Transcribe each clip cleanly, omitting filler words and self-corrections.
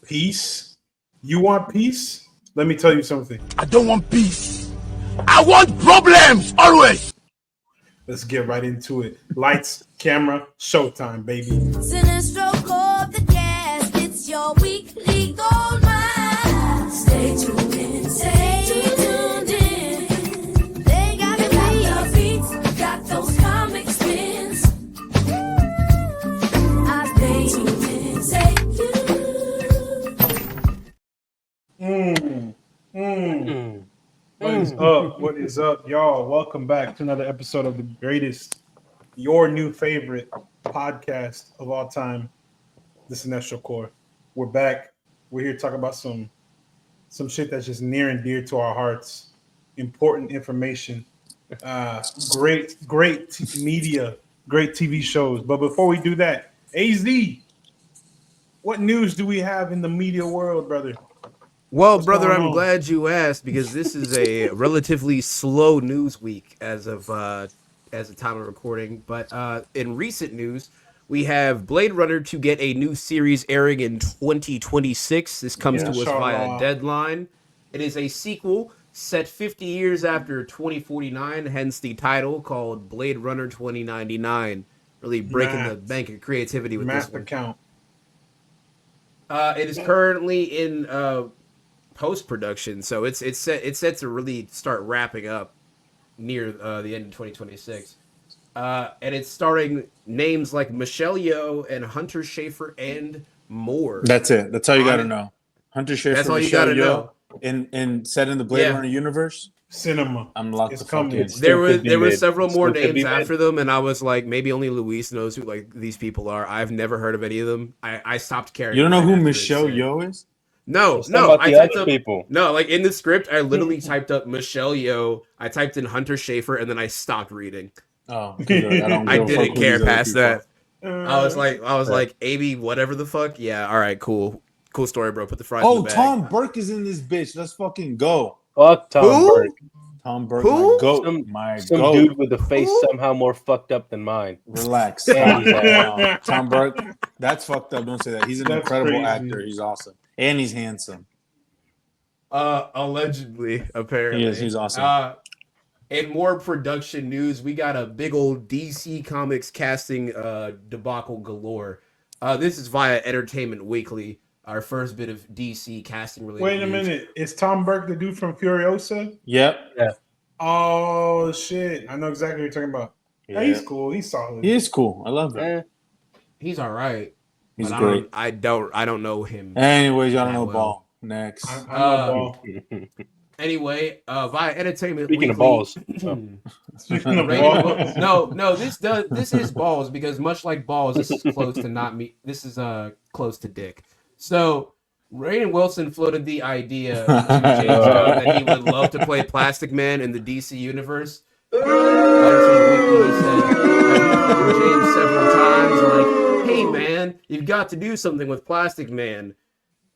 Peace? You want peace? Let me tell you something. I don't want peace. I want problems always. Let's get right into it. Lights, camera, showtime, baby. Cinestro, call the cast. It's your weekly gold mine. Stay tuned in. Stay tuned in. They got the beats, got those comic spins. I stay tuned in. Stay tuned. What is up? What is up, y'all? Welcome back to another episode of the greatest, your new favorite podcast of all time, the Cinestro Core. We're back. We're here to talk about some shit that's just near and dear to our hearts. Important information, great media, great TV shows. But before we do that, AZ, what news do we have in the media world, brother? Well, What's brother, going I'm on? glad you asked because this is a relatively slow news week as of the time of recording. But in recent news, we have Blade Runner to get a new series airing in 2026. This comes to us via Deadline. It is a sequel set 50 years after 2049, hence the title called Blade Runner 2099. Really breaking the bank of creativity with this one. Count. It is currently in post-production, so it's set to really start wrapping up near the end of 2026, and it's starring names like Michelle Yeoh and Hunter Schafer and more. That's it. That's all you got to know. Hunter Schafer, That's all you Michelle gotta Yeoh, know. in set in the Blade Runner universe. Cinema. I'm locked It's the fuck coming. in. There were several more names after them, and I was like, maybe only Luis knows who like these people are. I've never heard of any of them. I stopped caring. You don't know who Michelle Yeoh is? No. I typed up people. No, like in the script, I literally typed up Michelle Yeoh. I typed in Hunter Schafer, and then I stopped reading. Oh, I didn't care past that. I was like, AB, whatever the fuck. Yeah, all right, cool story, bro. Put the fries. in the bag. Tom Burke is in this bitch. Let's fucking go. Fuck Tom Burke. Tom Burke, Who? Some dude with a face somehow more fucked up than mine. Relax. Yeah. Tom Burke, that's fucked up. Don't say that. He's an incredible crazy. actor. He's awesome. And he's handsome. Allegedly, apparently. He's awesome. In more production news, we got a big old DC Comics casting debacle galore. This is via Entertainment Weekly, our first bit of DC casting related. Wait a news. minute. Is Tom Burke the dude from Furiosa? Yep. Yeah. Oh shit! I know exactly what you're talking about. Yeah. Hey, he's cool. He's solid. He is cool. I love him. He's all right. He's but great. I don't know him. Anyways, y'all don't know well. Ball. Next. I know Ball. Anyway, via Entertainment Speaking Weekly. of balls. Speaking of Ball. No, this is balls because much like balls, this is close to not me. This is close to dick. So Rainn Wilson floated the idea to James Gunn that he would love to play Plastic Man in the DC universe. Entertainment Weekly said, I've heard from James several times, like, hey man, you've got to do something with Plastic Man,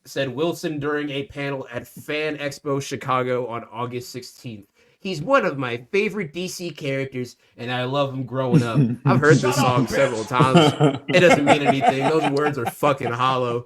said Wilson during a panel at Fan Expo Chicago on August 16th. He's one of my favorite DC characters, and I love him growing up. I've heard this song several times. It doesn't mean anything. Those words are fucking hollow.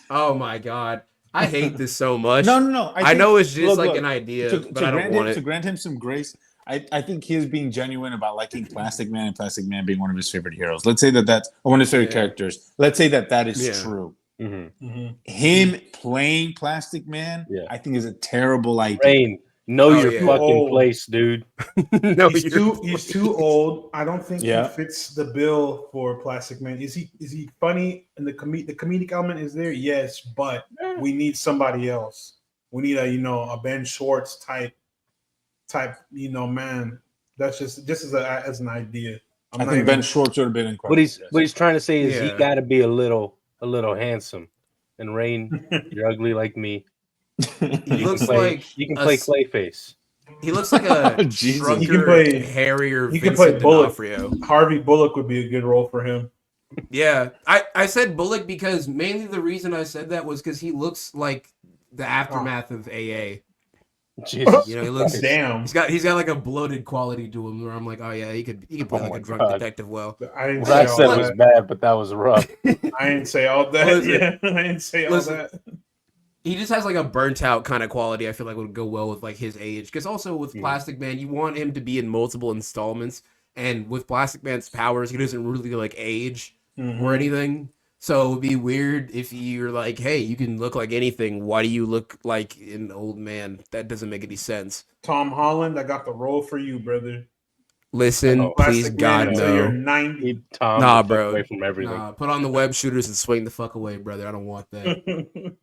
Oh my god. I hate this so much. No. I know it's just an idea, but I don't want it. To grant him some grace, I think he is being genuine about liking Plastic Man and Plastic Man being one of his favorite heroes. Let's say that's one of his favorite characters. Let's say that is true. Mm-hmm. Him playing Plastic Man, I think is a terrible idea. Rain, know your fucking place, dude. No, he's too old. I don't think he Yeah. fits the bill for Plastic Man. Is he funny? And the comedic element is there? Yes, but we need somebody else. We need a Ben Schwartz type man. That's just as an idea. I think Ben Schwartz would have been incredible. What he's trying to say is he got to be a little handsome. And Rain, you're ugly like me. He looks like you can play Clayface. He looks like a drunker, He can play- hairier he can play Vincent Bullock. D'Onofrio. Harvey Bullock would be a good role for him. Yeah, I said Bullock because mainly the reason I said that was because he looks like the aftermath of AA. Jesus. You know, he looks Damn. He's got like a bloated quality to him where I'm like, oh yeah, he could play like a drunk detective well. I didn't What say I all said that. was bad, but that was rough. I didn't say all that. Listen, Yeah, I didn't say all listen. that. He just has like a burnt out kind of quality. I feel like would go well with like his age. Because also with Plastic Man, you want him to be in multiple installments, and with Plastic Man's powers, he doesn't really like age or anything. So it would be weird if you're like, hey, you can look like anything. Why do you look like an old man? That doesn't make any sense. Tom Holland, I got the role for you, brother. Listen, please, Plastic Man God, until you're no. 90. Keep Tom Nah, the fuck bro. away from everything. Nah, put on the web shooters and swing the fuck away, brother. I don't want that.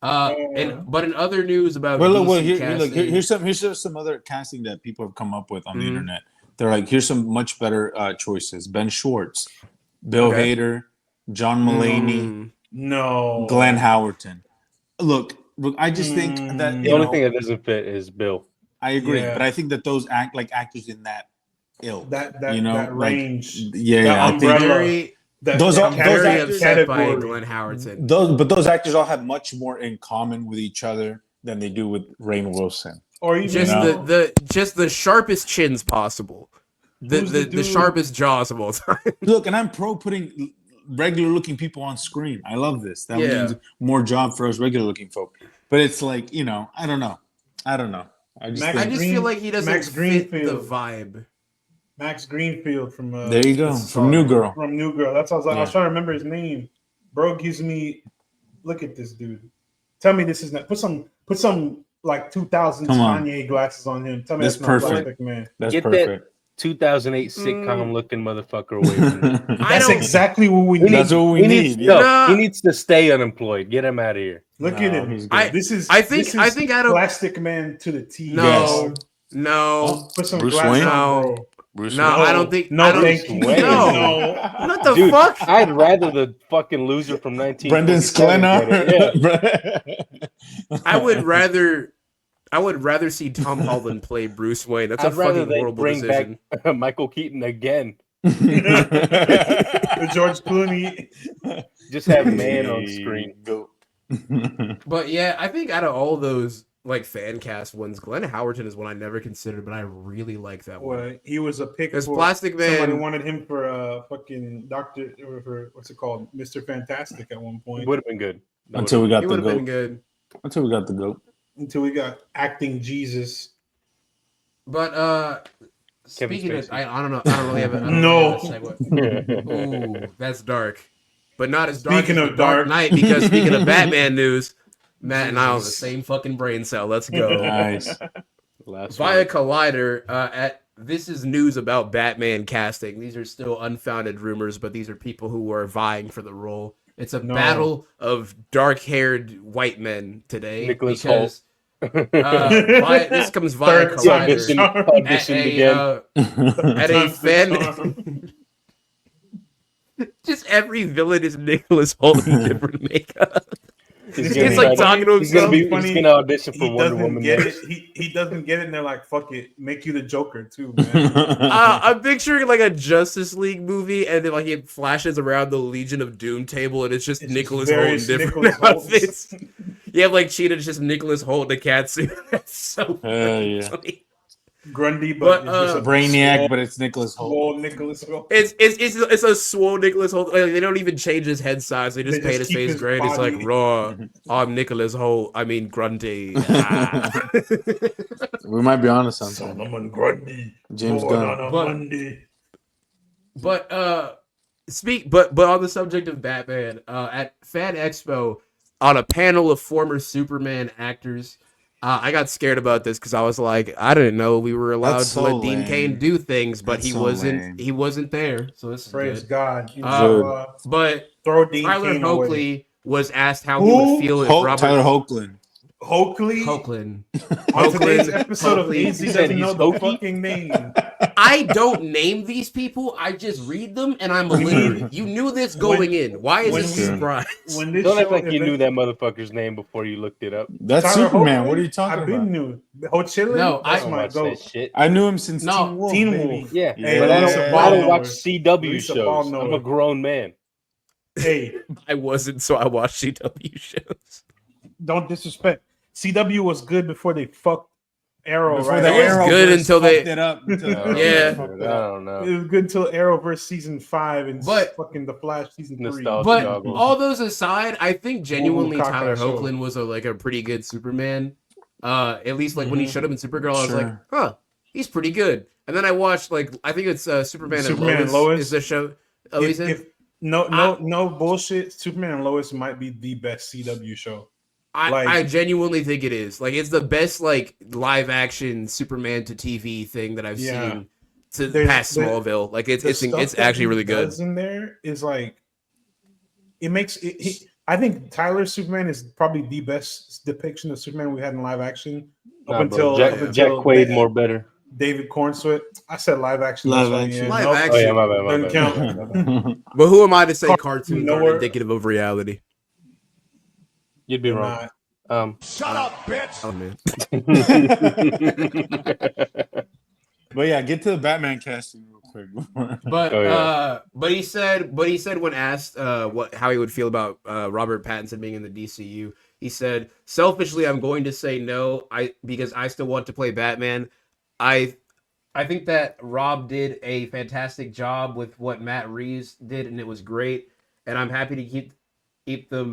But in other news about here's some other casting that people have come up with on the internet. They're like, here's some much better choices: Ben Schwartz, Bill Hader, John Mulaney, No, Glenn Howerton. Look, I just think that The only thing that doesn't fit is Bill. I agree, Yeah. but I think that those actors in that ilk, that like, range, yeah, that I think umbrella, those I'm very actors- upset by category. Glenn Howerton. those actors all have much more in common with each other than they do with Rainn Wilson. or even Just the sharpest chins possible. Who's the The dude? sharpest jaws of all time. Look, and I'm pro putting regular looking people on screen. I love this. That Yeah. means more job for us regular looking folk. But it's like, I don't know. I just Max- I think, just feel like he doesn't Max fit the Greenfield. vibe. Max Greenfield from there you go. From New Girl. From New Girl. That's what I was like. I was Yeah. trying to remember his name. Bro gives me. Look at this dude. Tell me this is not. Put some like 2000s Come on. Kanye glasses on him. Tell me That's that's not perfect. Plastic Man. That's Get that perfect. 2008 sitcom looking motherfucker away from me. I That's don't- exactly what we need. That's what we need. No, Nah. he needs to stay unemployed. Get him out of here. Look at him. he's good. I think out of Plastic Man to the T. no, Yes. no, Put some Bruce glasses Wayne? on, bro. Bruce no. I don't think. No, I don't, thank you. Wayne. No. What the Dude, fuck? I'd rather the fucking loser from 19. Brendan Sklenar. Yeah. I would rather see Tom Holland play Bruce Wayne. That's a I'd rather fucking they horrible bring decision. back Michael Keaton again. With George Clooney. Just have man on screen. But yeah, I think out of all those like fan cast ones, Glenn Howerton is one I never considered, but I really like that one. Well, he was a pick. Because for- Plastic Man- Somebody wanted him for fucking Doctor or for what's it called, Mr. Fantastic at one point. Would have been good. Until we got He the would have been goat. good. Until we got the goat. Until we got acting Jesus. But Kevin speaking of, Spacey. I don't know. I don't really have a No. segue. Ooh, that's dark. But not as dark Speaking as of the Dark dark. Knight, because speaking of Batman news, Matt and I on the same fucking brain cell. Let's go. Nice. Last Via one. Collider, this is news about Batman casting. These are still unfounded rumors, but these are people who are vying for the role. It's a battle of dark-haired white men today. Nicholas because this comes via Third Collider. Auditioned again. At a fan. Just every villain is Nicholas Holt in different makeup. He's gonna He's be like talking to He's gonna himself. be. He's gonna audition for He Wonder doesn't Woman. get next. it. He doesn't get it, and they're like, "Fuck it, make you the Joker too, man." I'm picturing like a Justice League movie, and then like it flashes around the Legion of Doom table, and it's just It's Nicholas just Holt in various different Nicholas Holts. outfits. You have like Cheetah, just Nicholas Holt in a cat suit. That's so Yeah. funny. Grundy, But, but it's just a Brainiac, swole- but it's Nicholas Holt. swole Nicholas Holt. It's a swole Nicholas Holt. Like, they don't even change his head size. They just They paint just his keep face his gray. And It's body. like raw. I'm Nicholas Holt. I mean Grundy. Ah. We might be onto something. Solomon Grundy. James born Gunn. on a But- Monday. But on the subject of Batman, at Fan Expo, on a panel of former Superman actors, I got scared about this because I was like, I didn't know we were allowed That's to so let Dean lame. Cain do things, but That's he so wasn't. lame. He wasn't there, so this is Praise good. God. But Throw Dean Tyler Cain away. Hoechley was asked how he Who? would feel if Tyler Robert Hoechlin. Hoechley. Hoechlin. On today's Hoechlin. episode of Hoechlin. AZ He said doesn't know he's the hokey? fucking name. I don't name these people. I just read them, and I'm illiterate. You knew this going in. Why is when this we- a surprise? When this Don't act show like you event- knew that motherfucker's name before you looked it up. That's Tyler Superman. Hoechley? What are you talking I've about? been new. Hoechley? No, That's I don't my watch goat. that shit. I knew him since No, Teen Wolf. Teen baby. Wolf. Yeah, Hey, but I Lisa don't Ball watch knower. CW Lisa Ball shows. knower. I'm a grown man. Hey, I wasn't, so I watched CW shows. don't disrespect. CW was good before they fucked Arrow, Before right? the It was Arrow good until they- fucked it up. Yeah. I don't know. It was good until Arrowverse season 5 and But- fucking The Flash season 3. Nostalgia. But goggles. all those aside, I think genuinely Kaka Tyler show. Hoechlin was a pretty good Superman. At least like when he showed up in Supergirl, I was like, Sure. huh, he's pretty good. And then I watched I think it's Superman and and Lois, Lois? is the show. Oh, he's in. No bullshit. Superman and Lois might be the best CW show. I genuinely think it is. Like it's the best like live action Superman to TV thing that I've seen to past Smallville. Like it's actually really good. In there is like it makes it. I think Tyler's Superman is probably the best depiction of Superman we had in live action up until Jack Quaid more better. David Cornsweet. I said live action. Live that's action. why, Live nope, action. Oh yeah, my bad. Doesn't count. But who am I to say cartoons Nowhere- aren't indicative of reality? You'd be wrong. Shut up, bitch. Oh man. But yeah, get to the Batman casting real quick. But he said when asked how he would feel about Robert Pattinson being in the DCU, he said, selfishly, I'm going to say no. Because I still want to play Batman. I think that Rob did a fantastic job with what Matt Reeves did, and it was great. And I'm happy to keep them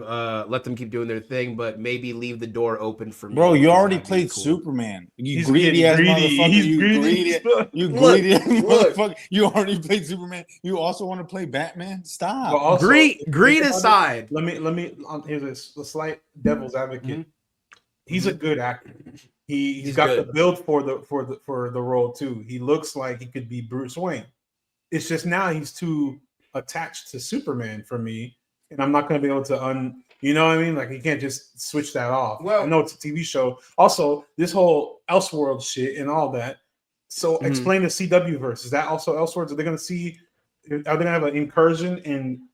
let them keep doing their thing, but maybe leave the door open for me. Bro, you already That'd be played cool. Superman. You He's greedy ass getting greedy. motherfucker. He's You greedy. greedy. You Look, greedy ass look. motherfucker. You already played Superman. You also want to play Batman? But Stop. also, Greed think about aside. it. Let me. Here's a slight devil's advocate. He's a good actor. He's got good. the build for the role too. He looks like he could be Bruce Wayne. It's just now he's too attached to Superman for me, and I'm not going to be able to You know what I mean? Like you can't just switch that off. Well- I know it's a TV show. Also, this whole Elseworld shit and all that. So explain the CW verse. Is that also Elseworlds? Are they going to see? Are they going to have an incursion in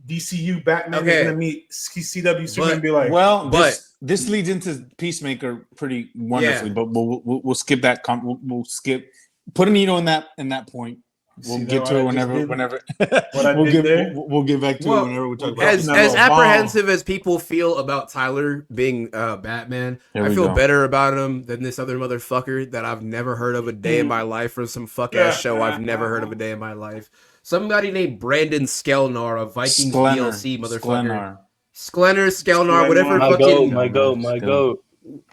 DCU Batman? Okay. They're going to meet CW Superman and be like, Well, but- this leads into Peacemaker pretty wonderfully, Yeah. but we'll skip that. We'll skip. Put a needle in that point. We'll See get that to it what I just did? whenever. What I did there? We'll get back to Well, it whenever we talk about As Batman. apprehensive as people feel about Tyler being Batman, There I we feel go. better about him than this other motherfucker that I've never heard of a day in my life, for some fuck ass show I've never heard of a day in my life. Somebody named Brandon Skelnar, a Vikings DLC motherfucker. Sklenar, Skelnar, whatever My fucking My goat.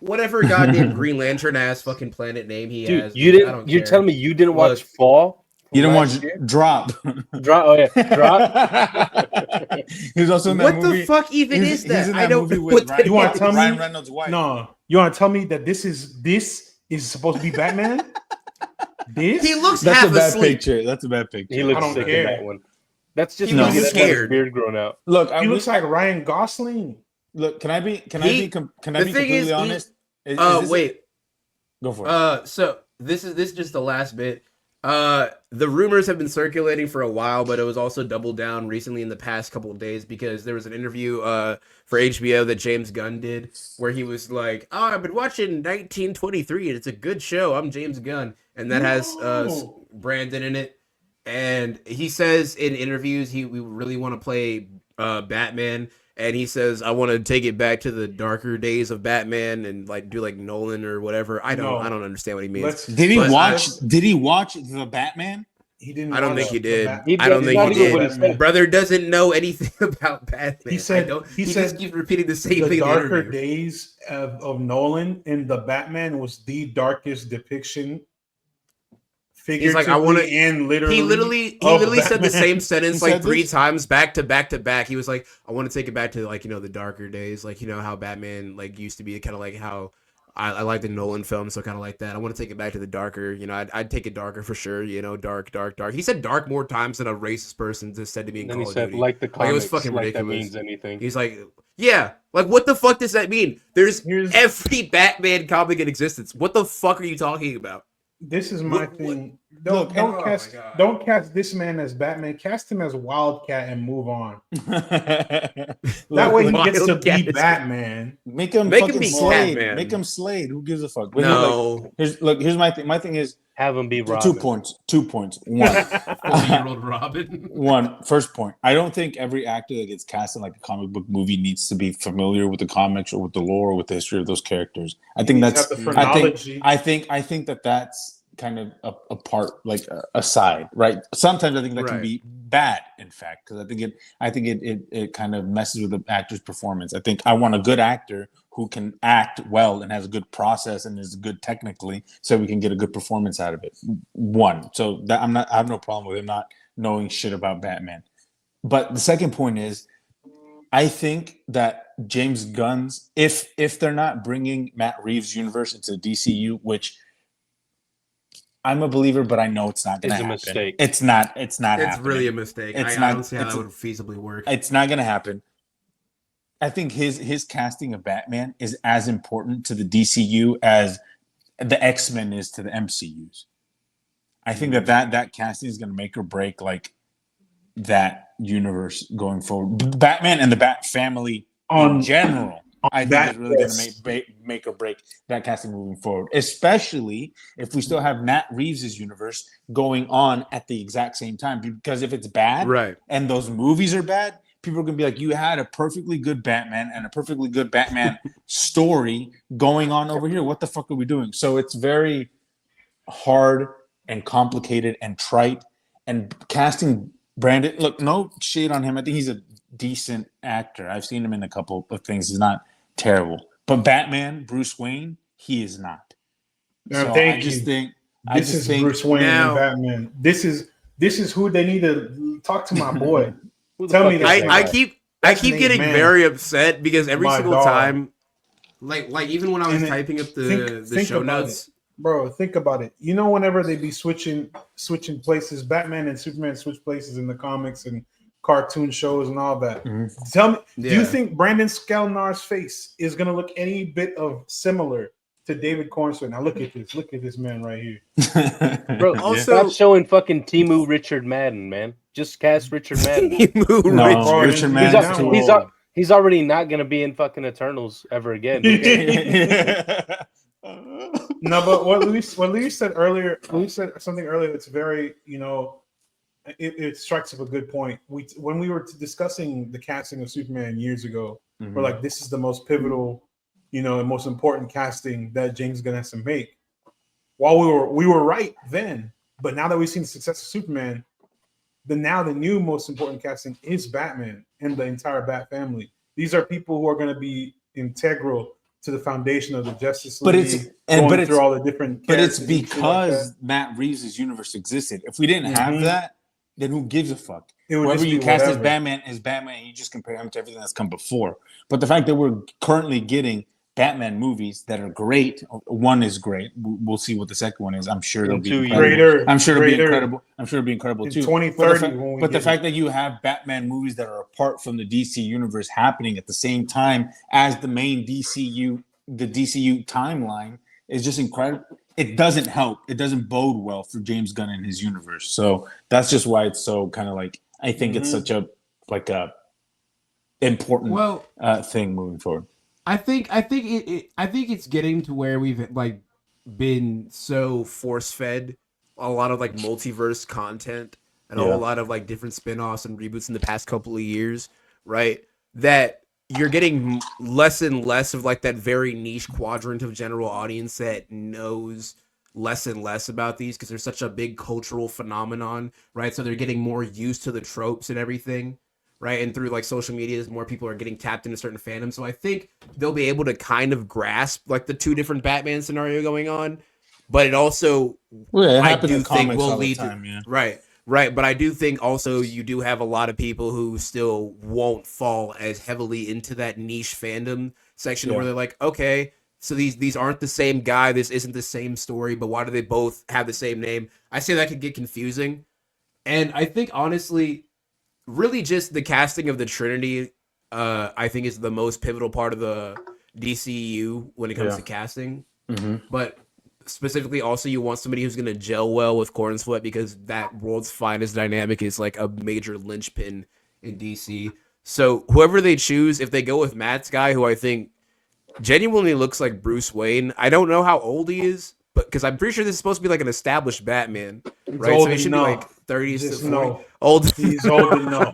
whatever goddamn Green Lantern ass fucking planet name he Dude, has. you I didn't. don't You're care. telling me you didn't watch Look. Fall? You don't last want year? Drop. Drop. Oh yeah, Drop. He's also in that What movie. the fuck even he's- is that? He's in I that don't movie know with what Ryan, that You wanna tell me? Ryan Reynolds' wife. no, you want to tell me that this is supposed to be Batman? This He looks That's half a bad asleep. picture. That's a bad picture. He I looks don't sick care. in that one. That's just He looks that's why his scared. beard grown out. Look, he looks like Ryan Gosling. Look, can I be The completely thing is, honest? Is this- wait. Go for it. So this is just the last bit. The rumors have been circulating for a while, but it was also doubled down recently in the past couple of days because there was an interview for HBO that James Gunn did where he was like, "Oh, I've been watching 1923 and it's a good show. I'm James Gunn," and that has Brandon in it. And he says in interviews we really want to play Batman. And he says, I want to take it back to the darker days of Batman and like do like Nolan or whatever. I don't understand what he means. Did he but watch the Batman? He didn't. I don't watch think he the did. Batman. I don't He's think not he even what he did. said. Brother doesn't know anything about Batman. He said- I don't- he he said just keeps repeating the same The thing. in the darker interview. days of Nolan and the Batman was the darkest depiction. He's like, I want to, and literally. He literally of said the Batman. same sentence He like said 3 this? times back to back to back. He was like, I want to take it back to like, the darker days, like, how Batman like used to be, kind of like how I like the Nolan films, so kind of like that. I want to take it back to the darker, I'd take it darker for sure, dark. He said dark more times than a racist person just said to me in Then Call he of said, Duty. like the Like, comics, it was fucking like that ridiculous. means anything. He's like, yeah, like what the fuck does that mean? There's Here's- every Batman comic in existence. What the fuck are you talking about? This is my What- thing. Look, don't oh cast my God. don't cast this man as Batman. Cast him as Wildcat and move on. That way he gets to Wildcat be is- Batman. make him Make him fucking be Slade. Catman. Make him Slade. Who gives a fuck? But No. here's my thing. My thing is Have him be 2 Robin. points. 2 points. One. 40-year-old Robin. First point. I don't think every actor that gets cast in like a comic book movie needs to be familiar with the comics or with the lore or with the history of those characters. I think Needs to that's. have the I phrenology. think that's kind of a part, like a side, right? Sometimes I think that can Right. be bad, in fact, because I think it kind of messes with the actor's performance. I think I want a good actor who can act well and has a good process and is good technically, so we can get a good performance out of it. One, so that I have no problem with him not knowing shit about Batman. But the second point is, I think that James Gunn's, if they're not bringing Matt Reeves' universe into DCU, which I'm a believer, but I know it's not going to It's a happen. mistake. It's not It's happening. really a mistake. It's I not- don't see how it's- that would feasibly work. It's not going to happen. I think his casting of Batman is as important to the DCU as the X-Men is to the MCUs. I think that casting is going to make or break like that universe going forward. Batman and the Bat family in general, I think that, is really going to make or break that casting moving forward. Especially if we still have Matt Reeves' universe going on at the exact same time. Because if it's bad, Right. and those movies are bad, people are going to be like, you had a perfectly good Batman and a perfectly good Batman story going on over here. What the fuck are we doing? So it's very hard and complicated and trite. And casting Brandon, look, no shade on him. I think he's a decent actor. I've seen him in a couple of things. He's not terrible. But Batman, Bruce Wayne, he is not. Now, So thank I just you. think This is Bruce Wayne Now- and Batman. This is who they need to talk to my boy. Who the Tell fuck me is this that guy. I guy? keep That's getting Nate Mann. very upset because every My single dog. time, like even when I was And then typing up the show about notes, Bro, think about it. You know, whenever they be switching places, Batman and Superman switch places in the comics and cartoon shows and all that. Tell me, do you Yeah. think Brandon Skelnar's face is gonna look any bit of similar to David Cornswell? Now look at this man right here. Bro, Also- stop showing fucking Timu Richard Madden, man. Just cast Richard Madden. No, Bro, Richard he's Madden's not- too he's, old. he's already not gonna be in fucking Eternals ever again. No, but what Luis said earlier, Luis said something earlier that's very, it strikes up a good point. When we were discussing the casting of Superman years ago, we're like, this is the most pivotal, and most important casting that James Gunn has to make. While we were right then, but now that we've seen the success of Superman, the new most important casting is Batman and the entire Bat family. These are people who are going to be integral to the foundation of the Justice League. Through all the different. But it's characters and shit like because that. Matt Reeves' universe existed. If we didn't have that, then who gives a fuck? It would Whoever just you be cast as whatever. Batman is Batman. You just compare him to everything that's come before. But the fact that we're currently getting Batman movies that are great. One is great. We'll see what the second one is. I'm sure it'll be 2 incredible. Greater, I'm sure it'll be greater. incredible. I'm sure it'll be incredible In too. 2030 when we But the get fact that you have Batman movies that are apart from the DC universe happening at the same time as the main DCU timeline is just incredible. It doesn't help. It doesn't bode well for James Gunn and his universe. So that's just why it's so kind of like, I think it's such a important thing moving forward. I think it's getting to where we've like been so force fed a lot of like multiverse content and a whole lot of like different spin-offs and reboots in the past couple of years, right? That you're getting less and less of like that very niche quadrant of general audience that knows less and less about these because there's such a big cultural phenomenon, right? So they're getting more used to the tropes and everything, right? And through like social media, as more people are getting tapped into certain fandoms. So I think they'll be able to kind of grasp like the two different Batman scenario going on, but it also I do think will lead to right. But I do think also you do have a lot of people who still won't fall as heavily into that niche fandom section where they're like, okay, so these aren't the same guy, this isn't the same story, but why do they both have the same name? I say that could get confusing. And I think honestly, really just the casting of the Trinity, I think is the most pivotal part of the DCU when it comes to casting. But specifically, also you want somebody who's gonna gel well with Cornsfoot because that world's finest dynamic is like a major linchpin in DC. So whoever they choose, if they go with Matt's guy, who I think genuinely looks like Bruce Wayne, I don't know how old he is, but because I'm pretty sure this is supposed to be like an established Batman, right? old So he should be enough. like 30s Just to 40. know. Old. He's old enough.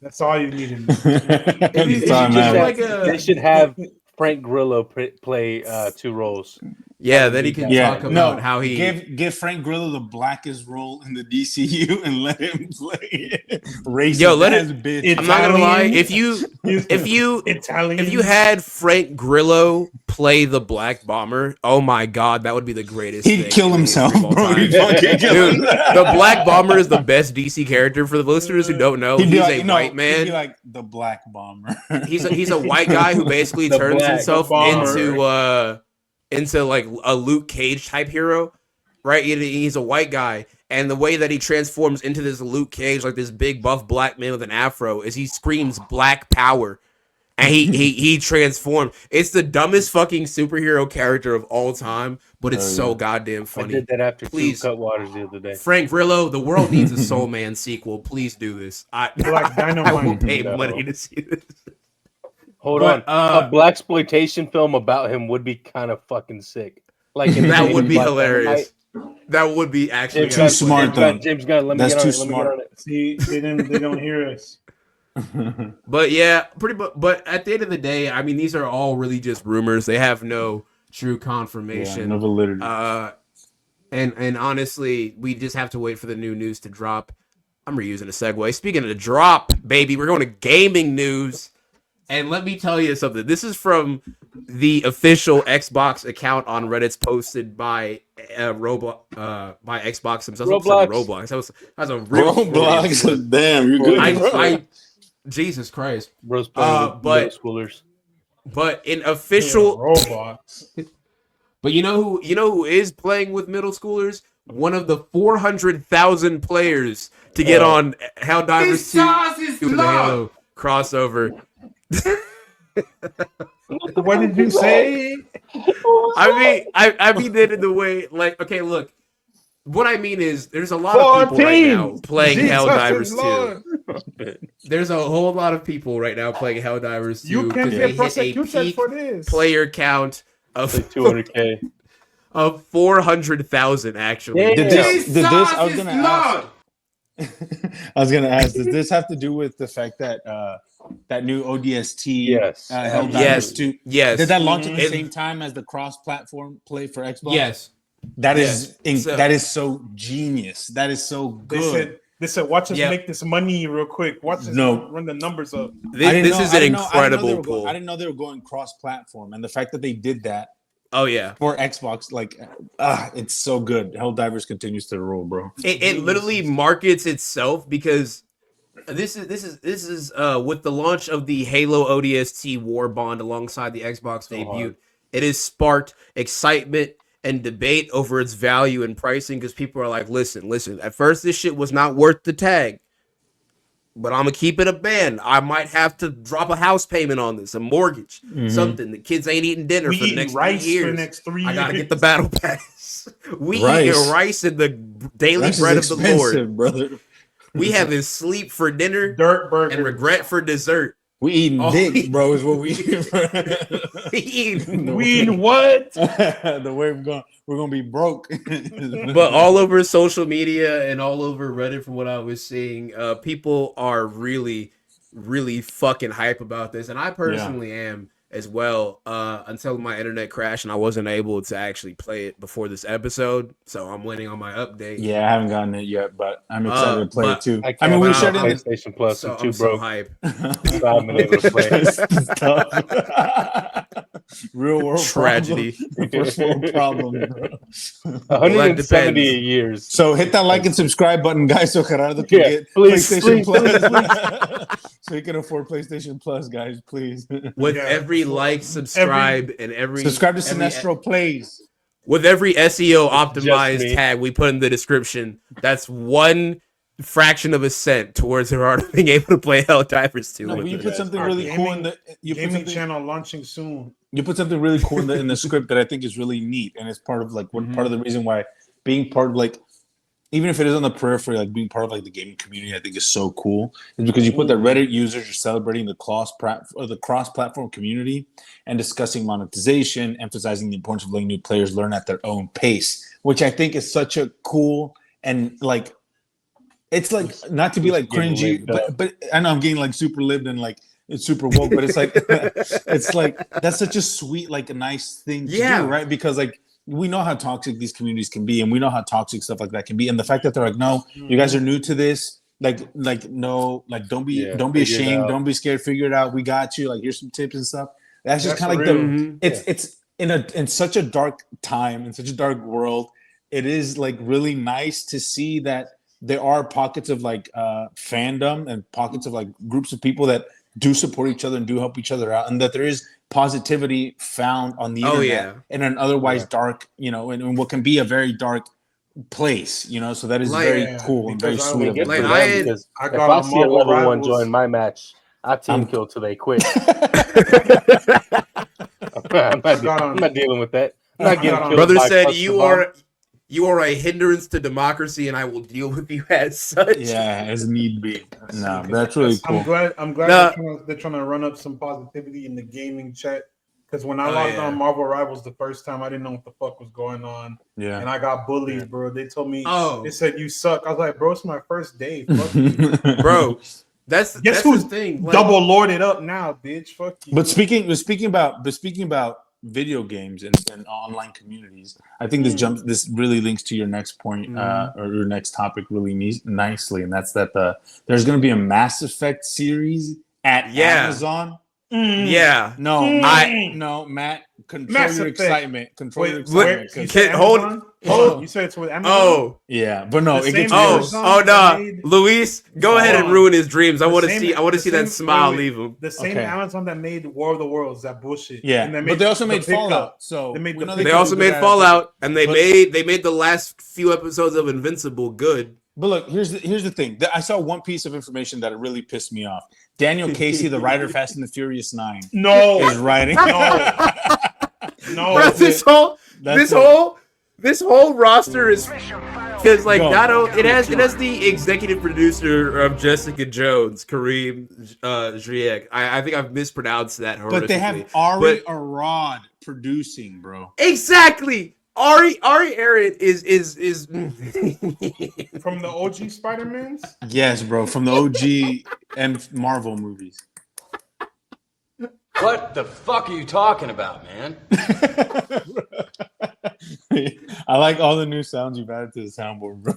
That's all you need to know. If Sorry, you man. just like a- They should have Frank Grillo play 2 roles. Yeah, then he can Yeah, talk about no, how he give Frank Grillo the blackest role in the DCU and let him play racist Yo, let ass it- bitch. I'm not gonna lie. Italian. If you Italian. if you had Frank Grillo play the Black Bomber, oh my god, that would be the greatest. He'd thing kill in the himself, history of all bro. He'd time. fucking kill Dude, himself. the Black Bomber is the best DC character. For the listeners who don't know, He'd be he's like, a no, white He'd man. be like the Black Bomber. He's a white guy who basically The turns Black himself Bomber. into like a Luke Cage type hero, right? He's a white guy, and the way that he transforms into this Luke Cage, like this big buff black man with an afro, is he screams Black Power, and he transforms. It's the dumbest fucking superhero character of all time, but it's so goddamn I funny. did that after Please. 2 Cutwaters the other day. Frank Grillo, the world needs a Soul Man sequel. Please do this. Black I will Dynamite. pay No. money to see this. Hold But, on. A blaxploitation film about him would be kind of fucking sick. Like in That the would be Black hilarious. Dynamite. That would be actually James Too Gunn, smart, though. James Gunn, let me That's get on too it. Let me get smart. on it. See, they don't hear us. But yeah, pretty much. But at the end of the day, I mean, these are all really just rumors. They have no true Yeah, confirmation. no validity. And honestly, we just have to wait for the new news to drop. I'm reusing a segue. Speaking of the drop, baby, we're going to gaming news. And let me tell you something. This is from the official Xbox account on Reddit's posted by by Xbox themselves. Roblox. Roblox. That was a real Roblox, damn, you're good. I Jesus Christ. Bro's playing with but- middle schoolers. But in official Roblox. But you know who is playing with middle schoolers? One of the 400,000 players to get on Helldivers 2 to the Halo crossover. What did you say? I mean that in the way, like, okay, look. What I mean is there's a lot of people right now playing Jesus Helldivers is 2. Lord. There's a whole lot of people right now playing Helldivers 2 You can because they get hit a prosecuted peak for this. player count of Like 200K. of 400,000 actually. Damn. Did this I was gonna ask. I was gonna ask, does this have to do with the fact that that new ODST Yes. Helldivers Yes. 2 Yes. did that launch at the It- same time as the cross-platform play for Xbox? Yes. That is So- that is so genius. That is so good. They said, watch us Yeah. make this money real quick. Watch us No. run the numbers up. This is an incredible pull. I didn't know they were going cross-platform, and the fact that they did that Oh yeah. for Xbox, like, it's so good. Helldivers continues to roll, bro. It literally markets itself because this is with the launch of the Halo ODST War Bond alongside the Xbox debut. It has sparked excitement and debate over its value and pricing because people are like, listen. At first, this shit was not worth the tag, but I'm gonna keep it a band. I might have to drop a house payment on this, a mortgage, something. The kids ain't eating dinner We for the eat next rice 3 years. for the next 3 years. I gotta get the battle pass. We Rice. eating rice and the daily Rice is bread of the Lord. expensive, brother. We having sleep for dinner Dirt burger. and regret for dessert. We eating Oh, dick, bro. Is what we eating. We eating- We eating what? The way we're gonna be broke. But all over social media and all over Reddit, from what I was seeing, people are really, really fucking hype about this, and I personally am as well. Until my internet crashed and I wasn't able to actually play it before this episode, so I'm waiting on my update. Yeah, I haven't gotten it yet, but I'm excited to play it but too. I I mean, we can't shared buy it. PlayStation Plus So and 2 I'm so broke. hype. So I've been able to play. Real world Tragedy. problem. First world problem. Bro. 170 depends. years. So hit that like and subscribe button, guys, so Gerardo can Yeah, get please, PlayStation please, Plus. So he can afford PlayStation Plus, guys, please. With Yeah. every like, subscribe, and every Subscribe to every- Cinestro Plays. With every SEO Just optimized me. tag we put in the description, that's one fraction of a cent towards her art of being able to play Helldivers 2. No, but you put something Our really cool in gaming- the Gaming channel launching soon. You put something really cool in the script that I think is really neat, and it's part of like part of the reason why being part of like, even if it is on the periphery, like being part of like the gaming community, I think is so cool. Is because you put that Reddit users are celebrating the cross-platform community and discussing monetization, emphasizing the importance of letting new players learn at their own pace, which I think is such a cool and like, it's like not to be like cringy, but I know I'm getting like super lived and like. It's super woke, but it's like it's like that's such a sweet, like a nice thing to do, right? Because like we know how toxic these communities can be, and we know how toxic stuff like that can be. And the fact that they're like, no, you guys are new to this, no, like don't be ashamed, don't be scared, figure it out. We got you. Like here's some tips and stuff. That's just kind of like it's in such a dark time, in such a dark world. It is like really nice to see that there are pockets of like fandom and pockets of like groups of people that do support each other and do help each other out, and that there is positivity found on the internet in an otherwise dark, in what can be a very dark place, so that is very cool and very sweet of it. Because if I see a level 1 join my match, I team kill till they quit. I'm not dealing with that. I'm not getting killed. Brother said you are a hindrance to democracy, and I will deal with you as such. Yeah, as need be. No, that's really cool. I'm glad they're trying to run up some positivity in the gaming chat. Because when I logged on Marvel Rivals the first time, I didn't know what the fuck was going on. Yeah. And I got bullied, bro. They told me, they said, you suck. I was like, bro, it's my first day. Fuck you. Bro, that's who's the thing. Like, double lorded up now, bitch. Fuck you. But speaking about video games and online communities, I think this really links to your next point or your next topic really nicely, and that's that there's going to be a Mass Effect series at Amazon. No, Matt, control your excitement. Control your excitement. Hold on. You said it's with Amazon? Oh, yeah, but no, it gets worse. Luis, go ahead and ruin his dreams. I want to see that smile leave him. The same Amazon that made War of the Worlds, that bullshit. Yeah, but they also made Fallout. So they also made Fallout, and they made the last few episodes of Invincible good. But look, here's the thing. I saw one piece of information that really pissed me off. Daniel Casey, the writer of Fast and the Furious 9, is writing. No. Bro, this whole roster is because like it has the executive producer of Jessica Jones, Kareem Ziyech. I think I've mispronounced that horrifically. But they have Ari Arad producing, bro. Exactly. Ari Aaron is from the OG Spider-Mans? Yes, bro, from the OG and Marvel movies. What the fuck are you talking about, man? I like all the new sounds you've added to the soundboard, bro.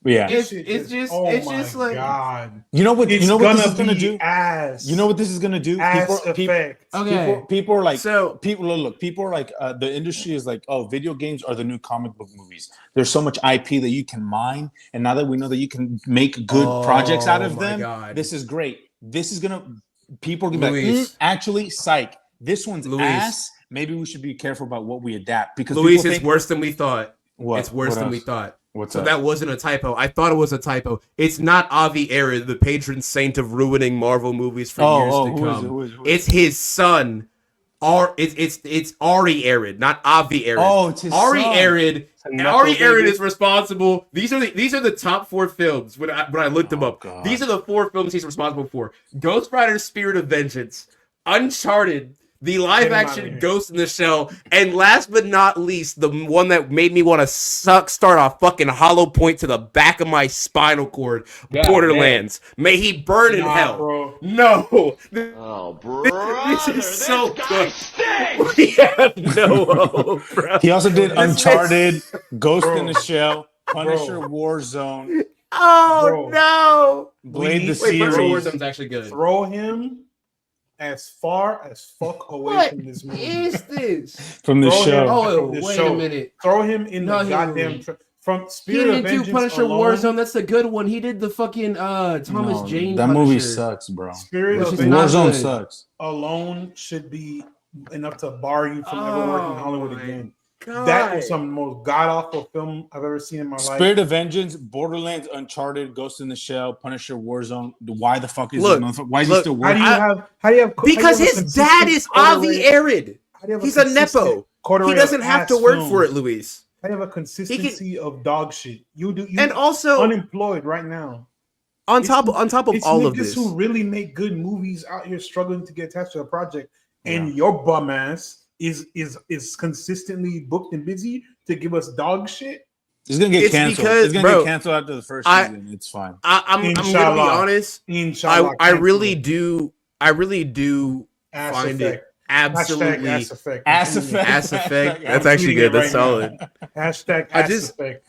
But yeah, it's just like God. You know what this is gonna do? Ass. You know what this is gonna do? People are like, people are like, the industry is like, oh, video games are the new comic book movies. There's so much IP that you can mine, and now that we know that you can make good projects out of them, this is great. This is gonna people are gonna be like, actually, psych. This one's ass. Maybe we should be careful about what we adapt because Luis, it's worse than we thought. What? It's worse than we thought. What's so that wasn't a typo. I thought it was a typo. It's not Avi Arad, the patron saint of ruining Marvel movies for years to come. Who is it? It's his son. It's Ari Arad, not Avi Arad. Oh, it's his Ari son. Arad. Ari Arad is responsible. These are the top 4 films when I looked them up. God. These are the 4 films he's responsible for: Ghost Rider: Spirit of Vengeance, Uncharted, the live-action Ghost in the Shell, and last but not least, the one that made me want to start a fucking hollow point to the back of my spinal cord, Borderlands. Man. May he burn in hell. Bro. No. Oh, bro. This is so good. We have no hope, bro. He also did Uncharted, Ghost in the Shell, Punisher Warzone. Oh, no. Blade the series. Punisher Warzone's actually good. Throw him as far as fuck away from this movie. What is this? From the show. Oh, wait a minute. Throw him in the goddamn... From Spirit of Vengeance do Punisher Warzone. That's a good one. He did the fucking Thomas Jane that Punisher. movie sucks, bro. Spirit of Warzone sucks. Alone should be enough to bar you from ever working in Hollywood again. That was some of the most god awful film I've ever seen in my life. Spirit of Vengeance, Borderlands, Uncharted, Ghost in the Shell, Punisher, Warzone. Why the fuck is why is he still working? How do you have because his dad is Avi Arad. He's a nepo. He doesn't have to work for it, Luis. I have a consistency of dog shit. You and also unemployed right now. On top of all of this, who really make good movies out here struggling to get attached to a project, and your bum ass is consistently booked and busy to give us dog shit. It's gonna get canceled. It's gonna get canceled after the first season. It's fine. I'm gonna be honest. I really do find it absolutely ass effect. Ass effect. That's actually good. That's solid. Hashtag ass effect.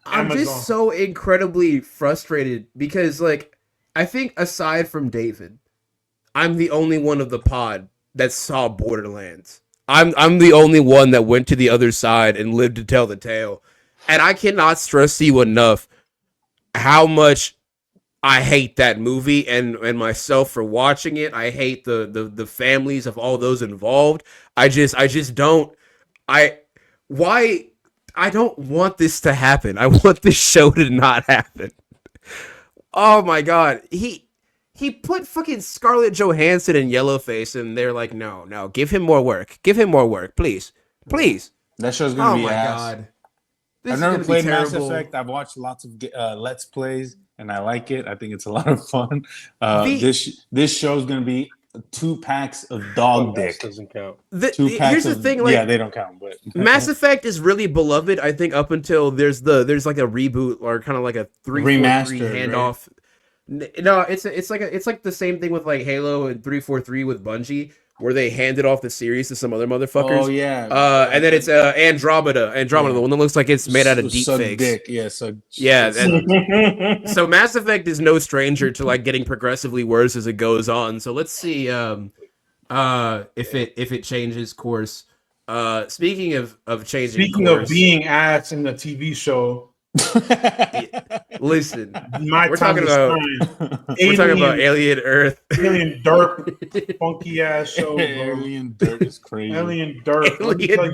I'm just so incredibly frustrated because, like, I think aside from David, I'm the only one of the pod that saw Borderlands. I'm the only one that went to the other side and lived to tell the tale. And I cannot stress you enough how much I hate that movie and myself for watching it. I hate the families of all those involved. I don't want this to happen. I want this show to not happen. Oh my god. He put fucking Scarlett Johansson in Yellowface, and they're like, no, give him more work. Give him more work, please. That show's gonna be my ass. god. I've never played Mass Effect. I've watched lots of Let's Plays, and I like it. I think it's a lot of fun. This show's gonna be 2 packs of dog dick. Doesn't count. Here's the thing, like, yeah, they don't count. But Mass Effect is really beloved. I think up until there's like a reboot or kind of like a 343 handoff. Right? No, it's like the same thing with like Halo and 343 with Bungie, where they handed off the series to some other motherfuckers. Oh yeah. And then it's Andromeda, the one that looks like it's made out of deep fakes. Dick. Yeah, so so Mass Effect is no stranger to like getting progressively worse as it goes on. So let's see if it changes course. Speaking of changing course, of being ass in the TV show. Listen, we're talking about Alien Earth, Alien Dirt, funky ass show. Bro. Alien Dirt is crazy. Alien Dirt. Let me tell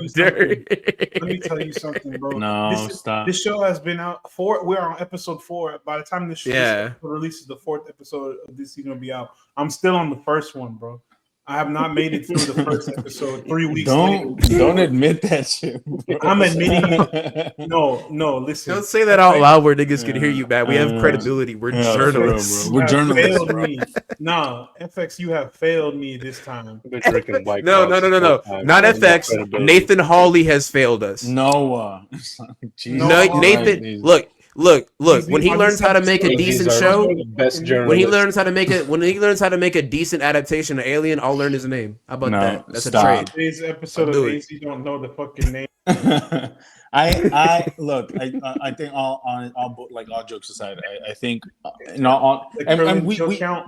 you something, bro. No, stop. This show has been out we're on episode 4. By the time this show releases, the 4th episode of this season will be out. I'm still on the first one, bro. I have not made it through the first episode 3 weeks later. Don't admit that shit. Bro. I'm admitting it. No, listen. Don't say that out loud where niggas can hear you, man. We have credibility. We're journalists. We're journalists. Failed me. No, FX, you have failed me this time. No. Not FX. Nathan Hawley has failed us. Noah. Nathan, Look! When he learns how to make a decent show, when he learns how to make a decent adaptation of Alien, I'll learn his name. How about that? That's a trade. Today's episode of AC, you don't know the fucking name. I think all jokes aside, I think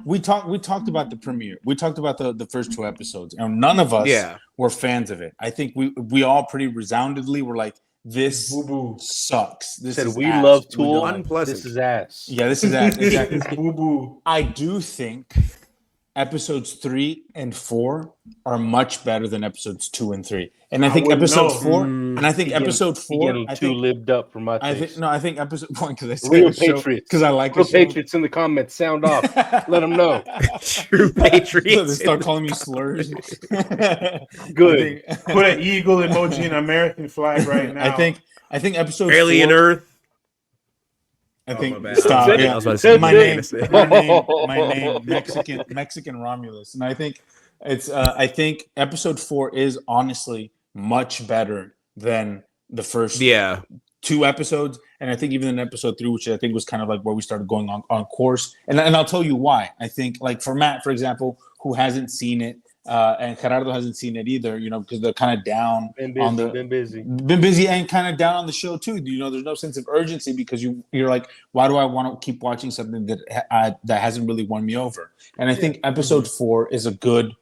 we talked about the premiere. We talked about the first 2 episodes, and none of us were fans of it. I think we all pretty resoundingly were like, this sucks. This said is we ass. love Tool. Unpleasant. This is ass. Yeah, this is ass. Exactly. Boo-boo. I do think episodes 3 and 4 are much better than episodes 2 and 3. And I think episode 4, and I think episode 4, I think lived up for my taste. I think episode 1 because I said Real Patriots. Because I like Real Patriots in the comments. Sound off. Let them know. True Patriots. So they start calling me slurs. Good. Put an eagle emoji and American flag right now. I think episode Alien 4, Earth. I think stop. Yeah. I was about to say my name, Mexican Romulus, and I think it's. I think episode 4 is honestly much better than the first 2 episodes, and I think even in episode 3, which I think was kind of like where we started going on course, and I'll tell you why. I think like for Matt, for example, who hasn't seen it. And Gerardo hasn't seen it either, because they're kind of down. Been busy, and kind of down on the show too. There's no sense of urgency because you're like, why do I want to keep watching something that hasn't really won me over? And I think episode 4 is a good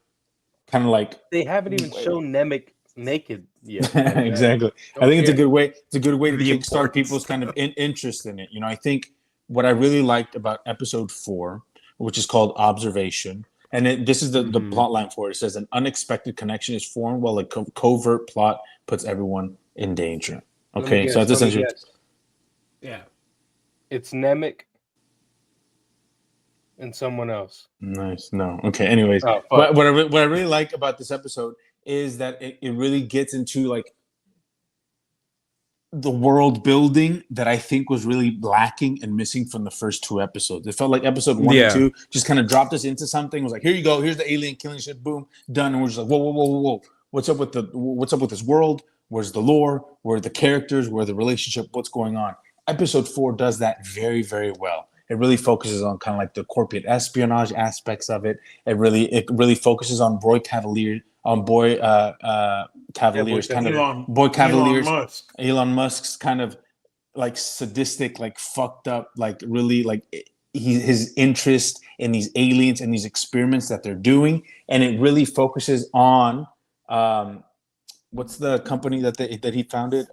kind of like they haven't even shown Nemec naked yet. Exactly. I think it's a good way. It's a good way to kickstart people's kind of interest in it. I think what I really liked about episode 4, which is called Observation. And this is the plot line for it. It says an unexpected connection is formed while a covert plot puts everyone in danger. Let me Okay, guess, so that's let me essentially guess. Yeah. It's Nemec and someone else. nice. No, okay. Anyways, Oh, fuck. but what I really like about this episode is that it really gets into like the world building that I think was really lacking and missing from the first two episodes. It felt like episode 1 and 2 just kind of dropped us into something. It was like, here you go, here's the alien killing shit, boom, done. And we're just like, whoa. What's up with this world? Where's the lore? Where are the characters? Where are the relationship? What's going on? Episode 4 does that very, very well. It really focuses on kind of like the corporate espionage aspects of it. It really focuses on Boy Cavalier's kind of Boy Cavalier's Elon Musk's kind of like sadistic, like fucked up, like really like his interest in these aliens and these experiments that they're doing, and it really focuses on what's the company that he founded?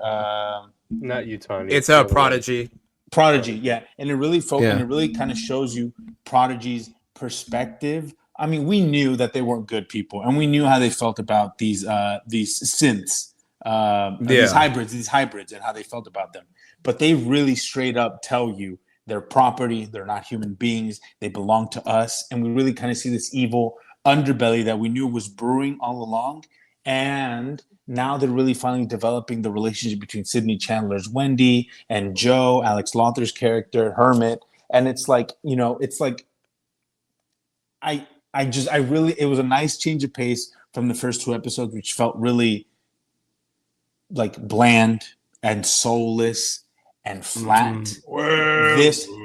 Not Utah. It's a Prodigy. Prodigy, yeah, and it really and it really kind of shows you Prodigy's perspective. I mean, we knew that they weren't good people, and we knew how they felt about these synths, these hybrids, and how they felt about them. But they really straight up tell you they're property, they're not human beings, they belong to us, and we really kind of see this evil underbelly that we knew was brewing all along, and now they're really finally developing the relationship between Sydney Chandler's Wendy and Joe, Alex Lothar's character, Hermit. And it's like, it's like, I really, it was a nice change of pace from the first two episodes, which felt really like bland and soulless and flat.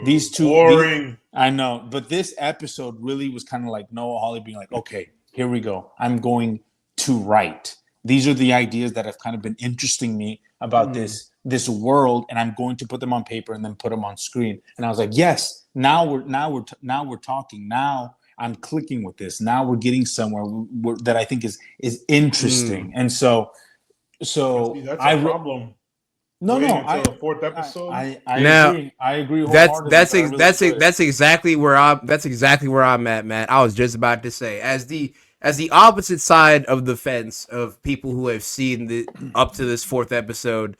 These two, boring. I know, but this episode really was kind of like Noah Hawley being like, okay, here we go. I'm going to write. These are the ideas that have kind of been interesting me about this world, and I'm going to put them on paper and then put them on screen. And I was like, yes, now we're talking. Now I'm clicking with this. Now we're getting somewhere that I think is interesting. And so that's a problem. No, the fourth episode. I agree. I agree. That's exactly where I'm at, Matt. I was just about to say, as the opposite side of the fence of people who have seen up to this fourth episode,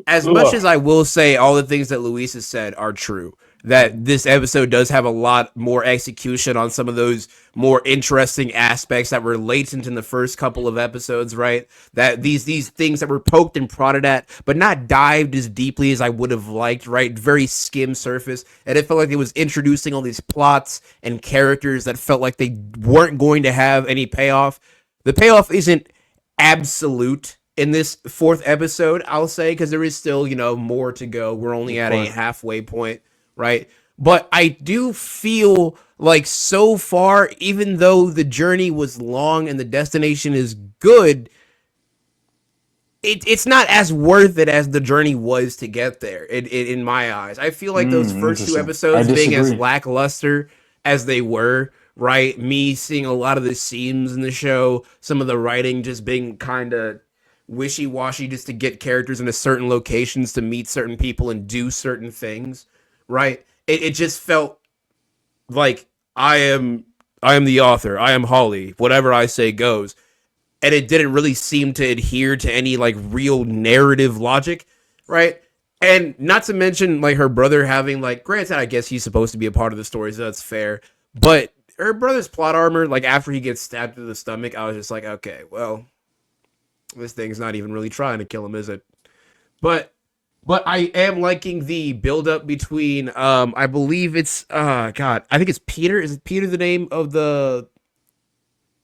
as much as I will say all the things that Luis has said are true, that this episode does have a lot more execution on some of those more interesting aspects that were latent in the first couple of episodes, right? That these things that were poked and prodded at, but not dived as deeply as I would have liked, right? Very skim surface. And it felt like it was introducing all these plots and characters that felt like they weren't going to have any payoff. The payoff isn't absolute in this fourth episode, I'll say, because there is still, more to go. We're only at a halfway point. Right. But I do feel like so far, even though the journey was long and the destination is good, it's not as worth it as the journey was to get there, in my eyes. I feel like those first two episodes being as lackluster as they were, right? Me seeing a lot of the seams in the show, some of the writing just being kind of wishy-washy just to get characters into certain locations to meet certain people and do certain things. Right, it just felt like I am the author. I am Holly. Whatever I say goes, and it didn't really seem to adhere to any like real narrative logic, right? And not to mention like her brother having like, granted, I guess he's supposed to be a part of the story, so that's fair. But her brother's plot armor, like after he gets stabbed to the stomach, I was just like, okay, well, this thing's not even really trying to kill him, is it? But I am liking the build-up between, I believe it's, I think it's Peter. Is it Peter the name of the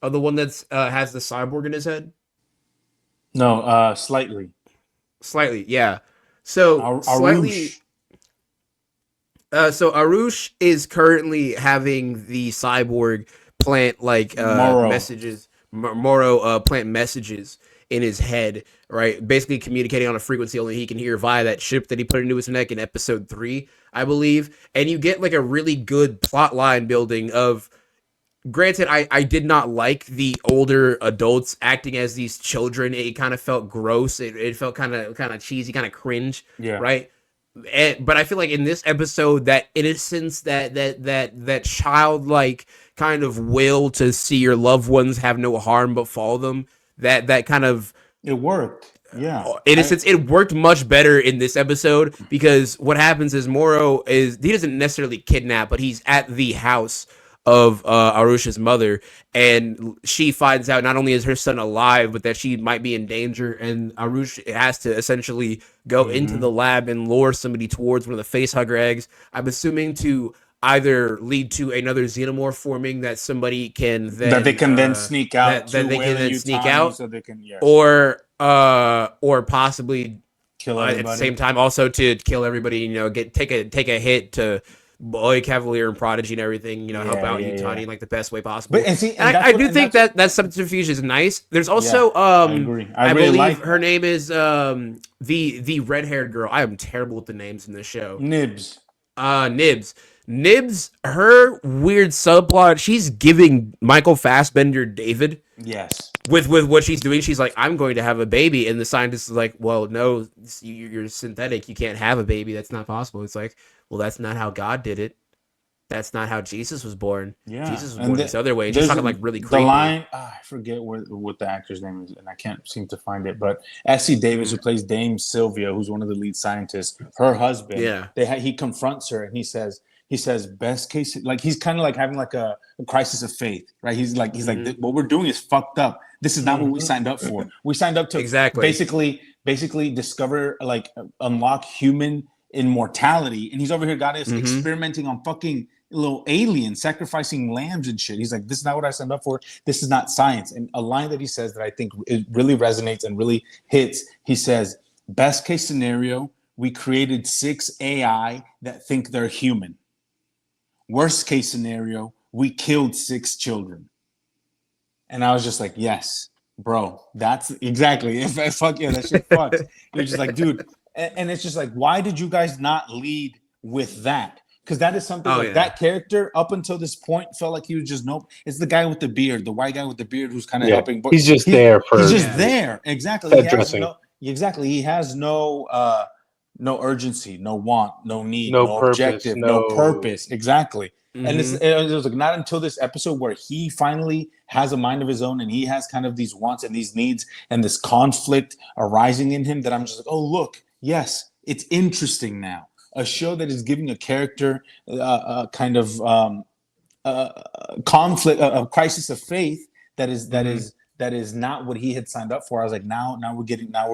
one that's has the cyborg in his head? No, slightly. Slightly, yeah. So slightly. So Arush is currently having the cyborg plant like messages, Moro plant messages in his head, right? Basically communicating on a frequency only he can hear via that chip that he put into his neck in episode 3, I believe. And you get like a really good plot line building of, granted, I did not like the older adults acting as these children. It kind of felt gross. It felt kind of cheesy, kind of cringe, right? But I feel like in this episode, that innocence, that childlike kind of will to see your loved ones have no harm but follow them, that kind of it worked. in a sense, it worked much better in this episode because what happens is Moro is he doesn't necessarily kidnap, but he's at the house of Arusha's mother, and she finds out not only is her son alive, but that she might be in danger, and Arusha has to essentially go into the lab and lure somebody towards one of the facehugger eggs. I'm assuming to either lead to another xenomorph forming that somebody can then that they can then sneak out, that they can then sneak out, so they can or possibly kill at everybody. the same time also to kill everybody. You know, take a hit to Boy Cavalier and Prodigy and everything. You know, help out Utani in like the best way possible. But I do think that subterfuge is nice. There's also I agree. I really believe like her name is the red haired girl. I am terrible with the names in this show. Nibs. Nibs, her weird subplot, she's giving Michael Fassbender David. Yes. With what she's doing, she's like, I'm going to have a baby. And the scientist is like, well, no, you're synthetic. You can't have a baby. That's not possible. It's like, well, that's not how God did it. That's not how Jesus was born. Yeah. Jesus was born this other way. She's talking like really creepy. The line, I forget what the actor's name is, and I can't seem to find it. But S.C. Davis, who plays Dame Sylvia, who's one of the lead scientists, her husband, he confronts her and he says, best case, like he's kind of like having like a crisis of faith, right? He's like, what we're doing is fucked up. This is not what we signed up for. We signed up to basically discover, like, unlock human immortality. And he's over here, God is experimenting on fucking little aliens, sacrificing lambs and shit. He's like, this is not what I signed up for. This is not science. And a line that he says that I think it really resonates and really hits, he says, best case scenario, we created 6 AI that think they're human. Worst case scenario, we killed 6 children. And I was just like, yes, bro, that's exactly. If fuck yeah, that shit fucks. You're just like, dude. And it's just like, why did you guys not lead with that? Because that is something that character up until this point felt like he was just It's the guy with the beard, the white guy with the beard who's kind of helping. But he's just there for. He's just there. Exactly. He has no urgency, no want, no need, no purpose, objective, no purpose. Exactly. And it was like not until this episode where he finally has a mind of his own and he has kind of these wants and these needs and this conflict arising in him that I'm just like, oh, look, yes, it's interesting now. A show that is giving a character kind of conflict, a crisis of faith that is not what he had signed up for. I was like, now we're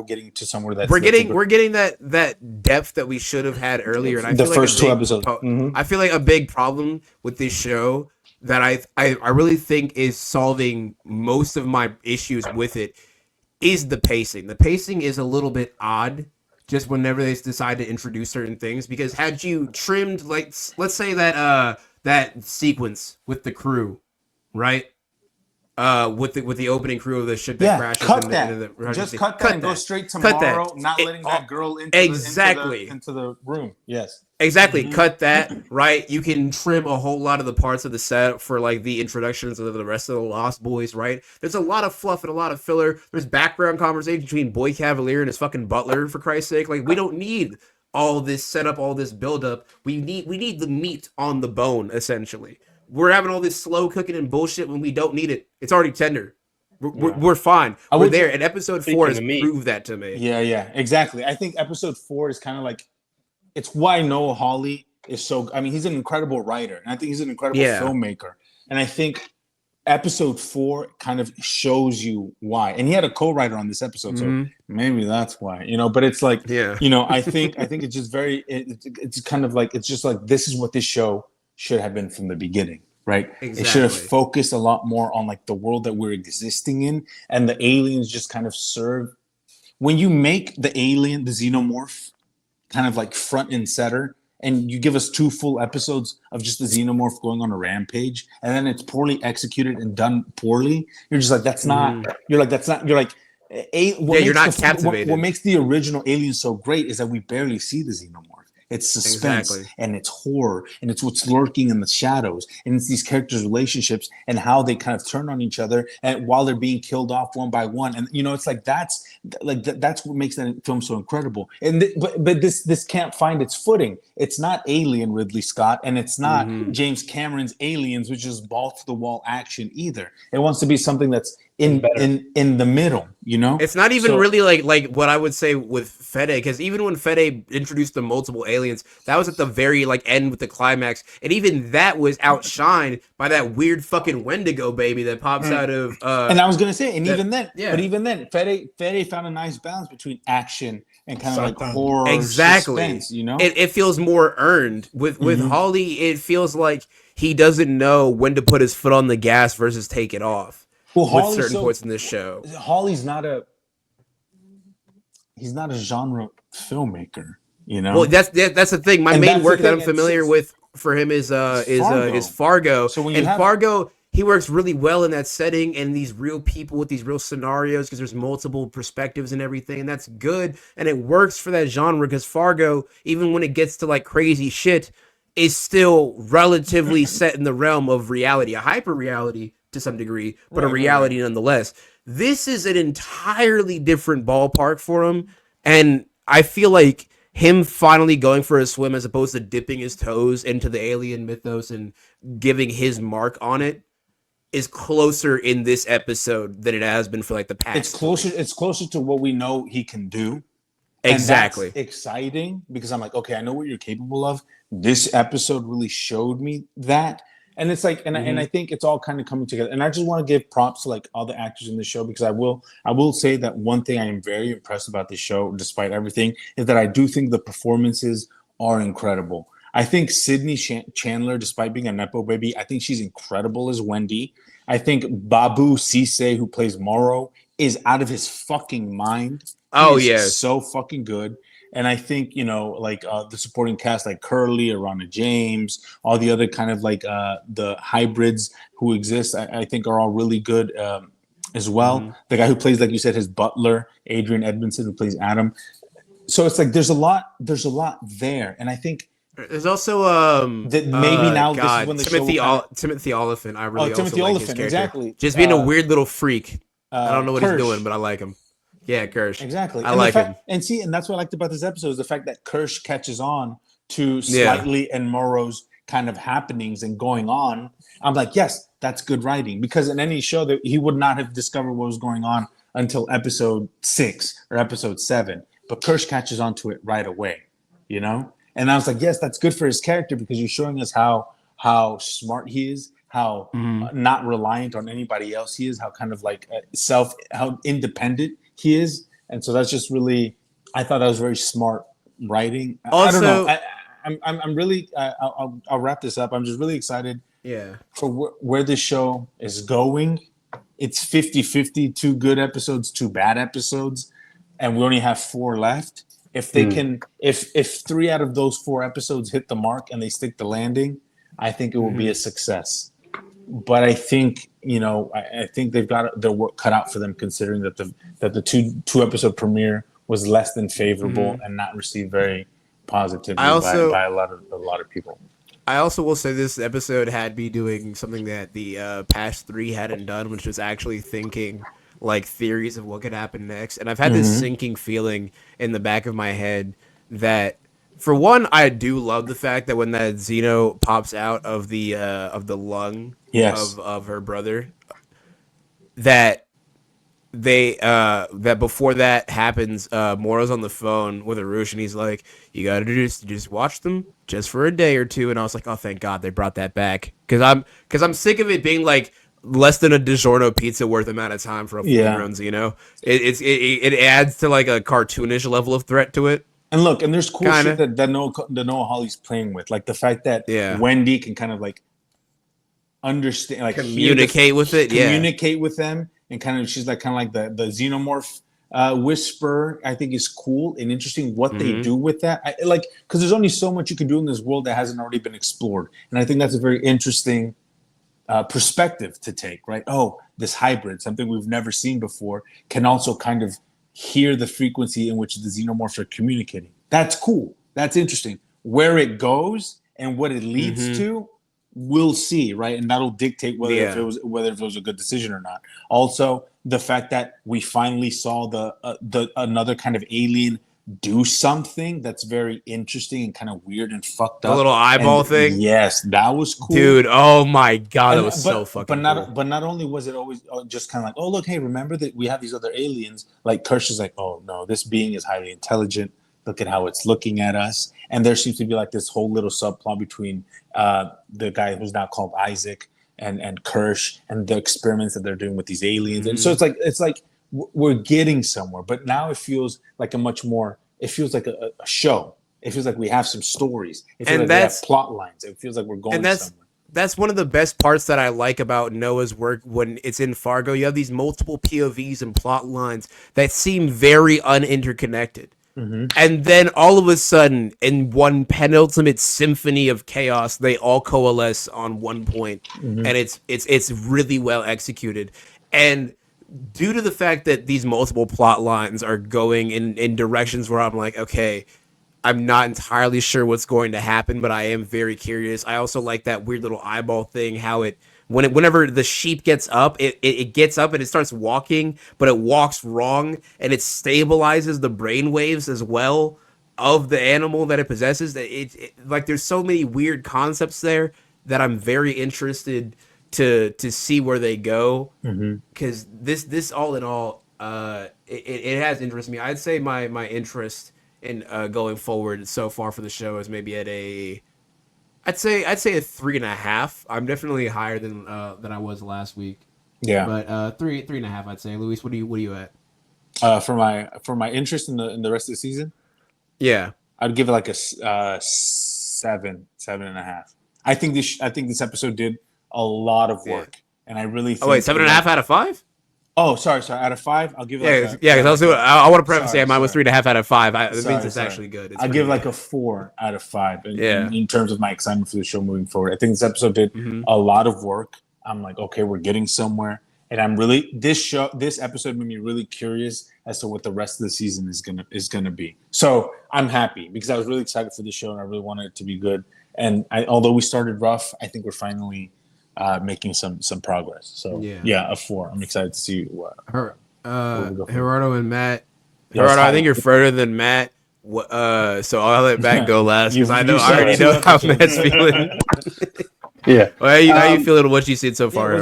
getting to somewhere that we're getting that depth that we should have had earlier. And I feel first 2 episodes. I feel like a big problem with this show that I really think is solving most of my issues with it is the pacing. The pacing is a little bit odd just whenever they decide to introduce certain things, because had you trimmed, like, let's say that sequence with the crew, right? With the opening crew of the ship that crashes. Cut that. Just cut that and go straight tomorrow. Not letting that girl into the room. Yes. Exactly. Cut that. Right. You can trim a whole lot of the parts of the setup for like the introductions of the rest of the Lost Boys. Right. There's a lot of fluff and a lot of filler. There's background conversation between Boy Cavalier and his fucking butler, for Christ's sake. Like, we don't need all this setup, all this buildup. We need the meat on the bone, essentially. We're having all this slow cooking and bullshit when we don't need it. It's already tender. We're fine. We're there. And episode 4 has proved that to me. Yeah, exactly. I think episode 4 is kind of like, it's why Noah Hawley is so. I mean, he's an incredible writer, and I think he's an incredible filmmaker. And I think episode 4 kind of shows you why. And he had a co-writer on this episode, so maybe that's why. But it's like, I think it's just very. It's kind of like, it's just like, this is what this show should have been from the beginning, right? Exactly. It should have focused a lot more on like the world that we're existing in, and the aliens just kind of serve. When you make the alien, the xenomorph, kind of like front and center, and you give us 2 full episodes of just the xenomorph going on a rampage, and then it's poorly executed and done poorly, you're just like, that's not. You're like, that's not. You're like, you're not captivated. What makes the original Alien so great is that we barely see the xenomorph. It's suspense and it's horror and it's what's lurking in the shadows, and it's these characters' relationships and how they kind of turn on each other and while they're being killed off one by one. And it's like that's what makes that film so incredible. And but this can't find its footing. It's not Alien Ridley Scott, and it's not James Cameron's Aliens, which is ball to the wall action either. It wants to be something that's in the middle, you know. It's not even So- really like what I would say with Fede, because even when Fede introduced the multiple aliens, that was at the very like end with the climax, and even that was outshined by that weird fucking Wendigo baby that pops out of. And I was gonna say, and that- even then, yeah. but even then, Fede found a nice balance between action and kind of like Sometimes. horror, Exactly. suspense, you know. It feels more earned with Holly. It feels like he doesn't know when to put his foot on the gas versus take it off. Well, With Hawley's certain so- points in this show. He's not a genre filmmaker, you know. Well, that's the thing. My And main that's work the that thing, I'm familiar it's- with for him is Fargo. So when you and have- Fargo, he works really well in that setting and these real people with these real scenarios because there's multiple perspectives and everything, and that's good and it works for that genre because Fargo, even when it gets to like crazy shit, is still relatively set in the realm of reality, a hyper reality to some degree, but a reality nonetheless. This is an entirely different ballpark for him, and I feel like him finally going for a swim as opposed to dipping his toes into the alien mythos and giving his mark on it is closer in this episode than it has been for like the past. It's closer. It's closer to what we know he can do. Exactly. And that's exciting because I'm like, okay, I know what you're capable of. This episode really showed me that. And it's like, and I think it's all kind of coming together. And I just want to give props to like all the actors in the show because I will say that one thing I am very impressed about this show, despite everything, is that I do think the performances are incredible. I think Sydney Chandler, despite being a nepo baby, I think she's incredible as Wendy. I think Babu Cisse, who plays Morrow, is out of his fucking mind. Oh, He is yes. so fucking good. And I think, you know, like the supporting cast, like Curly, Arana James, all the other kind of like the hybrids who exist, I think are all really good as well. The guy who plays, like you said, his butler, Adrian Edmondson, who plays Adam. So it's like there's a lot there. And I think There's also that maybe now this is when the Timothy show will kinda- Timothy Oliphant. I really Timothy also like his Oliphant, character. exactly. Just being a weird little freak. I don't know what he's Kirsch. doing, but I like him. Yeah, Kirsch. Exactly. I And like the him. And see, and that's what I liked about this episode is the fact that Kirsch catches on to Slightly and Morrow's kind of happenings and going on. I'm like, yes, that's good writing because in any show that he would not have discovered what was going on until episode 6 or episode 7. But Kirsch catches on to it right away, you know? And I was like, yes, that's good for his character because you're showing us how smart he is, how not reliant on anybody else he is, how kind of like how independent he is. And so that's just really, I thought that was very smart writing. I don't know. I'm really, I'll wrap this up. I'm just really excited for where this show is going. It's 50-50, 2 good episodes, 2 bad episodes, and we only have 4 left. If they can, if 3 out of those 4 episodes hit the mark and they stick the landing, I think it will be a success. But I think, you know, I think they've got their work cut out for them, considering that the two episode premiere was less than favorable and not received very positively by a lot of people. I also will say this episode had me doing something that the past 3 hadn't done, which was actually thinking like theories of what could happen next. And I've had this sinking feeling in the back of my head that, for one, I do love the fact that when that Xeno pops out of the lung of her brother, that that before that happens, Moro's on the phone with Arush and he's like, "You gotta just watch them just for a day or 2." And I was like, "Oh, thank God they brought that back," because I'm sick of it being like less than a DiGiorno pizza worth amount of time for a full grown Xeno. It adds to like a cartoonish level of threat to it. And look, and there's cool shit that Noah Hawley's playing with, like the fact that Wendy can kind of like understand, like communicate with them, and kind of she's like the xenomorph whisperer. I think is cool and interesting what they do with that. Because there's only so much you can do in this world that hasn't already been explored, and I think that's a very interesting perspective to take. Right? Oh, this hybrid, something we've never seen before, can also kind of hear the frequency in which the xenomorphs are communicating. That's cool. That's interesting. Where it goes and what it leads to, we'll see, right? And that'll dictate whether if it was a good decision or not. Also, the fact that we finally saw the another kind of alien do something that's very interesting and kind of weird and fucked up. The little eyeball And thing? Yes, that was cool. Dude, oh my god, that And- was so fucking cool. But not only was it always just kind of like, oh look, hey, remember that we have these other aliens. Like Kirsch is like, oh no, this being is highly intelligent. Look at how it's looking at us. And there seems to be like this whole little subplot between the guy who's now called Isaac and Kirsch and the experiments that they're doing with these aliens. And so it's like we're getting somewhere. But now it feels like it feels like a show. It feels like we have some stories. It feels like we have plot lines. It feels like we're going somewhere. That's one of the best parts that I like about Noah's work when it's in Fargo. You have these multiple POVs and plot lines that seem very uninterconnected. And then all of a sudden, in one penultimate symphony of chaos, they all coalesce on one point, and it's really well executed. And due to the fact that these multiple plot lines are going in directions where I'm like, okay, I'm not entirely sure what's going to happen, but I am very curious. I also like that weird little eyeball thing, how whenever the sheep gets up, it gets up and it starts walking, but it walks wrong, and it stabilizes the brain waves as well of the animal that it possesses. Like there's so many weird concepts there that I'm very interested to see where they go, because this all in all, it has interested me. I'd say my interest in going forward so far for the show is maybe at I'd say a 3.5. I'm definitely higher than I was last week. Yeah, but 3.5. I'd say. Luis, what are you at? For my interest in the rest of the season, yeah, I'd give it like a 7.5. I think this episode did a lot of work, and I really think 7.5 out of 5. Oh, sorry. Out of 5, I'll give it. Because I want to preface mine was 3.5 out of 5. It means it's actually good. I'll give like a 4 out of 5. In terms of my excitement for the show moving forward, I think this episode did a lot of work. I'm like, okay, we're getting somewhere, and I'm really this episode made me really curious as to what the rest of the season is gonna be. So I'm happy because I was really excited for the show and I really wanted it to be good. And although we started rough, I think we're finally making some progress. So a 4. I'm excited to see what Gerardo and Matt. Gerardo, I think you're further than Matt. So I'll let Matt go last because I already know how Matt's feeling. Yeah. How you feeling? What you seen so far?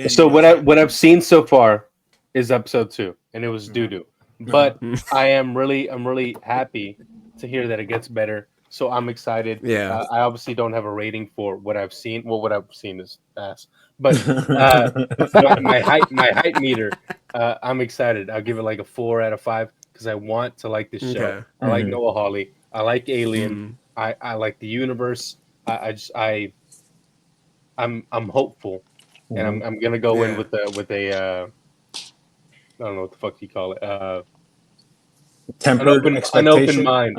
So what I've seen so far is episode 2, and it was doo-doo. But I'm really happy to hear that it gets better. So I'm excited. Yeah. I obviously don't have a rating for what I've seen. Well, what I've seen is ass. But my height meter, I'm excited. I'll give it like a 4 out of 5 because I want to like this show. Okay. I like Noah Hawley. I like Alien. I like the universe. I'm hopeful, and I'm gonna go in with a I don't know what the fuck you call it. Tempered an open mind,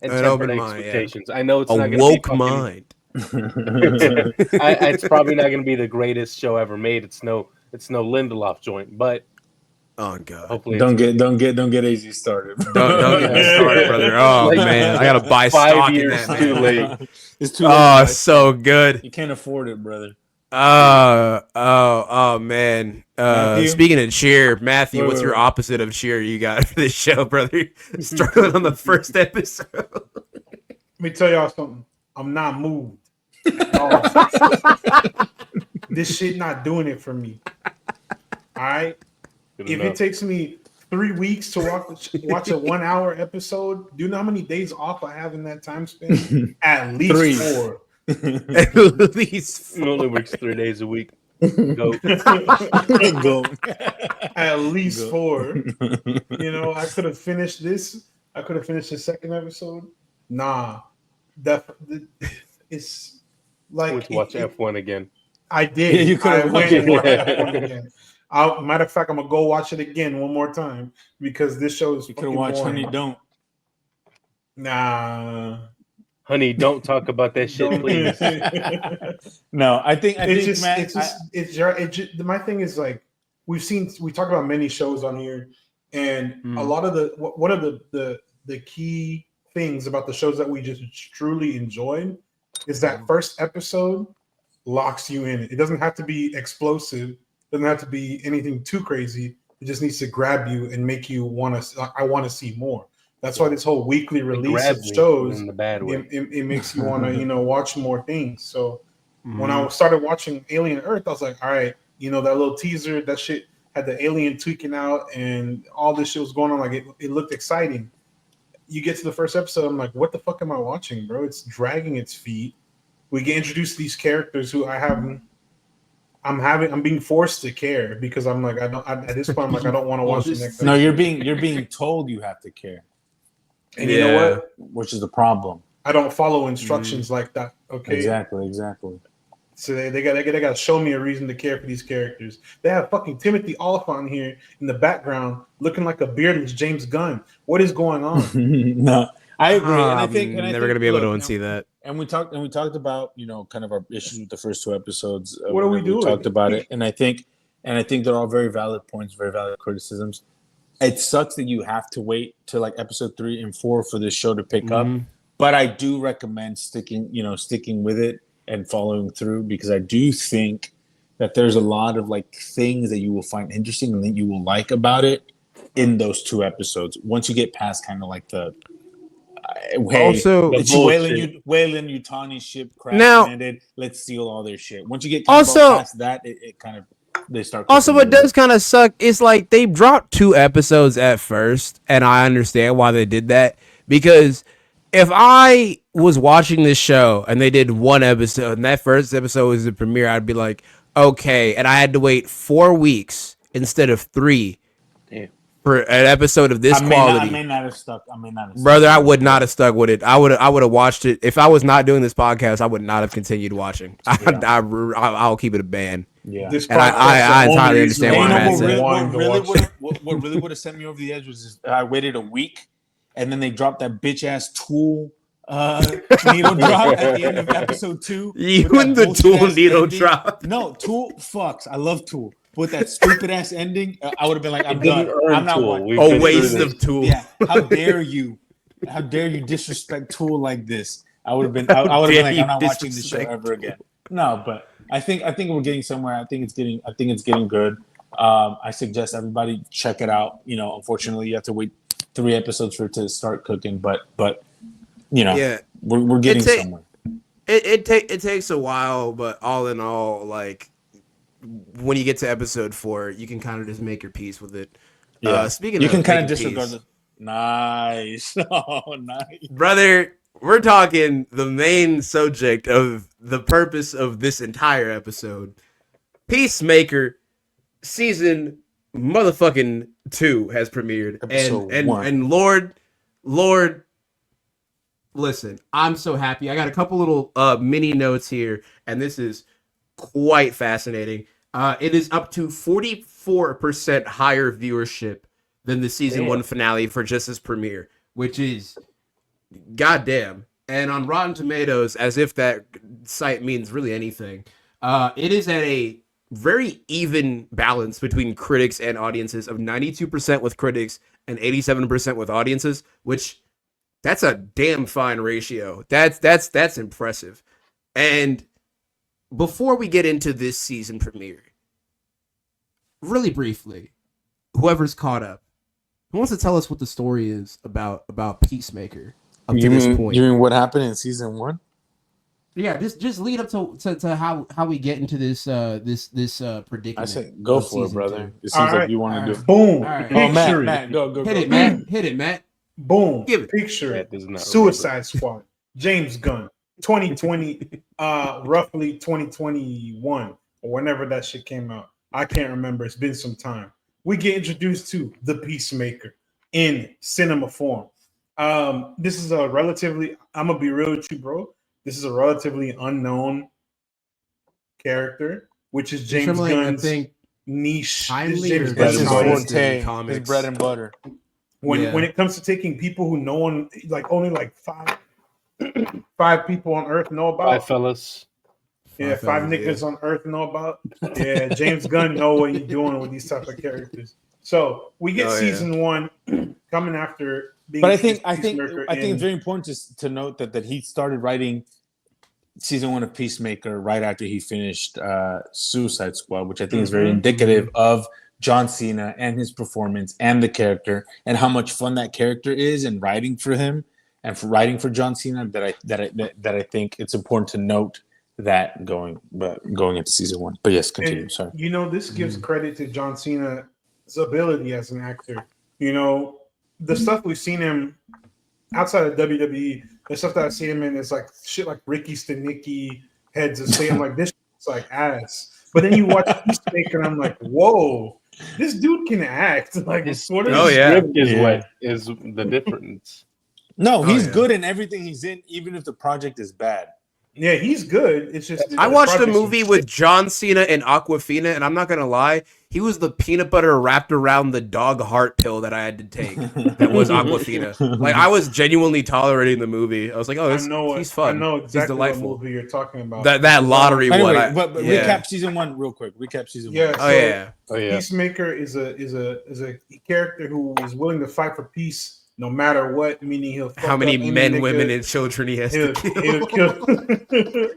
and tempered expectations. Yeah. I know it's a not going woke to be mind. It's probably not going to be the greatest show ever made. It's no Lindelof joint, but oh god, hopefully don't get AZ started. Don't get me started, brother. Oh man, I gotta buy stock in that. Man. Too late. It's too late. Oh, so good. You can't afford it, brother. Oh man. Matthew? Speaking of cheer, Matthew, what's your opposite of cheer you got for this show, brother? Struggling on the first episode. Let me tell y'all something. I'm not moved. This shit not doing it for me. All right. If it takes me 3 weeks to watch a 1 hour episode, do you know how many days off I have in that time span? At least 3. 4. At least It only works 3 days a week. Go. Go. At least 4. You know, I could have finished this. I could have finished the second episode. Nah. It's like watch F1 again. I did. Yeah, you could have went and watched F1 again. Matter of fact, I'm gonna go watch it again one more time because this show is. You could have watched Honey Don't. Nah. Honey, don't talk about that shit, please. No, I think my thing is like we talk about many shows on here, and a lot of one of the key things about the shows that we just truly enjoy is that first episode locks you in. It doesn't have to be explosive. It doesn't have to be anything too crazy. It just needs to grab you and make you I want to see more. That's why this whole weekly It release grabbed of me shows, in the bad way. it makes you want to, watch more things. So when Mm-hmm. I started watching Alien Earth, I was like, all right, that little teaser, that shit had the alien tweaking out and all this shit was going on. Like it looked exciting. You get to the first episode, I'm like, what the fuck am I watching, bro? It's dragging its feet. We get introduced to these characters who I'm being forced to care because I'm like, at this point, I'm like, I don't want to watch the next No, episode. you're being told you have to care, And you know what? which is the problem. I don't follow instructions like that. Okay. Exactly. So they got to show me a reason to care for these characters. They have fucking Timothy Oliphant here in the background, looking like a beardless James Gunn. What is going on? No, I agree, and I think never gonna be able to unsee that. And we talked about kind of our issues with the first two episodes. What are we doing? We talked about it, and I think they're all very valid points, very valid criticisms. It sucks that you have to wait till like episode 3 and 4 for this show to pick up, but I do recommend sticking with it and following through, because I do think that there's a lot of like things that you will find interesting and that you will like about it in those 2 episodes. Once you get past kind of like the Also, it's Wayland Yutani ship crash Now- landed. Let's steal all their shit. Once you get Also- past that, it kind of they start. Also, cooking what with does it. kind of suck is like they dropped 2 episodes at first, and I understand why they did that, because if I was watching this show and they did 1 episode and that first episode was the premiere, I'd be like, okay, and I had to wait 4 weeks instead of 3 for an episode of this quality. I may not have stuck. Brother, I would not have stuck with it. I would have watched it. If I was not doing this podcast, I would not have continued watching. I'll keep it a ban. Yeah. This And I entirely understand why Matt said. What really would have sent me over the edge was just, I waited a week, and then they dropped that bitch ass Tool needle drop at the end of episode 2. You with and that the Tool bullshit-ass needle ending. drop. No, Tool fucks. I love Tool. With that stupid ass ending, I would have been like, I'm didn't done. earn I'm not Tool. watching. We've A been waste through of this. Tool. Yeah, how dare you? How dare you disrespect Tool like this? I would have been. I would have been like, I'm not watching this show ever again. No, but I think we're getting somewhere. I think it's getting good. I suggest everybody check it out. Unfortunately, you have to wait 3 episodes for it to start cooking, but Yeah. we're getting somewhere. It takes a while, but all in all, like when you get to episode 4, you can kind of just make your peace with it. Yeah, Speaking you of can kind of making disregard peace, the. Nice, oh nice. brother. We're talking the main subject of the purpose of this entire episode. Peacemaker season motherfucking 2 has premiered, Episode and 1. and Lord, listen, I'm so happy. I got a couple little mini notes here, and this is quite fascinating. It is up to 44% higher viewership than the season 1 finale for just its premiere, which is goddamn. And on Rotten Tomatoes, as if that site means really anything, it is at a very even balance between critics and audiences of 92% with critics and 87% with audiences, which that's a damn fine ratio. That's impressive. And before we get into this season premiere, really briefly, whoever's caught up, who wants to tell us what the story is about Peacemaker up to this point? You mean what happened in season 1? Yeah, just lead up to how we get into this predicament. I say go of for it, season brother. 2. It seems All like you want to do. Boom. All right. Oh, Picture it. Matt, go. Hit it, Matt. Hit it, Matt. Boom. Give it. Picture Matt it. does not Suicide Squad. James Gunn. 2020, roughly 2021, or whenever that shit came out. I can't remember. It's been some time. We get introduced to the Peacemaker in cinema form. This is a relatively, I'm gonna be real with you, bro. This is a relatively unknown character, which is James Gunn's niche. timely This is James or That's Gunn's his Gunn's audience. forte, his comics. bread and butter. When Yeah. it comes to taking people who no one, like only like five people on Earth know about. Bye, fellas. Yeah, five niggas on Earth know about. Yeah, James Gunn know what he's doing with these type of characters. So we get season 1 coming after being. But I think Peacemaker it's very important to note that he started writing season 1 of Peacemaker right after he finished Suicide Squad, which I think is very indicative of John Cena and his performance and the character and how much fun that character is and writing for him and for writing for John Cena that I think it's important to note that going into season 1. But yes, continue. And, Sorry. you know, this gives credit to John Cena's ability as an actor. You know, the stuff we've seen him outside of WWE, the stuff that I've seen him in is like shit like Ricky Stenicki, Heads of Satan. I'm like, this is like ass. But then you watch Peacemaker and I'm like, whoa, this dude can act. Like, His what is script is what is the difference. No, he's good in everything he's in, even if the project is bad. Yeah, he's good. It's just I watched a project's movie some with shit. John Cena and Aquafina, and I'm not gonna lie, he was the peanut butter wrapped around the dog heart pill that I had to take. That was Aquafina. Like I was genuinely tolerating the movie. I was like, oh, he's fun. I know He's exactly what delightful. movie you're talking about. That lottery Anyway, one. but yeah. recap season 1 real quick. Recap season 1. Yeah. Oh So yeah. Oh yeah. Peacemaker is a character who is willing to fight for peace no matter what. Meaning he'll fuck How many up any men, nigga. women, and children he has to He'll kill. kill.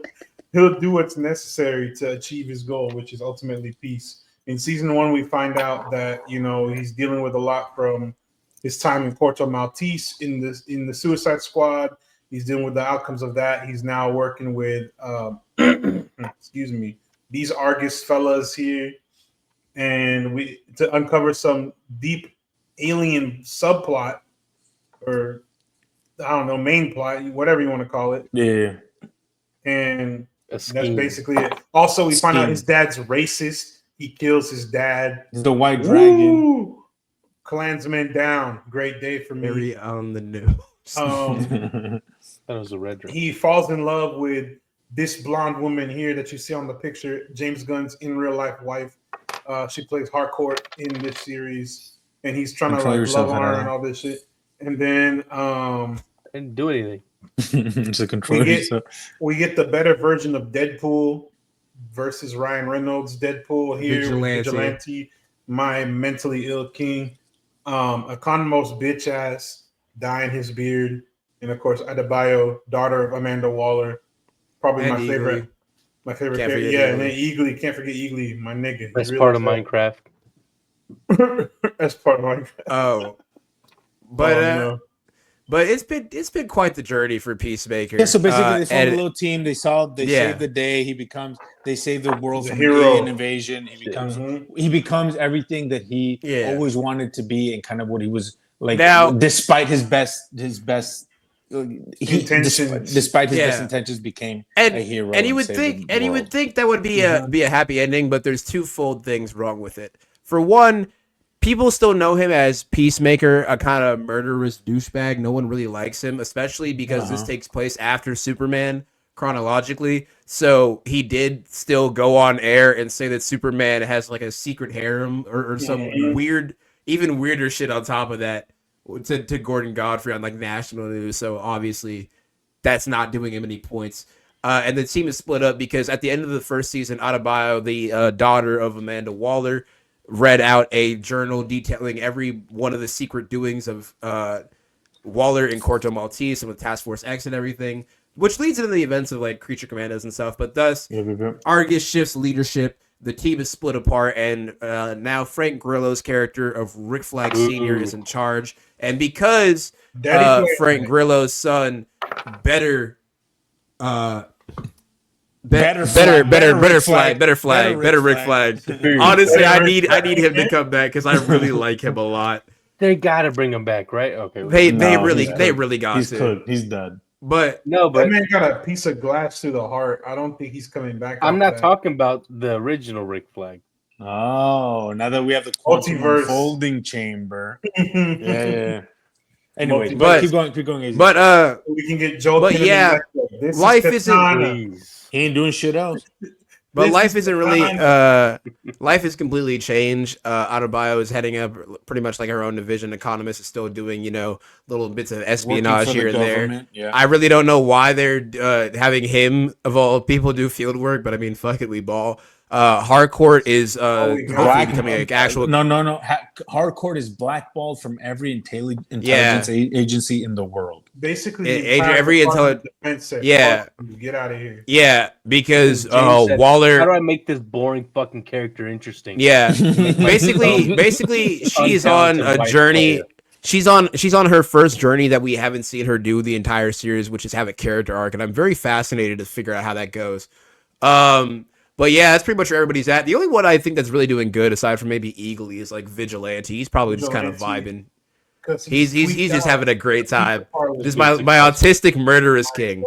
He'll do what's necessary to achieve his goal, which is ultimately peace. In season 1, we find out that he's dealing with a lot from his time in Corto Maltese in the Suicide Squad. He's dealing with the outcomes of that. He's now working with excuse me, these Argus fellas here, and to uncover some deep alien subplot or I don't know, main plot, whatever you want to call it. Yeah. And A that's scheme. basically it. Also, we find out Scheme. his dad's racist. He kills his dad. He's the white dragon. Woo! Klansman down. Great day for me. Very on the news. That was a red dress. He falls in love with this blonde woman here that you see on the picture, James Gunn's in real life wife. She plays Harcourt in this series, and he's trying to Control like yourself, love on her Hannah. and all this shit. And then Didn't do anything. It's a control we get yourself. we get the better version of Deadpool versus Ryan Reynolds. Deadpool here, Vigilante, my mentally ill king. Economos bitch ass, dyeing his beard, and of course Adebayo, daughter of Amanda Waller, probably And my Eagly. favorite. My favorite Can't character. forget Yeah, and Eagly. then Eagly, can't forget Eagly, my nigga. Best He part of really Minecraft. is. That's part of Minecraft. Oh, but no. but it's been quite the journey for Peacemaker. Yeah, so basically they form and- a little team. They Yeah. save the day. They save the world He's a from hero. alien invasion. He becomes everything that he Yeah. always wanted to be and kind of what he was like. Now- despite his best Intentions. despite his best Yeah. intentions, became and a hero. and you would saved think the and you would world. think that would be a happy ending, but there's twofold things wrong with it. For one, people still know him as Peacemaker, a kind of murderous douchebag. No one really likes him, especially because this takes place after Superman chronologically. So he did still go on air and say that Superman has like a secret harem or some weird, even weirder shit on top of that to Gordon Godfrey on like national news. So obviously that's not doing him any points. And the team is split up because at the end of the first season, Adebayo, the daughter of Amanda Waller, read out a journal detailing every one of the secret doings of Waller in Corto Maltese and with Task Force X and everything, which leads into the events of like Creature Commandos and stuff. But thus, Argus shifts leadership. The team is split apart, and now Frank Grillo's character of Rick Flag Sr. is in charge. And because Frank Grillo's son, better Rick Flag. Honestly, I need him to come back because I really like him a lot. They gotta bring him back, right? Okay. They really got He's to. cooked. He's done. But No, That but man got a piece of glass through the heart. I don't think he's coming back. I'm off not that. talking about the original Rick Flag. Oh, now that we have the quantum Multiverse. unfolding chamber. Yeah. Anyway, Multiverse. but keep going. Easy. but We can get Joel. But Kinnaman yeah, back there. This life is isn't- Katana. Please. he ain't doing shit else. But This life is isn't really life is completely changed. Adebayo is heading up pretty much like her own division. Economist is still doing, little bits of espionage Working for here the and there. government, yeah. I really don't know why they're having him of all people do field work, but I mean, fuck it, we ball. Harcourt is we hopefully got- becoming an actual. No. Harcourt is blackballed from every intelligence agency in the world. Basically, Every Department of Defense said, Yeah. "Fuck you, get out of here." Yeah, because James said, Waller. How do I make this boring fucking character interesting? Yeah, basically, she's on Untalented a white journey. player. She's on her first journey that we haven't seen her do the entire series, which is have a character arc, and I'm very fascinated to figure out how that goes. But yeah, that's pretty much where everybody's at. The only one I think that's really doing good, aside from maybe Eagly, is like Vigilante. He's probably just kind of vibing. 'Cause He's tweaked just out. having a great time. Part This is was my autistic murderous king.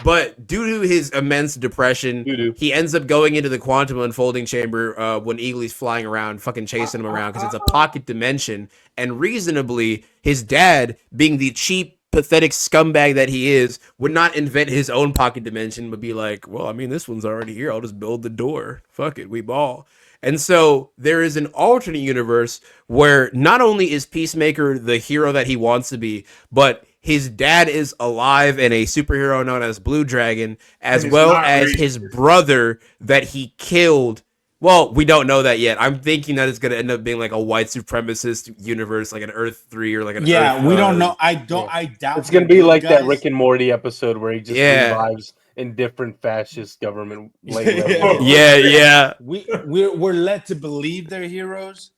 But due to his immense depression, Doo-doo. he ends up going into the quantum unfolding chamber when Eagly's flying around, fucking chasing him around because it's a pocket dimension. And reasonably, his dad, being the cheap, pathetic scumbag that he is, would not invent his own pocket dimension, but be like, well, I mean, this one's already here. I'll just build the door. Fuck it, we ball. And so there is an alternate universe where not only is Peacemaker the hero that he wants to be, but his dad is alive and a superhero known as Blue Dragon, as And well it's not as racist. his brother that he killed. Well, we don't know that yet. I'm thinking that it's going to end up being like a white supremacist universe, like an Earth 3 or like an Earth, we don't know. I doubt It's gonna be they like will, that guys. Rick and Morty episode where he just revives in different fascist government. Yeah. We're led to believe they're heroes.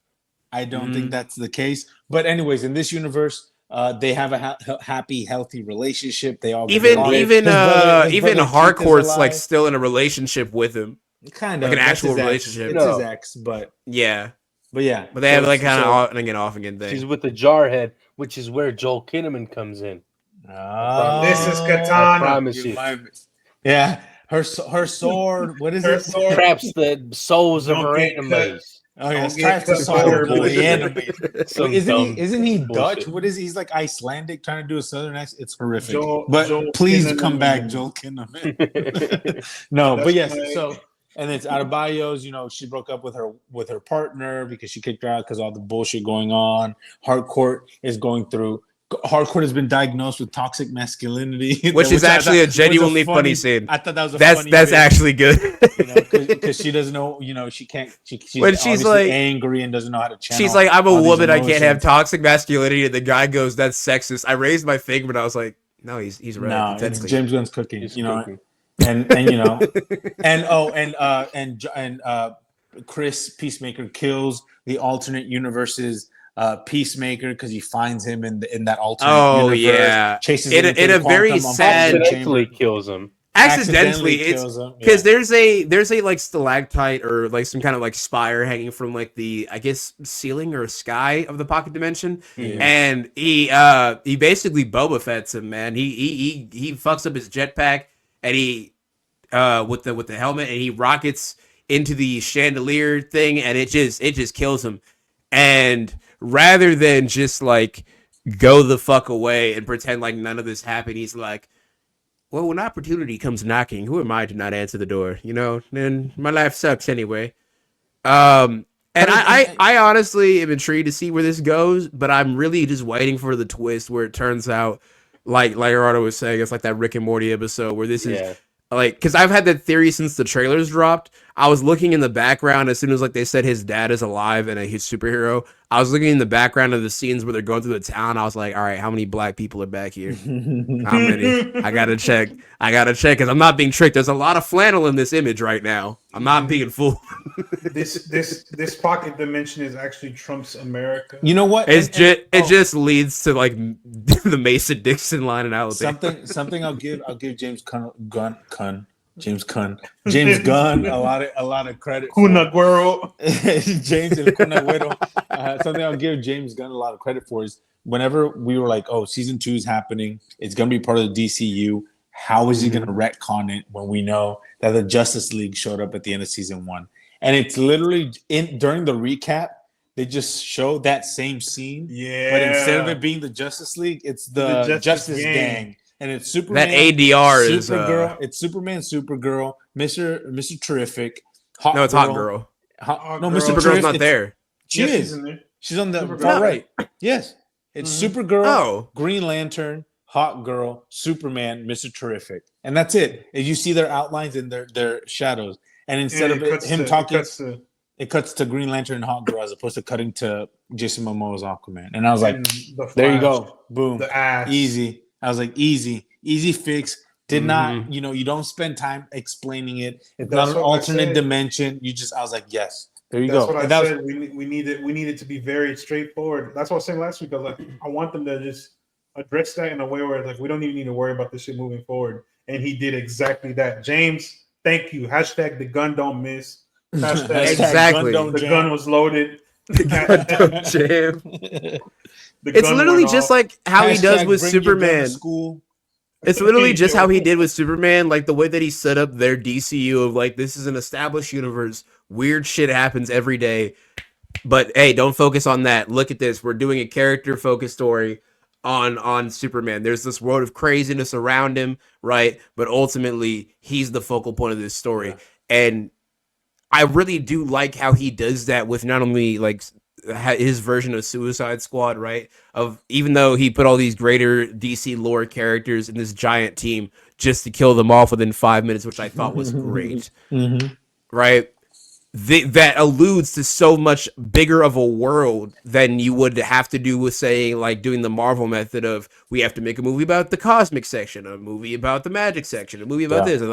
I don't think that's the case. But anyways, in this universe, they have a happy, healthy relationship. They all get along. even His brother Keith is Harcourt's like alive. still in a relationship with him. Kind like of an that's actual his ex. relationship. It's his ex, but yeah. But they have like kind of on again, off again thing. She's with the Jarhead, which is where Joel Kinnaman comes in. This is I Katana. promise you. Yeah, her sword. What is Her it? sword. Traps the souls of Don't her get enemies. Oh yeah, Don't get traps the cut soul by her of the bullshit. enemy. Some Isn't dumb he bullshit. Dutch? What is he? He's like Icelandic, trying to do a southern accent. It's horrific. Joel Please Kinnaman. come back, Joel Kinnaman. No, That's but yes. my- So and it's Adebayo's. She broke up with her partner because she kicked her out because all the bullshit going on. Harcourt is going through. Harcourt has been diagnosed with toxic masculinity, Which is I actually thought a was genuinely funny scene. I thought that was a That's funny bit. actually good. Because she doesn't know, she can't. She's When she's obviously like- angry and doesn't know how to channel. She's like, I'm a all these woman. I can't have emotions. toxic masculinity. And the guy goes, that's sexist. I raised my finger, but I was like, no, he's right. No, it's Technically. James Gunn's cooking. He's you know, cooking. and Chris Peacemaker kills the alternate universe's Peacemaker because he finds him in that alternate Oh, universe. yeah. Chases In him a into the very quantum sad- unfolding Accidentally chamber. kills him. Accidentally, it's kills him. because there's a like stalactite or like some kind of like spire hanging from like the, I guess, ceiling or sky of the pocket dimension, and he basically Boba Fett's him, man. He fucks up his jetpack and he with the helmet, and he rockets into the chandelier thing, and it just kills him. And rather than just like go the fuck away and pretend like none of this happened, he's like, well, when opportunity comes knocking, who am I to not answer the door? Then my life sucks anyway. And I honestly am intrigued to see where this goes, but I'm really just waiting for the twist where it turns out, like Arado was saying, it's like that Rick and Morty episode where this is like, because I've had that theory since the trailers dropped. I was looking in the background as soon as like they said his dad is alive and he's superhero. I was looking in the background of the scenes where they're going through the town. I was like, all right, how many black people are back here? How many? I gotta check because I'm not being tricked. There's a lot of flannel in this image right now. I'm not being fooled. This pocket dimension is actually Trump's America. You know what? It just leads to like the Mason Dixon line in Alabama. Something I'll give James Gunn a lot of credit. Kuna Guerrero. James and Kuna Güero. Something I'll give James Gunn a lot of credit for is whenever we were like, oh, season 2 is happening, it's gonna be part of the DCU. How is he gonna retcon it when we know that the Justice League showed up at the end of season 1? And it's literally during the recap, they just show that same scene. Yeah. But instead of it being the Justice League, it's the Justice Gang. And it's Superman. That ADR is Supergirl. It's Superman, Supergirl, Mr. Terrific. No, it's Hot Girl. No, Girl. Mr. Supergirl's Terrific. not there. She Yes, is. she's in there. She's on the Supergirl. far right. Yes. It's Supergirl, Oh. Green Lantern, Hot Girl, Superman, Mr. Terrific. And that's it. And you see their outlines and their shadows. and instead of him it talking, cuts to, it cuts to Green Lantern and Hawk Girl as opposed to cutting to Jason Momoa's Aquaman. And I was like, and the there you Flash, go. Boom. the ass. Easy. I was like, easy fix. Did Mhm. not, you don't spend time explaining it. It's That's not an what I alternate said. dimension. I was like, yes. There you That's go. what I And that was- said. We need it to be very straightforward. That's what I was saying last week. I was like, I want them to just address that in a way where it's like we don't even need to worry about this shit moving forward. And he did exactly that. James, thank you. Hashtag the gun don't miss. Hashtag Exactly. Gun don't the jam. gun was loaded. Don't jam. The It's gun literally went just off. like how he does Hashtag with bring your gun to Superman. school. It's literally just how he did with Superman, like the way that he set up their DCU of like, this is an established universe. Weird shit happens every day. But hey, don't focus on that. Look at this. We're doing a character focused story on Superman. There's this world of craziness around him, right? But ultimately, he's the focal point of this story. And I really do like how he does that with not only like his version of Suicide Squad, right? Of even though he put all these greater DC lore characters in this giant team just to kill them off within 5 minutes, which I thought was great, right? That alludes to so much bigger of a world than you would have to do with saying like doing the Marvel method of we have to make a movie about the cosmic section, a movie about the magic section, a movie about this, and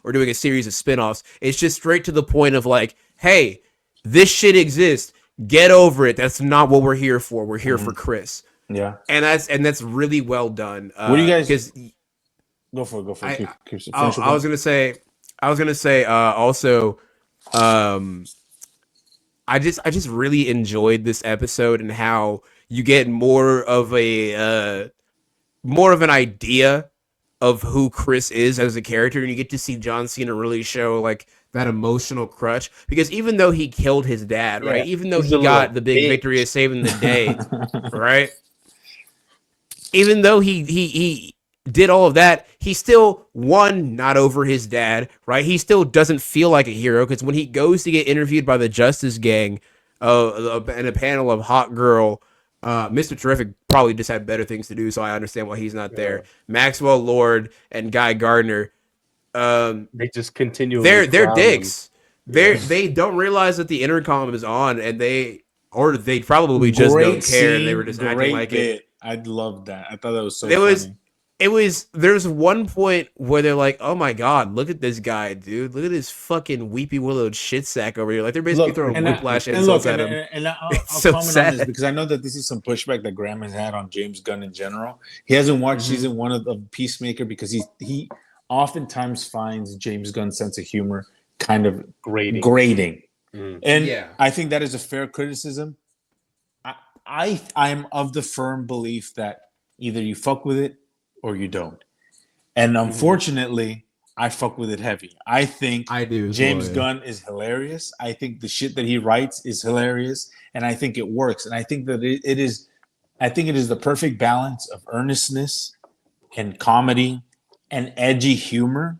or doing a series of spin-offs. It's just straight to the point of like, hey, this shit exists. Get over it. That's not what we're here for. We're here for Chris. Yeah. And that's really well done. What do you guys? Because Go for it. I Finish was gonna say also, I just really enjoyed this episode and how you get more of an idea of who Chris is as a character, and you get to see John Cena really show like that emotional crutch, because even though he killed his dad, Yeah, right? Even though he's he a got little the big bitch. victory of saving the day, right? Even though he did all of that, he still not over his dad, right? He still doesn't feel like a hero, because when he goes to get interviewed by the Justice Gang in a panel of Hot Girl, Mr. Terrific probably just had better things to do, so I understand why he's not there. Maxwell Lord and Guy Gardner, They just continue. they're dicks. They don't realize that the intercom is on, and they probably just don't care. And they were just acting like it. I loved that. I thought that was so It funny. There's one point where they're like, oh my god, look at this guy, dude. Look at this fucking weepy willowed shit sack over here. Like they're basically throwing whiplash insults at him. And I'll so comment on sad. this because I know that this is some pushback that Graham has had on James Gunn in general. He hasn't watched season 1 of Peacemaker because he oftentimes finds James Gunn's sense of humor kind of grating. And Yeah. I think that is a fair criticism. I'm of the firm belief that either you fuck with it or you don't. And unfortunately, I fuck with it heavy. I think I do as James well, yeah. Gunn is hilarious. I think the shit that he writes is hilarious, and I think it works. And I think that it is the perfect balance of earnestness and comedy and edgy humor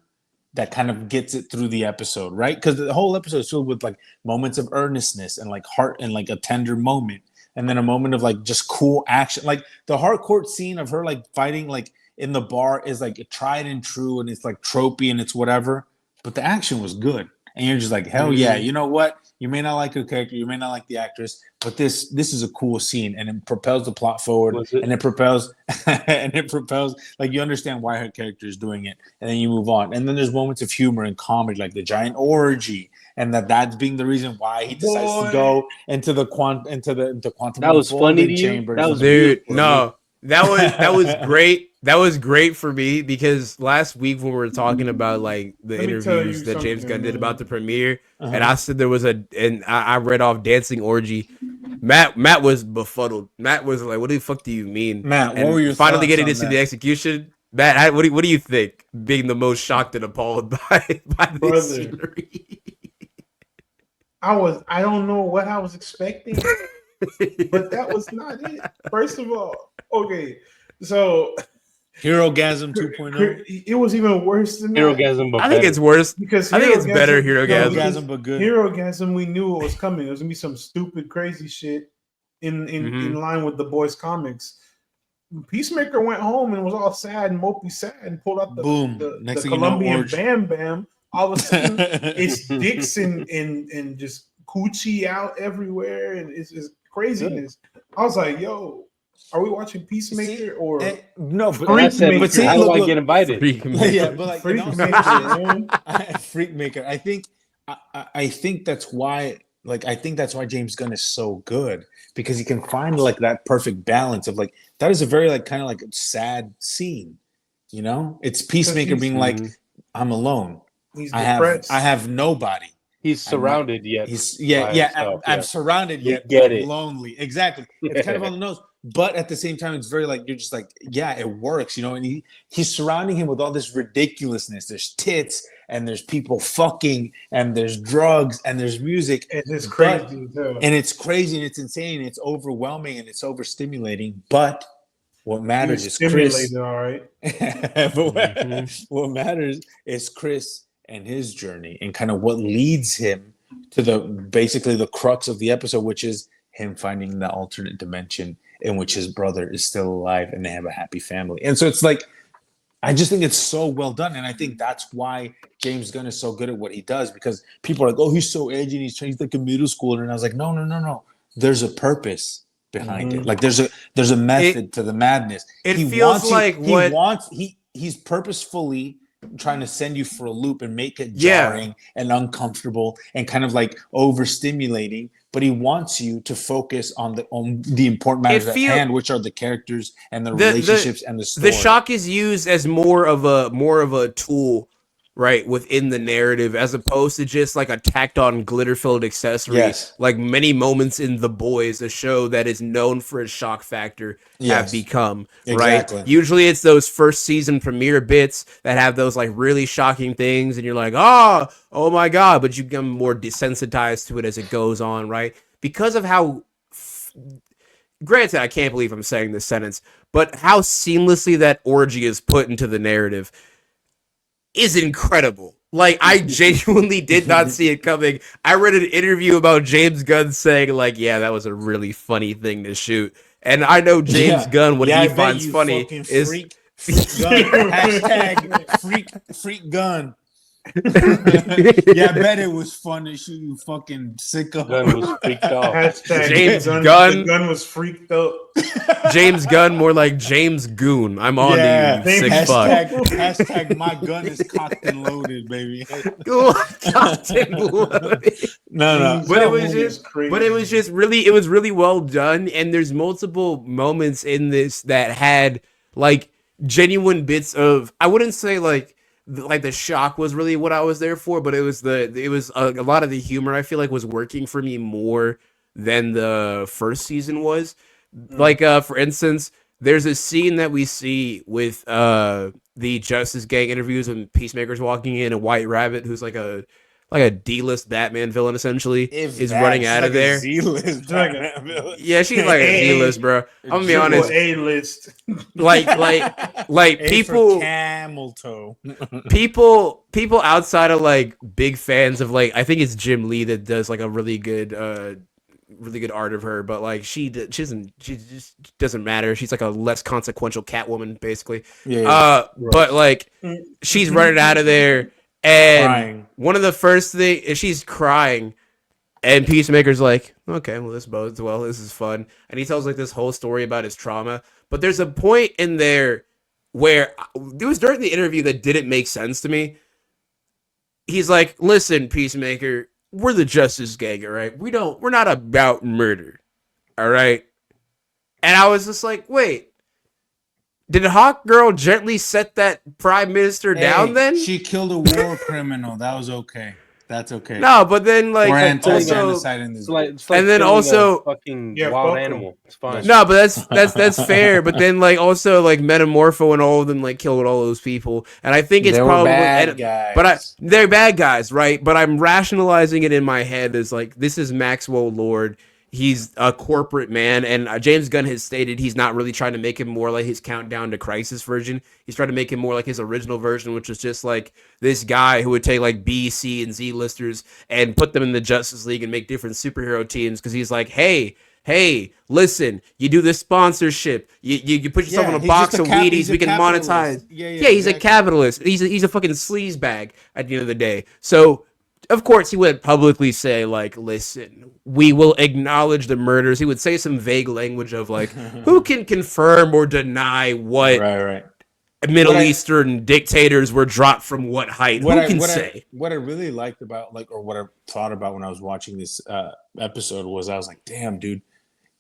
that kind of gets it through the episode, right? Because the whole episode is filled with like moments of earnestness and like heart and like a tender moment, and then a moment of like just cool action. Like the hardcore scene of her like fighting like in the bar is like tried and true, and it's like tropey and it's whatever, but the action was good, and you're just like, hell yeah. You know what? You may not like her character, you may not like the actress, but this is a cool scene, and it propels the plot forward, and it propels like you understand why her character is doing it, and then you move on. And then there's moments of humor and comedy, like the giant orgy, and that's being the reason why he decides to go into quantum. That was funny to you? chambers. That was Dude, beautiful. no, that was great. That was great for me because last week when we were talking about like the Let me tell interviews you that James something, Gunn did man. about the premiere, and I said there was and I read off dancing orgy. Matt was befuddled. Matt was like, "What the fuck do you mean?" Matt, what And were your finally thoughts getting on to see that? the execution? Matt, what do you think? Being the most shocked and appalled by this Brother. scenery. I don't know what I was expecting, but that was not it. First of all, okay, so Herogasm 2.0. it was even worse than that. Herogasm, but I think better. it's worse. Because I think it's better Herogasm. Herogasm, but good. Herogasm, we knew it was coming. It was gonna be some stupid, crazy shit in line with the boys' comics. Peacemaker went home and was all sad and mopey sad and pulled out Boom. the Next thing you know, Colombian orgy. Bam Bam. all of a sudden it's dicks and just coochie out everywhere, and it's craziness. I was like, yo, are we watching Peacemaker or no? But And I said, Freakmaker? but see, how do look, I look, get invited? yeah, but like Freakmaker, man. Freakmaker. I think that's why. Like, I think that's why James Gunn is so good, because he can find like that perfect balance of like, that is a very like kind of like sad scene, you know? It's Peacemaker being like, I'm alone. He's I depressed. have nobody. He's surrounded yet. He's by himself, I'm surrounded We yet get but it. lonely. Exactly. It's kind of on the nose, but at the same time, it's very like, you're just like, yeah, it works, you know. And he's surrounding him with all this ridiculousness. There's tits, and there's people fucking, and there's drugs, and there's music, and it's crazy too. and it's crazy, and it's insane, and it's overwhelming, and it's overstimulating. But what matters is Chris. Stimulated, all right. But what matters is Chris and his journey, and kind of what leads him to the basically the crux of the episode, which is him finding the alternate dimension in which his brother is still alive and they have a happy family. And so it's like, I just think it's so well done. And I think that's why James Gunn is so good at what he does, because people are like, oh, he's so edgy and he's like a middle schooler. And I was like, no. There's a purpose behind it. Like there's a method to the madness. He's purposefully trying to send you for a loop and make it jarring and uncomfortable and kind of like overstimulating, but he wants you to focus on the important matters at hand, which are the characters and the relationships and the story. The shock is used as more of a tool, right, within the narrative, as opposed to just like a tacked on glitter filled accessory. Like many moments in The Boys, a show that is known for its shock factor, have become. Exactly. Right. Usually it's those first season premiere bits that have those like really shocking things, and you're like, oh my god, but you become more desensitized to it as it goes on, right? Because of how granted, I can't believe I'm saying this sentence, but how seamlessly that orgy is put into the narrative is incredible. Like, I genuinely did not see it coming. I read an interview about James Gunn saying, like, yeah, that was a really funny thing to shoot. And I know James Gunn, what he finds funny is freak gun. Hashtag freak gun. Yeah, I bet it was fun to shoot, you fucking sicko. Gunn was freaked out. Hashtag James Gunn. Gunn. The Gun was freaked out. James Gunn, more like James Goon. I'm on to you, sick fuck. Hashtag my gun is cocked and loaded, baby. Cocked and loaded. No. But it was just really well done, and there's multiple moments in this that had like genuine bits of, I wouldn't say like the shock was really what I was there for, but it was a lot of the humor I feel like was working for me more than the first season was. Like for instance, there's a scene that we see with the Justice Gang interviews when Peacemaker's walking in, and White Rabbit, who's like a D-list Batman villain essentially, is running out of there. Yeah, she's like a D-list, bro. I'm gonna be honest. A-list. Like people, camel toe. people outside of like big fans of like, I think it's Jim Lee that does like a really good art of her, but like she just doesn't matter. She's like a less consequential Catwoman basically. But like she's running out of there. And crying. One of the first things is she's crying, and Peacemaker's like, okay, well, this bodes well. This is fun. And he tells like this whole story about his trauma. But there's a point in there where it was during the interview that didn't make sense to me. He's like, listen, Peacemaker, we're the Justice Gang, all right? We're not about murder, all right? And I was just like, wait. Did Hawk Girl gently set that prime minister down then? She killed a war criminal. That was okay. That's okay. No, but then like or anti-genocide in this. It's and then also fucking wild animal. It's fine. No, but that's fair. But then like also like Metamorpho and all of them like killed all those people, and I think it's probably bad guys. But they're bad guys, right? But I'm rationalizing it in my head as like, this is Maxwell Lord. He's a corporate man, and James Gunn has stated he's not really trying to make him more like his Countdown to Crisis version. He's trying to make him more like his original version, which is just like this guy who would take like B, C, and Z listers and put them in the Justice League and make different superhero teams, because he's like, hey, hey, listen, you do this sponsorship, you put yourself in a he's box just of he's Wheaties, a we can capitalist. monetize. Yeah, He's a exactly. capitalist. He's a fucking sleaze bag at the end of the day. So of course he would publicly say like, listen, we will acknowledge the murders. He would say some vague language of like, who can confirm or deny what Right. Middle Eastern dictators were dropped from what height? Who can say? What I really liked about or what I thought about when I was watching this episode was I was like, damn, dude,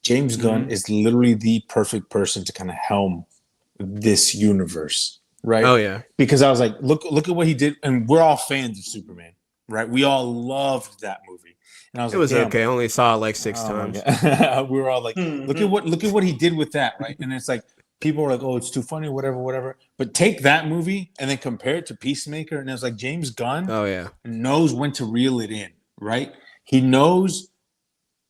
James Gunn is literally the perfect person to kind of helm this universe, right? Oh yeah, because I was like, look at what he did, and we're all fans of Superman, right? We all loved that movie, and I was it like, was damn. okay. I only saw it like 6 Oh my times. God. We were all like, look at what he did with that, right? And it's like people were like, oh, it's too funny, whatever. But take that movie and then compare it to Peacemaker, and it's like James Gunn Oh yeah, knows when to reel it in, right? He knows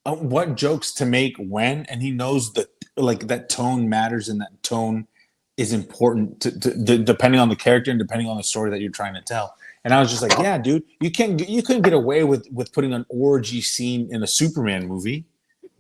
what jokes to make when, and he knows that like that tone matters, and that tone is important to depending on the character and depending on the story that you're trying to tell. And I was just like, yeah, dude, you couldn't get away with putting an orgy scene in a Superman movie,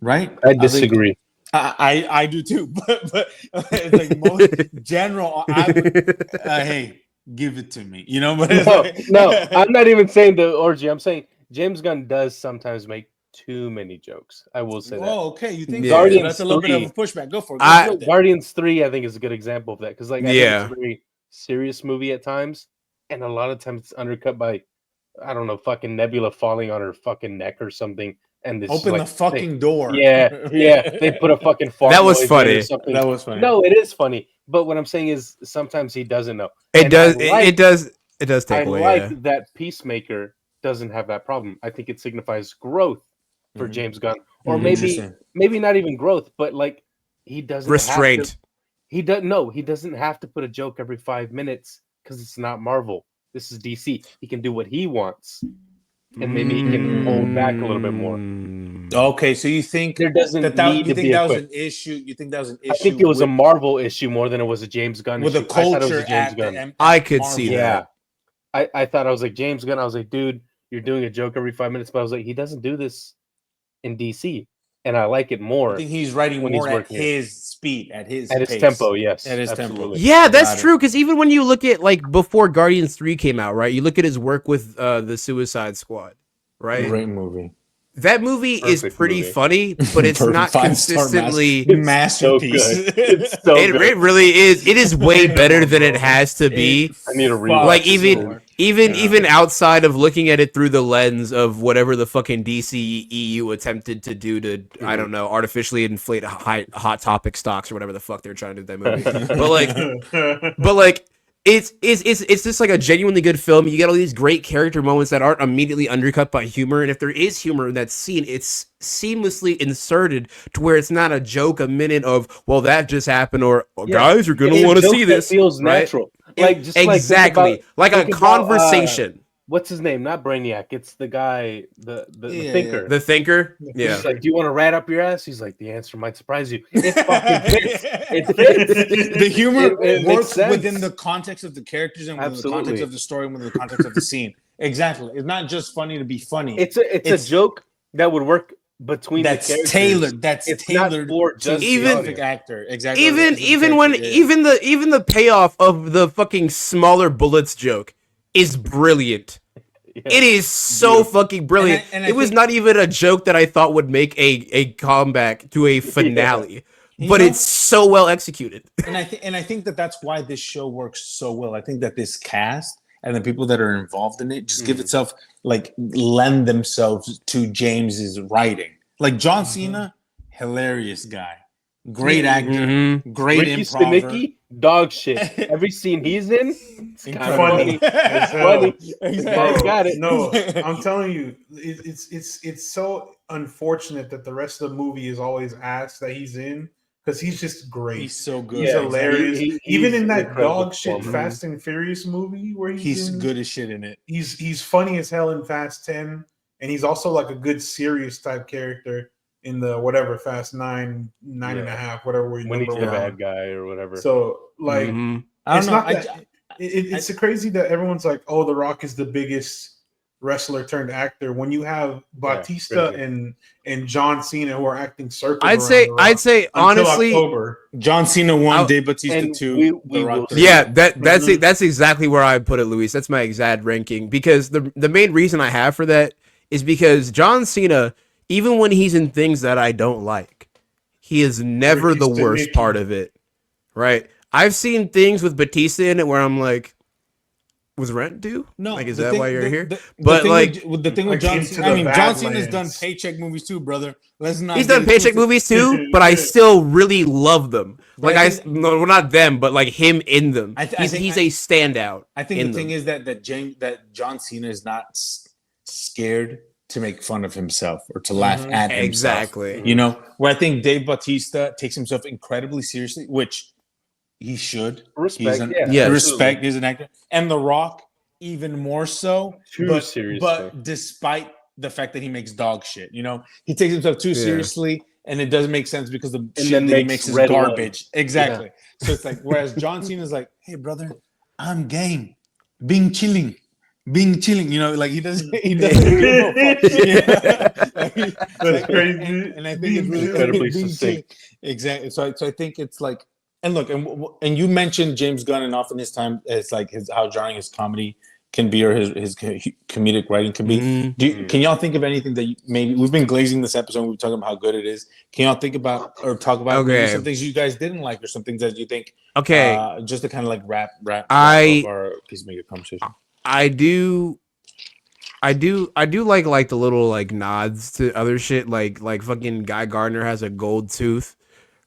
right? I disagree. I do too, but it's like most general. I would, hey, give it to me, you know. But it's No, I'm not even saying the orgy. I'm saying James Gunn does sometimes make too many jokes. I will say that. Oh, okay. You think Yeah. so? Guardians That's a little 3. bit of a pushback. Go for it. I- Guardians 3, I think, is a good example of that because, like, I think Yeah. it's a very serious movie at times, and a lot of times it's undercut by, I don't know, fucking Nebula falling on her fucking neck or something, and this Open the fucking door. Yeah, they put a fucking fart That was noise in funny. or something. That was funny. No, it is funny, but what I'm saying is sometimes he doesn't know. it And does. I like- It does. It does take I away. like Yeah. that Peacemaker doesn't have that problem. I think it signifies growth for James Gunn, or Interesting. maybe not even growth, but like he doesn't Restraint. Have to, he doesn't. No, he doesn't have to put a joke every 5 minutes because it's not Marvel. This is DC. He can do what he wants, and maybe he can hold back a little bit more. Okay, so you think There doesn't that need you to think be that a was quick. an issue? You think that was an issue? I think it was a with, Marvel issue more than it was a James Gunn with issue. the I thought it was culture a James at Gunn. the I could see Marvel. that. Yeah, I thought I was like James Gunn. I was like, dude, you're doing a joke every 5 minutes, but I was like, he doesn't do this in DC, and I like it more I think he's writing when more he's at working his speed, at his pace. tempo. Yes, At his tempo. absolutely. Yeah, that's Got it. true. Because even when you look at like before Guardians 3 came out, right? You look at his work with the Suicide Squad, right? Great movie. That movie is Perfect pretty movie. funny, but it's Perfect not 5-star consistently. masterpiece. So good. It's so It good. really is. It is way better than it has to be. I need to rewatch Like it even somewhere. even outside of looking at it through the lens of whatever the fucking DC EU attempted to do to I don't know artificially inflate hot topic stocks or whatever the fuck they're trying to do with that movie. but like it's just like a genuinely good film. You get all these great character moments that aren't immediately undercut by humor, and if there is humor in that scene, it's seamlessly inserted to where it's not a joke a minute of well that just happened or oh, guys are gonna It's a want to joke see that this feels right? natural. Like just Exactly. Like a think about, conversation. what's his name? Not Brainiac. It's the guy, the Yeah, thinker. The thinker. Yeah. He's like, "Do you want to rat up your ass?" He's like, "The answer might surprise you." It fucking fits. It fits. The humor It makes works sense. within the context of the characters and within the Absolutely. context of the story and within the context of the scene. Exactly. It's not just funny to be funny. It's a joke that would work between that's the characters. tailored. That's It's not tailored for to just a the specific audience. actor. Exactly. Even when even the payoff of the fucking smaller bullets joke is brilliant. Yeah. It is so fucking brilliant. And I it was think- not even a joke that I thought would make a comeback to a finale, but know- it's so well executed. and I think that that's why this show works so well. I think that this cast and the people that are involved in it just give itself like lend themselves to James's writing. Like John Cena, hilarious guy, great actor, great Ricky improver. Stenicki, dog shit. Every scene he's in, it's kind of Funny. funny. It's funny. This guy's got it. No, I'm telling you, it's so unfortunate that the rest of the movie is always asked that he's in because he's just great. He's so good. He's Yeah, hilarious. he's Even in that incredible dog shit performer. Fast and Furious movie where He's in, good as shit in it. He's funny as hell in Fast 10, and he's also like a good serious type character in the whatever Fast 9, 9.5, whatever. Where When he's number the one. bad guy or whatever. So like. Mhm. I don't It's know. not that, it's crazy that everyone's like, "Oh, The Rock is the biggest wrestler turned actor. When you have Batista pretty and John Cena who are acting circles, I'd around say The Rock until honestly, October. John Cena 1, I'll- Dave Bautista and 2, we The Rock will 3. yeah, that's exactly where I put it, Luis. That's my exact ranking because the main reason I have for that is because John Cena, even when he's in things that I don't like, he is never the Batista worst Mickey. part of it, right? I've seen things with Batista in it where I'm like, was rent due? No, Like, is the that thing- why you're the- here? the But thing like, with, the thing with Like John into Cena, I the mean, John Badlands. Cena's done paycheck movies too, brother. Let's not. he's get done it paycheck twisted. movies too, but I still really love them. But Like I I, think- no, well, not them, but like him in them. I think- He's a standout. I think in the thing them. is that John Cena is not scared to make fun of himself or to laugh at himself. Exactly. You know, where I think Dave Bautista takes himself incredibly seriously, which he should. Respect, He's an, yeah, Yeah. respect. He's an actor, and The Rock even more so. Too seriously. But despite the fact that he makes dog shit, you know, he takes himself too seriously, and it doesn't make sense because the shit then that he makes makes is Red One. garbage. Exactly. So it's like, whereas John Cena's like, hey brother, I'm game, being chilling. You know, like he doesn't give a fuck. Yeah. That's crazy. And I think it's really Incredibly being succinct. chilling. Exactly. So I think it's like, and look, and you mentioned James Gunn, and often his time it's like how jarring his comedy can be or his comedic writing can be. Mhm. Can y'all think of anything that maybe we've been glazing this episode? We're talking about how good it is. Can y'all think about or talk about maybe Okay. some things you guys didn't like or some things that you think? Okay. Just to kind of like wrap I- up our Peacemaker conversation. I do like the little like nods to other shit like fucking Guy Gardner has a gold tooth,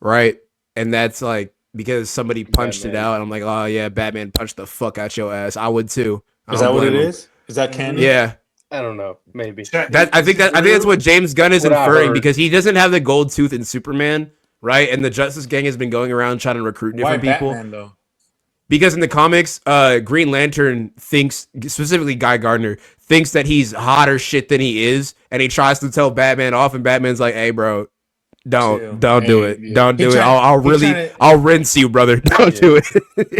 right? And that's like because somebody punched it Batman. out and I'm like, "Oh yeah, Batman punched the fuck out your ass." I would too. I Is don't that what it blame him. is? Is that canon? Yeah. I don't know. Maybe. That I think that's what James Gunn is What I inferring heard. because he doesn't have the gold tooth in Superman, right? And the Justice Gang has been going around trying to recruit Why different people. Batman though? Because in the comics, Green Lantern thinks, specifically Guy Gardner, thinks that he's hotter shit than he is, and he tries to tell Batman off, and Batman's like, "Hey, bro, don't do Hey, it, yeah. don't He do it. tryna- I'll he really, tryna- I'll rinse you, brother. Don't do it."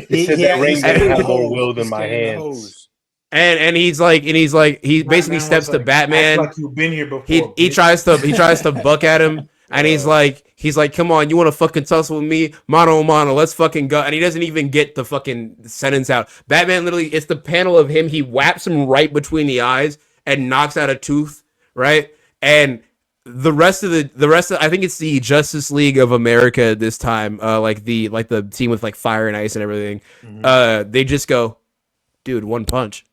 He said that ring he's didn't carrying have the more hose. will than He's my carrying the hands. hose. and he basically Batman steps was to like, Batman. act like you've been here before. He tries to buck at him, and he's like, "Come on, you want to fucking tussle with me, mano a mano? Let's fucking go." And he doesn't even get the fucking sentence out. Batman literally, it's the panel of him. He whaps him right between the eyes and knocks out a tooth, right? And the rest of I think it's the Justice League of America this time, like the team with like fire and ice and everything. They just go, dude, one punch.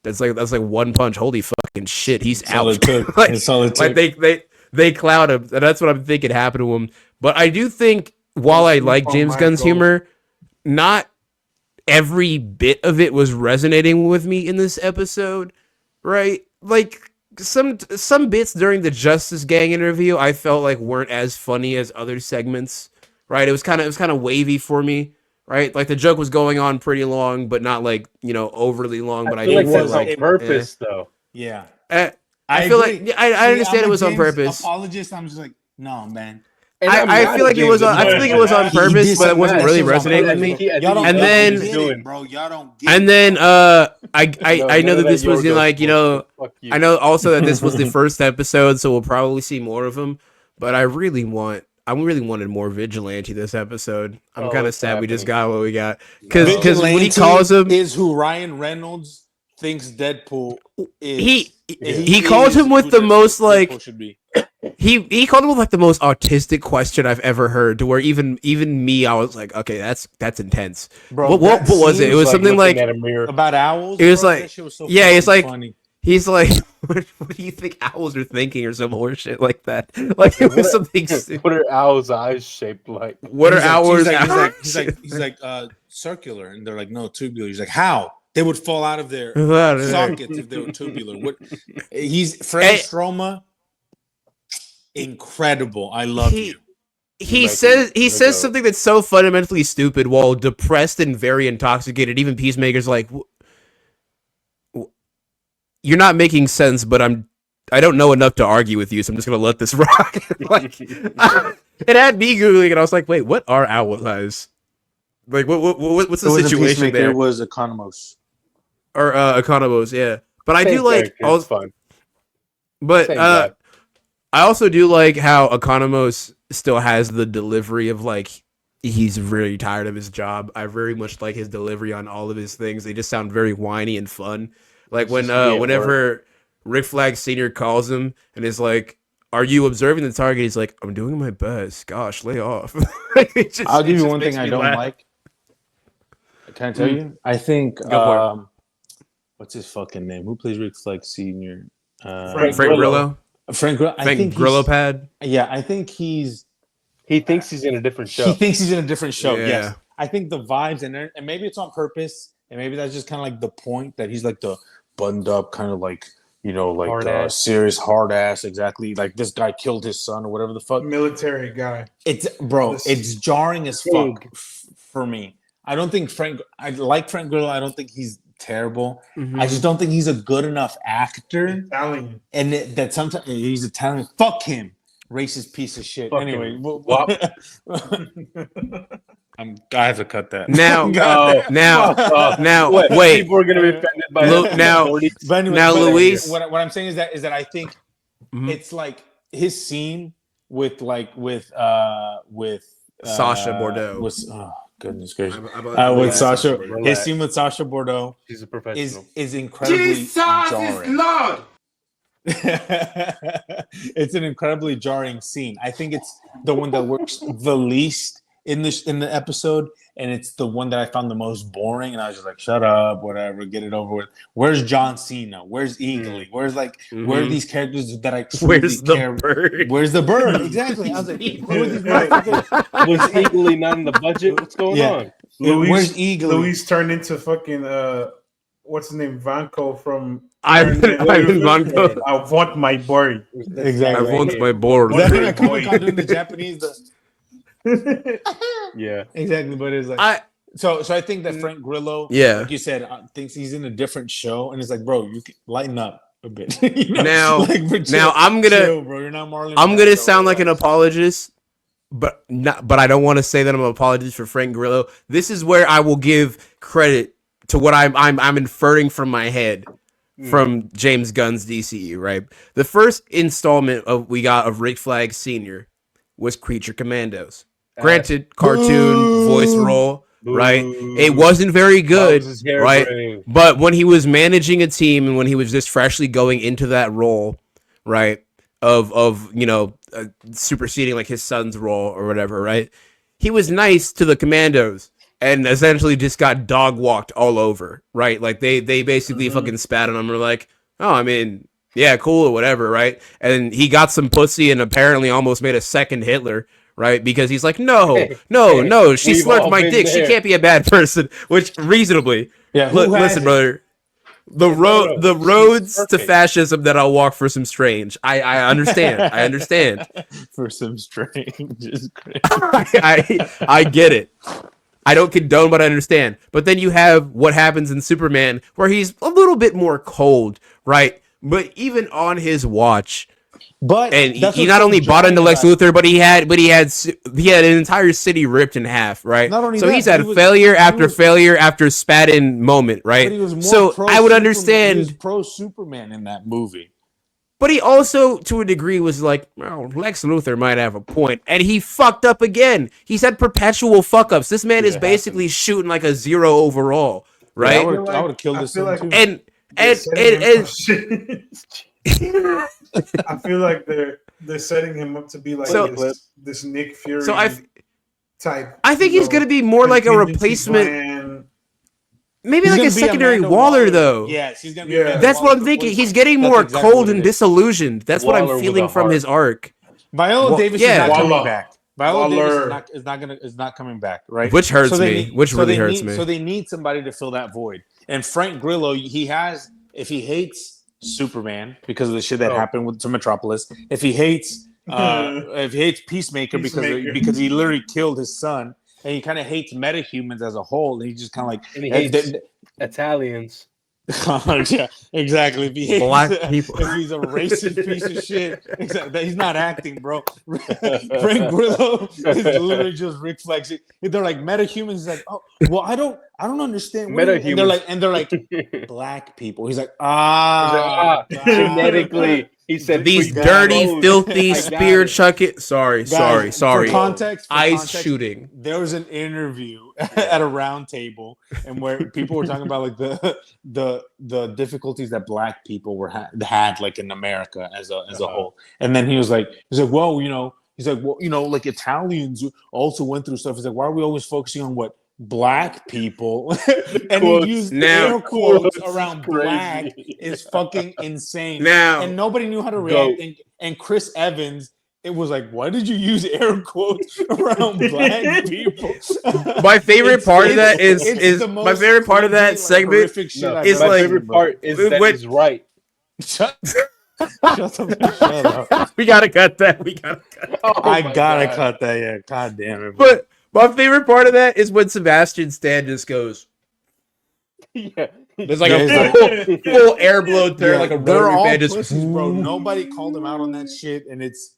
That's like one punch. Holy fucking shit, he's That's all out. it took. Like, That's all it like took. they cloud him, and that's what I'm thinking happened to him. But I do think while I like Oh James my Gunn's God. humor, not every bit of it was resonating with me in this episode, right? Like some bits during the Justice Gang interview I felt like weren't as funny as other segments, right? It was kind of wavy for me, right? Like the joke was going on pretty long, but not like, overly long, but I, feel like didn't feel that's like on purpose, though. Yeah. I feel agree. like I understand I'm it a was on James purpose. Apologist. I'm just like, no, man. And I'm I mad feel at like it James was on, I Gunn. feel like it was on He purpose, did but it some wasn't mad really shit on resonating with me. purpose. I Y'all don't think And get then- it, doing. bro. Y'all don't get And it. then I know none that of this was in Yorgo like, bullshit. Fuck you. I know also that this was the first episode, so we'll probably see more of him. But I really wanted more Vigilante this episode. I'm Oh, kind of it's sad we just happening. got what we got. Because when he Vigilante calls him, is who Ryan Reynolds thinks Deadpool is. he called him with who the Deadpool most like should be. he called him with like the most autistic question I've ever heard. To where even me, I was like, okay, that's intense. Bro, what that was it? scene It was something looking like at a mirror. about owls. It was bro, like- that shit was so yeah, it's fucking like- funny. he's like, what do you think owls are thinking or some horseshit like that? Like it was something. What are owls' eyes shaped like? What are He's like- owls? He's like circular, and they're like no tubular. He's like how they would fall out of their Out of there. sockets if they were tubular. What? He's Freddie Hey. Stroma. Incredible. I love He- you. He Like, says no doubt. something that's so fundamentally stupid while depressed and very intoxicated. Even Peacemaker's like, "You're not making sense, but I don't know enough to argue with you, so I'm just gonna let this rock." Like, it had me googling, and I was like, "Wait, what are owl eyes? Like, what's the situation there?" It was Economos. Or Economos, yeah. But I do like It's fun. But Same guy. I also do like how Economos still has the delivery of like he's really tired of his job. I very much like his delivery on all of his things. They just sound very whiny and fun. Like when whenever Rick Flag Sr. calls him and is like, "Are you observing the target?" He's like, "I'm doing my best. Gosh, lay off." I'll give you one thing I don't like. Can I tell you? I think what's his fucking name? Who plays Rick Flag Sr.? Frank Grillo. Frank Grillo. Frank Grillo pad. Yeah, I think he thinks he's in a different show. He thinks he's in a different show. Yeah. Yes, I think the vibes and maybe it's on purpose, and maybe that's just kind of like the point that he's like the buttoned up kind of like serious hard ass. Exactly, like this guy killed his son or whatever the fuck. Military guy. It's jarring as fuck for me. I don't think I like Frank Grillo. I don't think he's terrible. Mm-hmm. I just don't think he's a good enough actor. Italian. And that sometimes he's Italian. Fuck him. Racist piece of shit. Fuck anyway. I have to cut that. Now, wait. People are going to be offended by now, Luis. What I'm saying is that I think it's like his scene with Sasha Bordeaux. Goodness gracious! With Sasha, his scene with Sasha Bordeaux, she's a professional. is incredibly jarring. Lord. It's an incredibly jarring scene. I think it's the one that works the least in the episode, and it's the one that I found the most boring. And I was just like, "Shut up, whatever, get it over with." Where's John Cena? Where's Eagly? Where's where are these characters that I truly Where's care? the bird? Where's the bird? Exactly. I was like, who are these motherfuckers? Was Eagly not in the budget? What's going on? Where's Eagly? Luis turned into fucking what's his name? Vanko from Ivan Vanko. I want my boy. Exactly. I want my board. That thing I come doing the Japanese. Yeah, exactly. But it's like so I think that Frank Grillo, like you said, thinks he's in a different show, and it's like, bro, you can lighten up a bit. Now I'm gonna, chill, bro. You're not Marlon. I'm gonna sound like an apologist, but I don't want to say that I'm an apologist for Frank Grillo. This is where I will give credit to what I'm inferring from my head from James Gunn's DCU. Right, the first installment of Rick Flag Sr. was Creature Commandos. Granted, cartoon voice role, right? It wasn't very good, right? But when he was managing a team and when he was just freshly going into that role, right, of superseding like his son's role or whatever, right? He was nice to the Commandos and essentially just got dog walked all over, right? Like they basically fucking spat on him and were like, "Oh, I mean, yeah, cool or whatever," right? And he got some pussy and apparently almost made a second Hitler. Right, because he's like, no, she slurped my dick. She can't be a bad person. Which reasonably, listen, brother, the roads to fascism that I'll walk for some strange. I understand. I understand. For some strange is great. I get it. I don't condone, but I understand. But then you have what happens in Superman, where he's a little bit more cold, right? But even on his watch. But and he not only bought into Lex Luthor, but he had an entire city ripped in half, right? Not only so that, he's had failure after spat in moment, right? But he was more so I would understand. He was pro Superman in that movie. But he also, to a degree, was like, well, Lex Luthor might have a point, and he fucked up again. He's had perpetual fuck ups. This man is basically shooting like a 0 overall, right? Yeah, I would have killed this like, too. And I feel like they're setting him up to be like this Nick Fury type. I think he's going to be more like a replacement. Maybe like a secondary Waller, though. Yes, he's going to be. That's what I'm thinking. He's getting more cold and disillusioned. That's what I'm feeling from his arc. Viola Davis is not coming back. Viola Davis is not coming back, right? Which hurts me. Which really hurts me. So they need somebody to fill that void. And Frank Grillo, if he hates Superman because of the shit that happened to Metropolis, if he hates Peacemaker because he literally killed his son, and he kind of hates metahumans as a whole, and he just kind of like and he hates Italians. Yeah, exactly. If Black people. if he's a racist piece of shit, exactly. He's not acting, bro. Frank Grillo is literally just Rick flexing. They're like metahumans. He's like, oh, well, I don't understand. What do you mean? And they're like, black people. He's like, got it. genetically. He said These "Please dirty, don't." filthy, I got spear it. chucking. Sorry. For context, Ice shooting. There was an interview at a round table, and where people were talking about like the difficulties that black people had like in America as a whole. And then he was like, well, like Italians also went through stuff. He's like, why are we always focusing on what black people? And he used air quotes around black is fucking insane. Now, and nobody knew how to react. And Chris Evans, it was like, why did you use air quotes around black people? My favorite part of that is my favorite part of that segment is my like favorite part is that he's right. Shut up. We gotta cut that. I gotta cut that. Yeah, god damn it. But my favorite part of that is when Sebastian Stan just goes. Yeah. There's like a full air blow turn, like a rotary fan just. Pussies, bro. Nobody called him out on that shit, and it's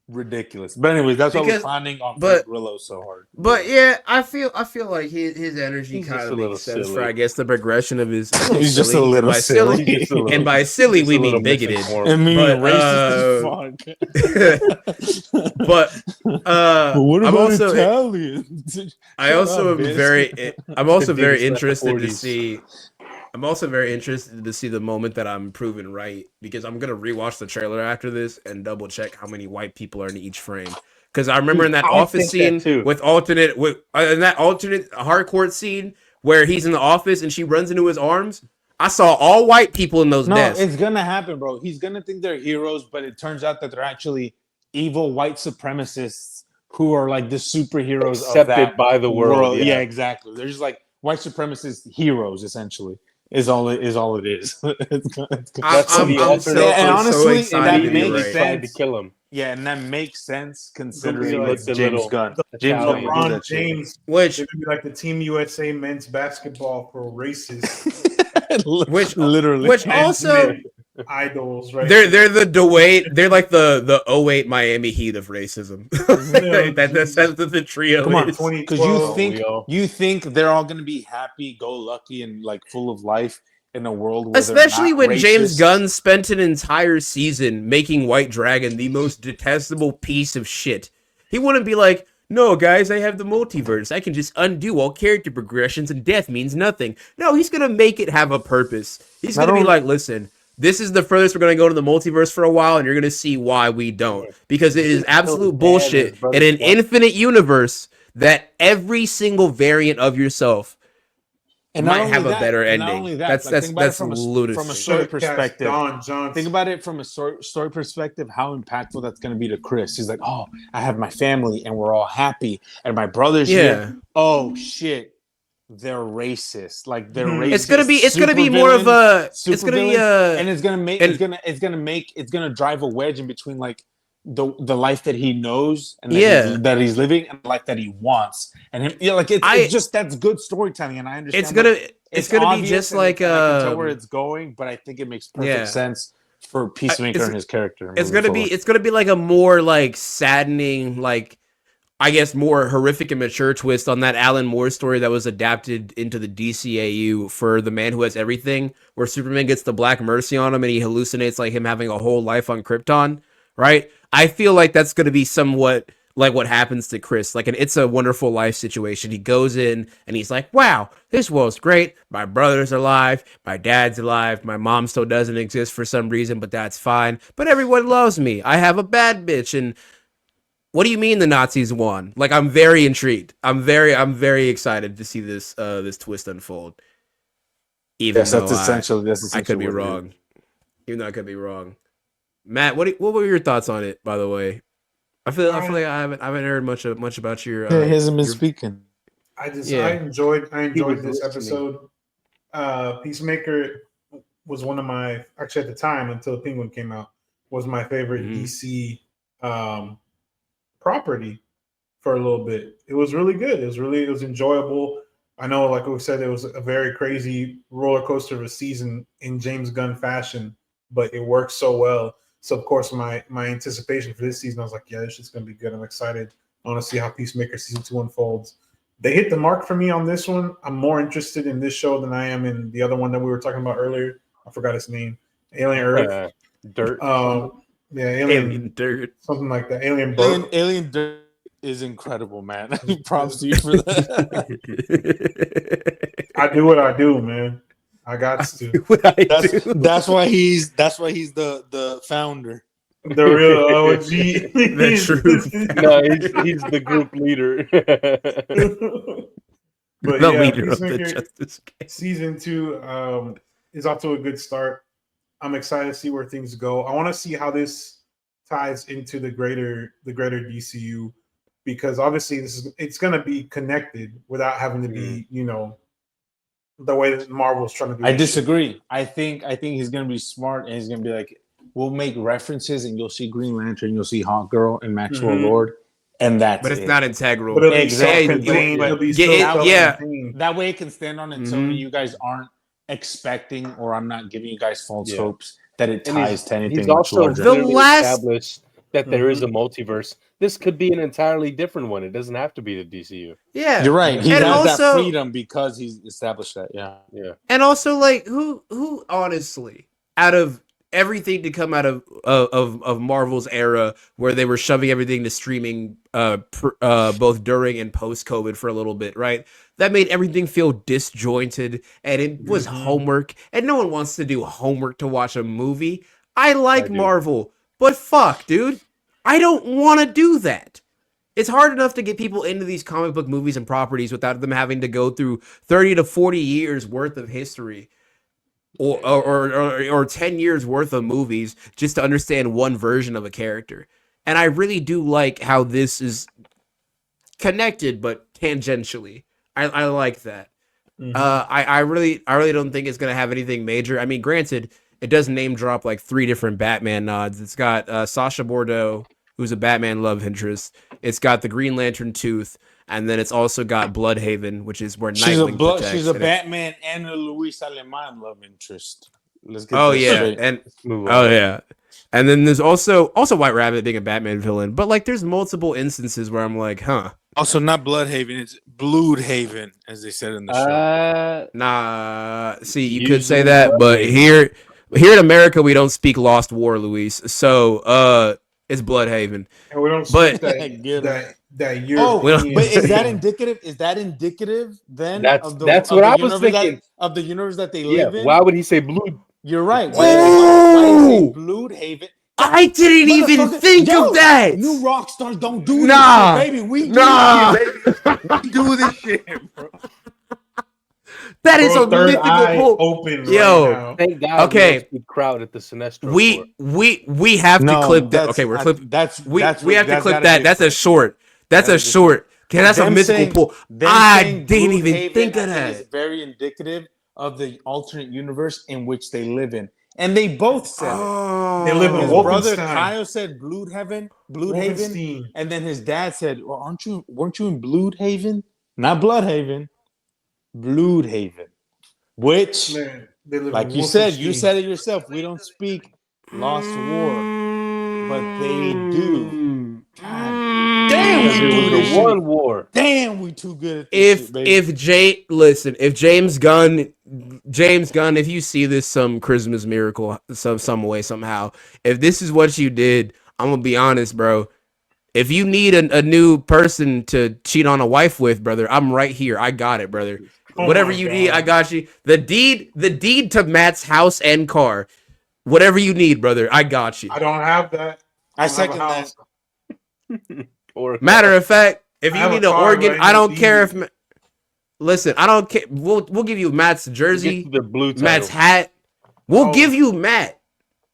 ridiculous. But anyways, that's why we're clowning on Frank Grillo so hard. But yeah, I feel like his energy kind of makes sense for, I guess, the progression of his. He's just a little silly. And by silly, we mean bigoted. And mean racist as fuck. But what I'm about also Italians? I'm also very interested to see. I'm also very interested to see the moment that I'm proven right, because I'm gonna rewatch the trailer after this and double check how many white people are in each frame. Because I remember in that office scene in that alternate hardcore scene where he's in the office and she runs into his arms, I saw all white people in those desks. No, it's gonna happen, bro. He's gonna think they're heroes, but it turns out that they're actually evil white supremacists who are like the superheroes accepted by the world. Yeah, exactly. They're just like white supremacist heroes, essentially. Is all it is. I'm honestly, that makes sense. Tried to kill him. Yeah, and that makes sense considering like James Gunn. LeBron James, which would be like the Team USA men's basketball for racists. which also idols, right? They're the Dwayne. They're like the 08 Miami Heat of racism. That's the trio. Come on, because you think they're all gonna be happy, go lucky, and like full of life in a world, where especially when racist. James Gunn spent an entire season making White Dragon the most detestable piece of shit. He wouldn't be like, no, guys, I have the multiverse. I can just undo all character progressions and death means nothing. No, he's going to make it have a purpose. He's going to be like, listen, this is the furthest we're going to go to the multiverse for a while, and you're going to see why we don't. Because it is absolute bullshit in an infinite universe that every single variant of yourself might have a better ending. That's ludicrous. From a story perspective. Think about it from a story perspective, how impactful that's going to be to Chris. He's like, oh, I have my family and we're all happy, and my brother's here. Oh shit, they're racist. Like they're racist. It's gonna be more of a. It's gonna be and it's gonna drive a wedge in between like the life that he knows and that he's living and the life that he wants, and him, it's just that's good storytelling, and I understand it's gonna be just like I can tell where it's going, but I think it makes perfect sense for Peacemaker and his character. It's gonna be like a more like saddening, like I guess more horrific and mature twist on that Alan Moore story that was adapted into the DCAU for The Man Who Has Everything, where Superman gets the Black Mercy on him and he hallucinates like him having a whole life on Krypton, right? I feel like that's going to be somewhat like what happens to Chris, like an It's a Wonderful Life situation. He goes in and he's like, wow, this world's great. My brother's alive. My dad's alive. My mom still doesn't exist for some reason, but that's fine. But everyone loves me. I have a bad bitch. And what do you mean the Nazis won? Like, I'm very intrigued. I'm very excited to see this twist unfold. Even though that's essentially I could be wrong. Even though I could be wrong. Matt, what were your thoughts on it? By the way, I feel like I haven't heard much about your. He hasn't been speaking. I enjoyed this episode. Peacemaker was one of my, actually at the time until Penguin came out, was my favorite DC property for a little bit. It was really good. It was enjoyable. I know, like we said, it was a very crazy roller coaster of a season in James Gunn fashion, but it worked so well. So of course, my anticipation for this season, I was like, yeah, this shit's gonna be good. I'm excited. I want to see how Peacemaker season 2 unfolds. They hit the mark for me on this one. I'm more interested in this show than I am in the other one that we were talking about earlier. I forgot its name. Alien Earth. Dirt. Yeah, Alien Dirt. something like that. Alien Boat. Alien Dirt is incredible, man. Props to you for that. I do what I do, man. I got to. That's why he's the founder. The real OG. The truth. No, he's the group leader. But The yeah, leader of the Peacemaker Justice Gang. season 2 is off to a good start. I'm excited to see where things go. I want to see how this ties into the greater DCU, because obviously it's going to be connected without having to be, the way that Marvel's trying to do. I disagree. I think he's gonna be smart, and he's gonna be like, we'll make references, and you'll see Green Lantern, you'll see Hawkgirl and Maxwell Lord, and that's But it's it. not integral. But it'll be Exactly. self-contained. It'll be Yeah, still yeah. self-contained. That way it can stand on its own, and you guys aren't expecting, or I'm not giving you guys false hopes that it And ties to anything He's much also larger. clearly last- established that there is a multiverse. This could be an entirely different one. It doesn't have to be the DCU. Yeah. You're right. He And has also- that freedom because he's established that. Yeah. And also, like, who honestly, out of everything to come out of Marvel's era, where they were shoving everything to streaming, both during and post COVID for a little bit, right? That made everything feel disjointed, and it was homework. And no one wants to do homework to watch a movie. I like Marvel, but fuck, dude, I don't want to do that. It's hard enough to get people into these comic book movies and properties without them having to go through 30 to 40 years worth of history or 10 years worth of movies just to understand one version of a character. And I really do like how this is connected, but tangentially. I like that. I really don't think it's going to have anything major. I mean, granted, it does name drop like 3 different Batman nods. It's got Sasha Bordeaux, who's a Batman love interest. It's got the Green Lantern Tooth, and then it's also got Bloodhaven, which is where Nightwing protects. She's a and Batman and a Luis Aleman love interest. Let's get Oh this yeah, straight. and Move oh on. yeah, and then there's also White Rabbit being a Batman villain. But like, there's multiple instances where I'm like, huh. Also, not Bloodhaven, it's Bloodhaven, as they said in the show. Nah, see, you Usually could say that, but here in America we don't speak Lost War, Luis. So it's Bloodhaven. And we don't But- speak that European. Oh, but is that thing. indicative? Is that indicative then? That's of what of I the was universe thinking. of the universe that they Yeah. live in. Why would he say blue? You're right. Why is it Bloodhaven? I didn't even Motherfucker, think yo, of that. New rock stars don't do Nah. this shit, baby. We do Nah. this shit, baby. We do this shit, bro. That is Bro, a third mythical eye pull. open Yo. right now. Thank God. Okay. We don't see crowd at the Sinestro. We have to clip that. Okay, we're clipping. We have to clip that. That's a short. That's a short. Okay, that's a mythical pull. I didn't even think of It's that. very indicative of the alternate universe in which they live in, and they both said it. Oh, They live in His Wolfenstein. brother Kyle said Bloodhaven, Wolfenstein. and then his dad said, "Well, weren't you in Bloodhaven? Not Bloodhaven, Bloodhaven." Which, Man, they live like in you said Wolfenstein. it yourself. We don't speak Lost War, but they do. God damn, we do this the shit. one war. Damn, we too good at this shit, baby. if James Gunn, if you see this some Christmas miracle, some way somehow, if this is what you did, I'm gonna be honest, bro. If you need a new person to cheat on a wife with, brother, I'm right here. I got it, brother. Oh Whatever my you God. need, I got you. The deed to Matt's house and car. Whatever you need, brother, I got you. I don't have that. I don't have second a that. house. Or Matter of fact, if I you have need a an car, organ, but I I don't need care deed. if. Listen, I don't care. We'll give you Matt's jersey, the blue title. Matt's hat. We'll No. give you Matt.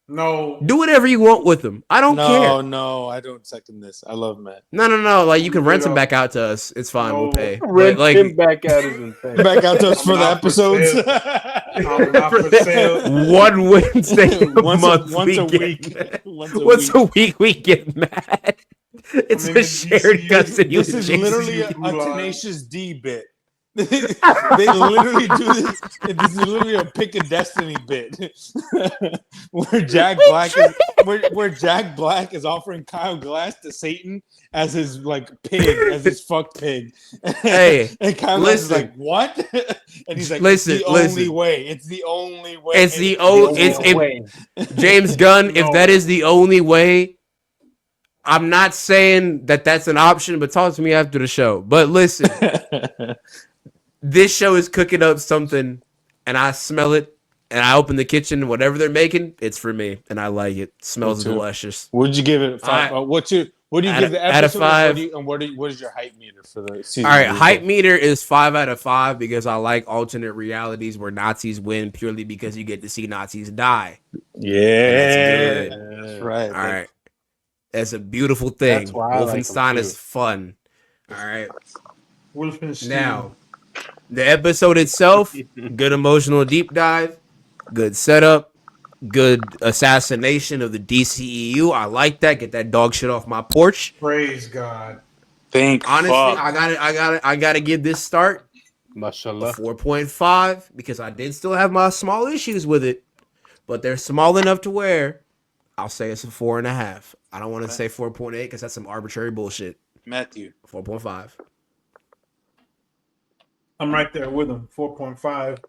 No. Do whatever you want with him. I don't care. No, I don't second this. I love Matt. No. Like you can rent You him know. back out to us. It's fine. We'll No. pay. Rent But, like, him back out is insane. Back out to us for the Not for episodes. I'm not for sale. one Wednesday a once month. a we get week. Matt. Once a Once a week we get Matt. It's I mean, a the shared DCU custody. This with is Jason. literally a Blue line. Tenacious D bit. They literally do this. This is literally a pick a destiny bit where Jack Black is offering Kyle Glass to Satan as his like pig, as his fucked pig. Hey, and Kyle Glass is like, "What?" And he's like, Listen, "It's the only way. It's the only way. It's the only way. James Gunn, No. if that is the only way, I'm not saying that that's an option, but talk to me after the show. But listen, this show is cooking up something, and I smell it, and I open the kitchen, whatever they're making, it's for me, and I like it. Smells delicious. Would you give it? What do you give the out of episode? 5. And what is your hype meter for the season? All right, hype meter is 5 out of 5 because I like alternate realities where Nazis win purely because you get to see Nazis die. Yeah, That's right. All right. That's a beautiful thing. That's why I like 'em Wolfenstein too. is fun. All right. Wolfenstein. Now, the episode itself, good emotional deep dive, good setup, good assassination of the DCEU. I like that. Get that dog shit off my porch. Praise God. Honestly, fuck. I gotta give this start a Mashallah. 4.5 because I did still have my small issues with it, but they're small enough to where I'll say it's a 4.5. I don't want to say 4.8 because that's some arbitrary bullshit. Matthew. 4.5. I'm right there with him. 4.5.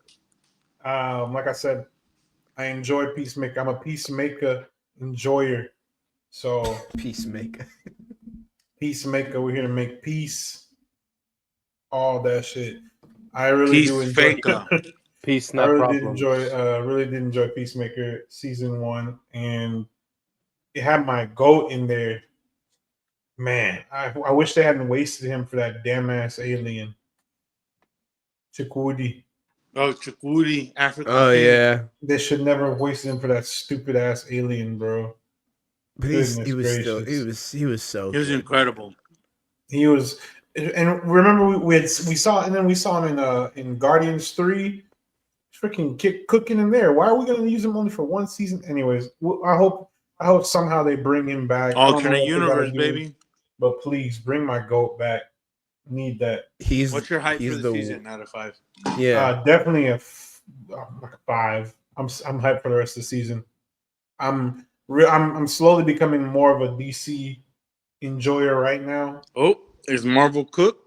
Like I said, I enjoy Peacemaker. I'm a Peacemaker enjoyer. So Peacemaker. Peacemaker, we're here to make peace. All that shit. I really do enjoy. Peace, I not really problem. did enjoy Peacemaker season 1, and it had my goat in there. Man, I wish they hadn't wasted him for that damn ass alien. Chakudi. Oh, Chakudi, Africa. Oh yeah. They should never have wasted him for that stupid ass alien, bro. But Goodness he was still gracious. he was so He was good. incredible. He was, and remember we saw, and then we saw him in Guardians 3, freaking cooking in there. Why are we going to use him only for one season? Anyways, I hope somehow they bring him back. I don't know Alternate what they gotta universe, do, baby. but please bring my goat back. Need that. What's your hype for he's the season out of 5? Yeah. Definitely like a 5. I'm hyped for the rest of the season. I'm slowly becoming more of a DC enjoyer right now. Oh, is Marvel Cook?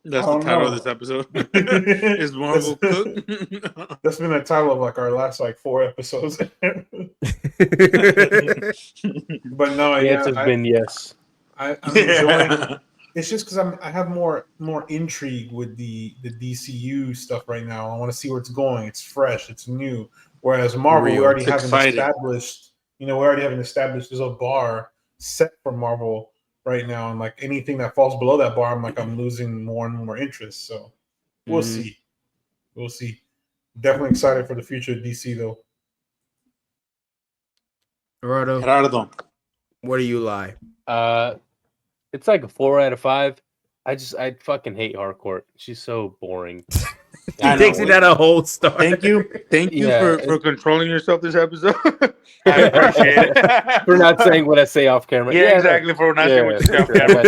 That's the Oh, title no. of this episode. Is Marvel Cook? That's been the title of like our last 4 episodes. But no, The answer's been yes. I'm enjoying. It's just because I have more intrigue with the DCU stuff right now. I want to see where it's going. It's fresh. It's new. Whereas Marvel, we already have established. We already have an established. There's a bar set for Marvel right now, and like anything that falls below that bar, I'm losing more and more interest. So we'll see. We'll see. Definitely excited for the future of DC though. Gerardo, where do you lie? It's like a 4 out of 5. I fucking hate Harcourt. She's so boring. He takes it at a whole star. Thank you Yeah, for controlling yourself this episode. I appreciate it. For not saying what I say off camera. Yeah, exactly. For not saying what you say off camera.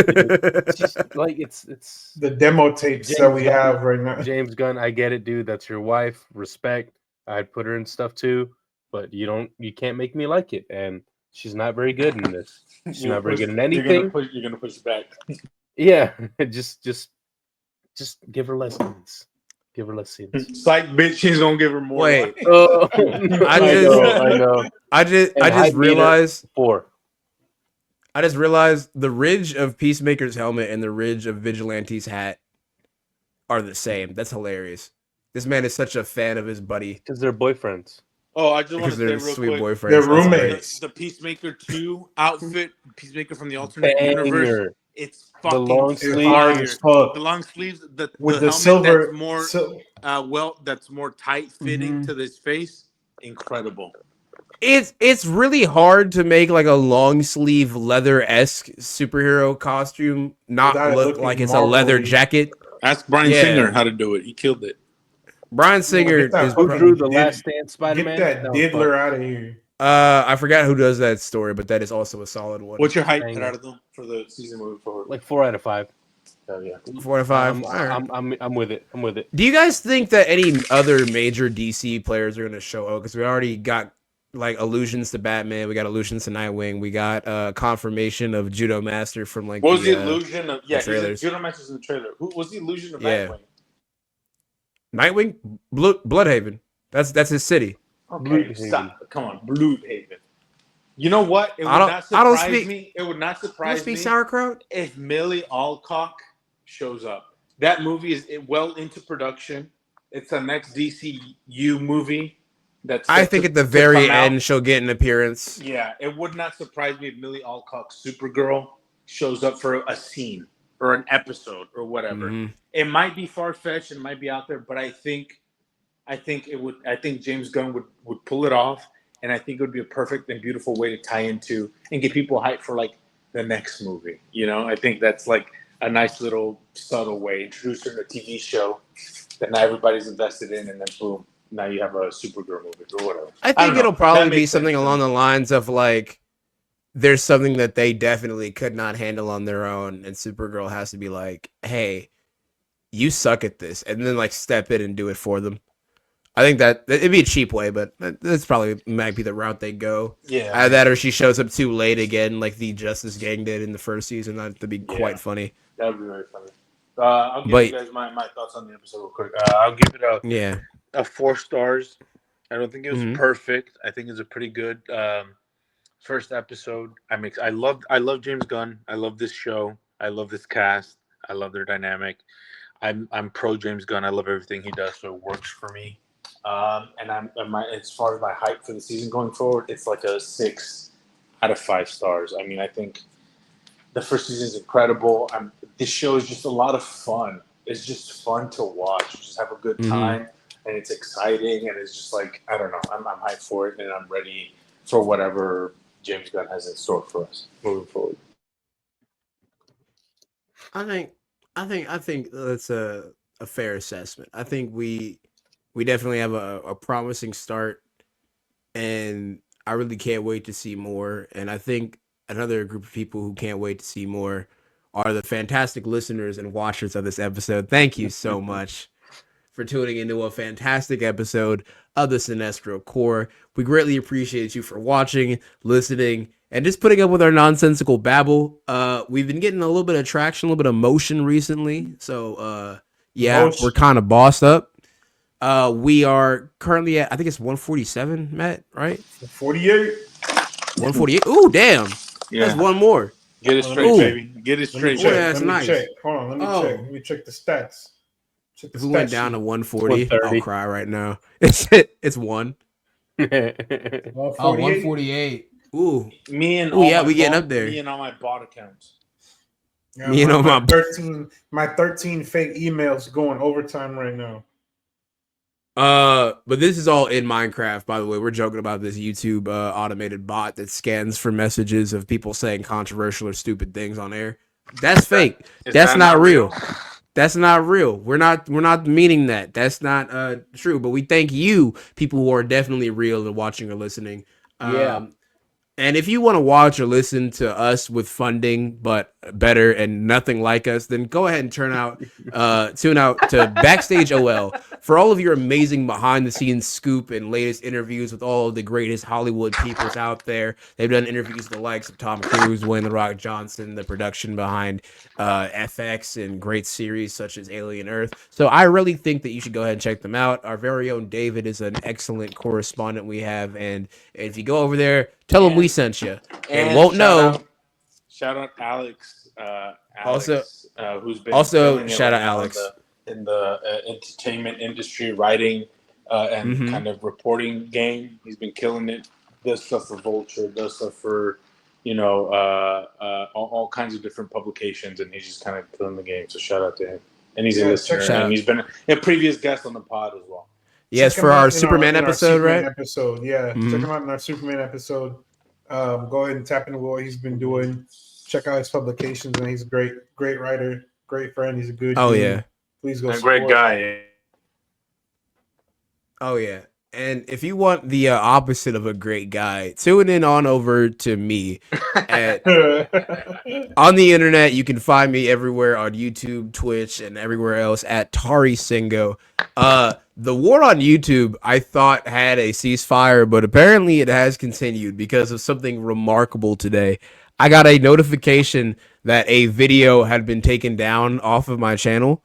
It's just like it's The demo tapes James that we Gunn. have right now. James Gunn. I get it, dude. That's your wife. Respect. I'd put her in stuff too, but you can't make me like it. And she's not very good in this. She's not very good in anything. You're gonna push it back. Yeah, just give her less scenes. Give her less scenes. Psych, bitch. She's gonna give her more. Wait. Oh, I know. I just realized 4. I just realized the ridge of Peacemaker's helmet and the ridge of Vigilante's hat are the same. That's hilarious. This man is such a fan of his buddy Because they're boyfriends. Oh, I just want because to say they're real sweet quick. boyfriends. They're That's great. roommates. The Peacemaker 2 outfit, Peacemaker from the alternate universe. Banger. It's The fucking long It's sleeve. hard as fuck. The long sleeves, the With the helmet silver, that's more that's more tight fitting to this face. Incredible. It's really hard to make like a long sleeve leather-esque superhero costume not Without it look looking like it's a leather Marvel-y. jacket. Ask Bryan Yeah. Singer how to do it. He killed it. Bryan Singer Get that is hook Who drew the Did- Last Stand Spider-Man? Get that was diddler fun. out of here. I forgot who does that story, but that is also a solid one. What's your hype, Banger. Gerardo, for the season moving forward? Like 4 out of 5. Hell yeah. 4 to 5. I'm, All right. I'm with it. I'm with it. Do you guys think that any other major DC players are going to show up? Because we already got like allusions to Batman. We got allusions to Nightwing. We got confirmation of Judo Master from like What was the illusion of? Yeah, trailers. Judo Master's in the trailer. Who was the illusion of Yeah. Nightwing? Nightwing, Bloodhaven. That's his city. Okay, stop. Come on, Bloodhaven. You know what? It would I don't not surprise speak- me. It would not You surprise speak me sauerkraut? if Millie Alcock shows up. That movie is well into production. It's the next DCU movie. I think at the very end she'll get an appearance. Yeah, it would not surprise me if Millie Alcock Supergirl shows up for a scene or an episode or whatever. Mhm. It might be far fetched, it might be out there, but I think it would. I think James Gunn would pull it off, and I think it would be a perfect and beautiful way to tie into and get people hyped for like the next movie. You know, I think that's like a nice little subtle way, introduce her to a TV show that not everybody's invested in, and then boom, now you have a Supergirl movie or whatever. I don't think know. it'll That probably makes be something sense. along the lines of like, there's something that they definitely could not handle on their own, and Supergirl has to be like, "Hey, you suck at this," and then like step in and do it for them. I think that it'd be a cheap way, but that's probably might be the route they go. Yeah, Either that or she shows up too late again, like the Justice Gang did in the first season. That'd be quite funny. that would be very funny. I'll give But- you guys my thoughts on the episode real quick. I'll give it Yeah. a 4 stars. I don't think it was Mhm. perfect. I think it's a pretty good first episode. I love James Gunn. I love this show. I love this cast. I love their dynamic. I'm pro James Gunn. I love everything he does, so it works for me. As far as my hype for the season going forward, it's like a 6 out of 5 stars. I mean, I think the first season is incredible. This show is just a lot of fun. It's just fun to watch. You just have a good time, and it's exciting, and it's just like, I don't know. I'm hyped for it, and I'm ready for whatever James Gunn has in store for us moving forward. I think that's a fair assessment. I think we definitely have a promising start, and I really can't wait to see more. And I think another group of people who can't wait to see more are the fantastic listeners and watchers of this episode. Thank you so much for tuning into a fantastic episode of the Cinestro Core. We greatly appreciate you for watching, listening, and just putting up with our nonsensical babble. We've been getting a little bit of traction, a little bit of motion recently. So, we're kind of bossed up. We are currently at, I think it's 147, Matt, right? 48. 148. Ooh, damn. That's one more. Get it straight, Ooh. baby. Get it Let me straight, check. Yeah, that's Let me nice. check. Hold on. Let me Oh. check. Let me check the stats. Check the If we went stats down sheet. to 140, 130. I'll cry right now. It's one. 148. Oh, 148. Ooh. Me and Ooh, all yeah, my we getting bot- up there. Me and all my bot accounts. Yeah, Me and all my- 13 fake emails going overtime right now. But this is all in Minecraft, by the way. We're joking about this YouTube automated bot that scans for messages of people saying controversial or stupid things on air. That's fake. Is That's that not real. That's not real. We're not meaning that. That's not true. But we thank you, people who are definitely real and watching or listening. Yeah. And if you want to watch or listen to us with funding, but better and nothing like us, then go ahead and tune out to Backstage OL for all of your amazing behind the scenes scoop and latest interviews with all of the greatest Hollywood peoples out there. They've done interviews with the likes of Tom Cruise, Dwayne The Rock Johnson, the production behind FX and great series such as Alien Earth. So I really think that you should go ahead and check them out. Our very own David is an excellent correspondent we have. And if you go over there, tell him we sent you. And won't know. Shout out Alex. Also- who's been also killing it shout out now Alex. in the entertainment industry, writing and Mhm. kind of reporting game. He's been killing it. Does stuff for Vulture. Does stuff for all kinds of different publications, and he's just kind of killing the game. So shout out to him. And he's a listener, shout out. and he's been a previous guest on the pod as well. Yes, Check for him out our in Superman in our episode, Superman right? Episode, yeah. Mhm. Check him out in our Superman episode. Go ahead and tap into what he's been doing. Check out his publications, and he's a great writer, great friend. He's a good Oh dude. yeah. Please go. A great support. guy. Oh yeah. And if you want the opposite of a great guy, tune in on over to me. On the internet, you can find me everywhere on YouTube, Twitch, and everywhere else at Tari Singo. The war on YouTube, I thought had a ceasefire, but apparently it has continued because of something remarkable today. I got a notification that a video had been taken down off of my channel.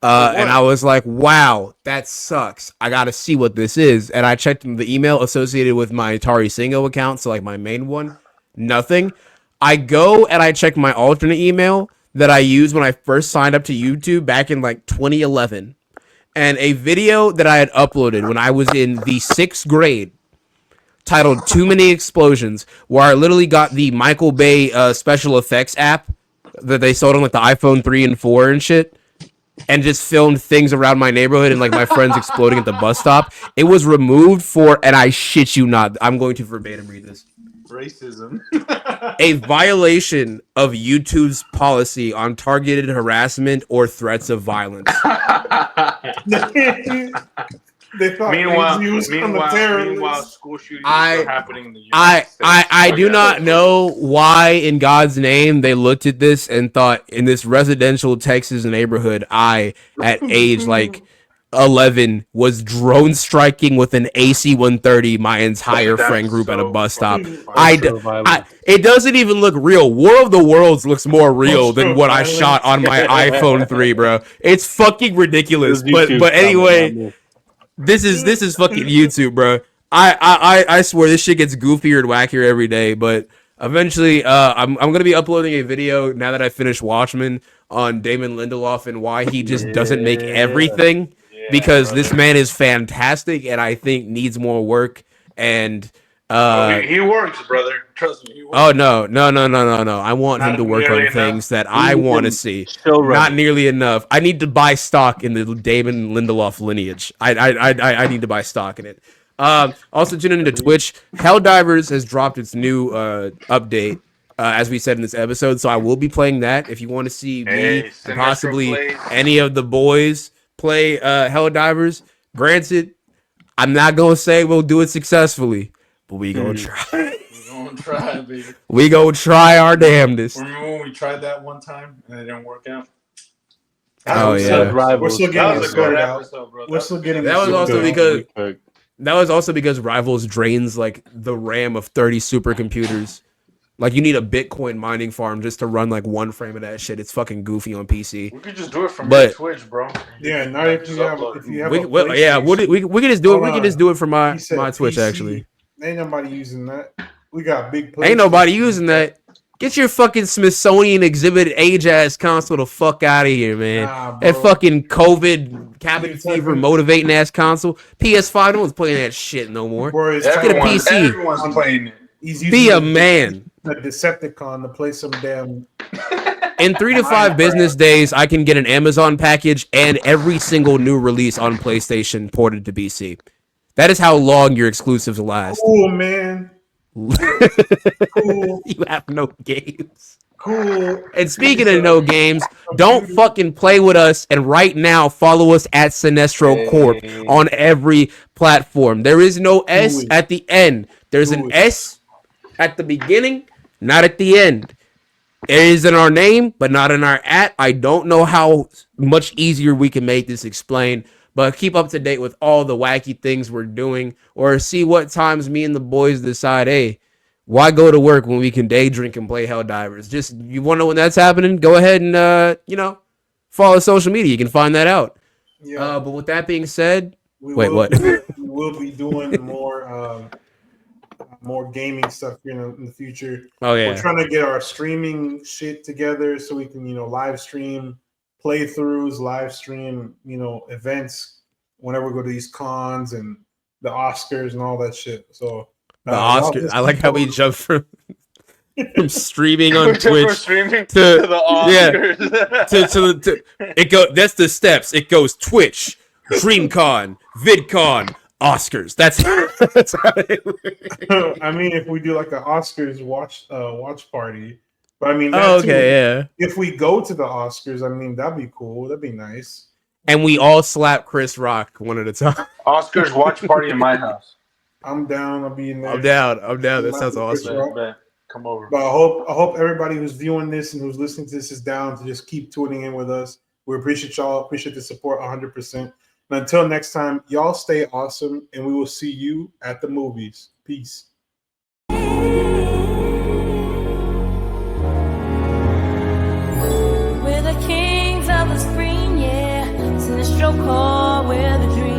And I was like, wow, that sucks. I got to see what this is. And I checked the email associated with my Atari Singo account. So like my main one, nothing. I go and I check my alternate email that I used when I first signed up to YouTube back in like 2011. And a video that I had uploaded when I was in the 6th grade titled Too Many Explosions, where I literally got the Michael Bay special effects app that they sold on like the iPhone 3 and 4 and shit, and just filmed things around my neighborhood and like my friends exploding at the bus stop. It was removed for, and I shit you not, I'm going to verbatim read this. Racism. A violation of YouTube's policy on targeted harassment or threats of violence. They thought meanwhile, school shootings are happening in the United States. I do not know why in God's name they looked at this and thought in this residential Texas neighborhood, I, at age like 11, was drone striking with an AC-130 my entire friend group at a bus stop. It doesn't even look real. War of the Worlds looks more real than what I shot on my iPhone 3, bro. It's fucking ridiculous. But anyway, this is fucking YouTube, bro. I swear this shit gets goofier and wackier every day. But eventually, I'm gonna be uploading a video now that I finished Watchmen on Damon Lindelof and why he just doesn't make everything. Because this man is fantastic and I think needs more work. And he works, brother. Trust me. He works. Oh no! I want him to work on things that I want to see. Not nearly enough. I need to buy stock in the Damon Lindelof lineage. I need to buy stock in it. Also tune into Twitch. Helldivers has dropped its new update. As we said in this episode, so I will be playing that. If you want to see me and possibly any of the boys play Helldivers, granted, I'm not gonna say we'll do it successfully, but we gonna try. We gonna try, baby. We gonna try our damnedest. Remember when we tried that one time and it didn't work out? Oh yeah, we're still getting it sorted out. We're still getting. That was also because Rivals drains like the RAM of 30 supercomputers. Like you need a Bitcoin mining farm just to run like one frame of that shit. It's fucking goofy on PC. We could just do it from your Twitch, bro. Yeah, now if you have we can just do it. We can just do it from my Twitch. PC. Actually, ain't nobody using that. We got big. Ain't nobody using that. Get your fucking Smithsonian exhibit age ass console the fuck out of here, man. That fucking COVID cabin fever motivating ass console. PS5, no one's playing that shit no more. Bro, get a PC. Everyone's playing it. Be a man. A Decepticon to play some damn. In 3 to 5 business days, I can get an Amazon package and every single new release on PlayStation ported to PC. That is how long your exclusives last. Cool, man. Cool. You have no games. Cool. And speaking of no games, don't fucking play with us. And right now, follow us at Cinestro Corp on every platform. There is no S at the end. There's an S at the beginning, not at the end. It is in our name, but not in our @ I don't know how much easier we can make this explain, but keep up to date with all the wacky things we're doing, or see what times me and the boys decide, hey, why go to work when we can day drink and play Helldivers? Just, you want to know when that's happening? Go ahead and, follow social media. You can find that out. Yeah. But with that being said, what? We'll be doing more gaming stuff in the future. Oh yeah, we're trying to get our streaming shit together so we can live stream playthroughs, live stream events whenever we go to these cons and the Oscars and all that shit. So the Oscars, I like how we jump from streaming on Twitch to the Oscars. to it go. That's the steps. It goes Twitch, DreamCon, VidCon, Oscars. That's how it works. I mean, if we do like an Oscars watch party, but I mean, yeah. If we go to the Oscars, I mean, that'd be cool. That'd be nice. and we all slap Chris Rock one at a time. Oscars watch party in my house. I'm down. I'll be in there. I'm down. That sounds Chris awesome. Rock. Bet. Come over. But I hope everybody who's viewing this and who's listening to this is down to just keep tuning in with us. We appreciate y'all. Appreciate the support 100%. And until next time, y'all stay awesome, and we will see you at the movies. Peace. We're the kings of the screen, yeah. Cinestro core, we're the dream.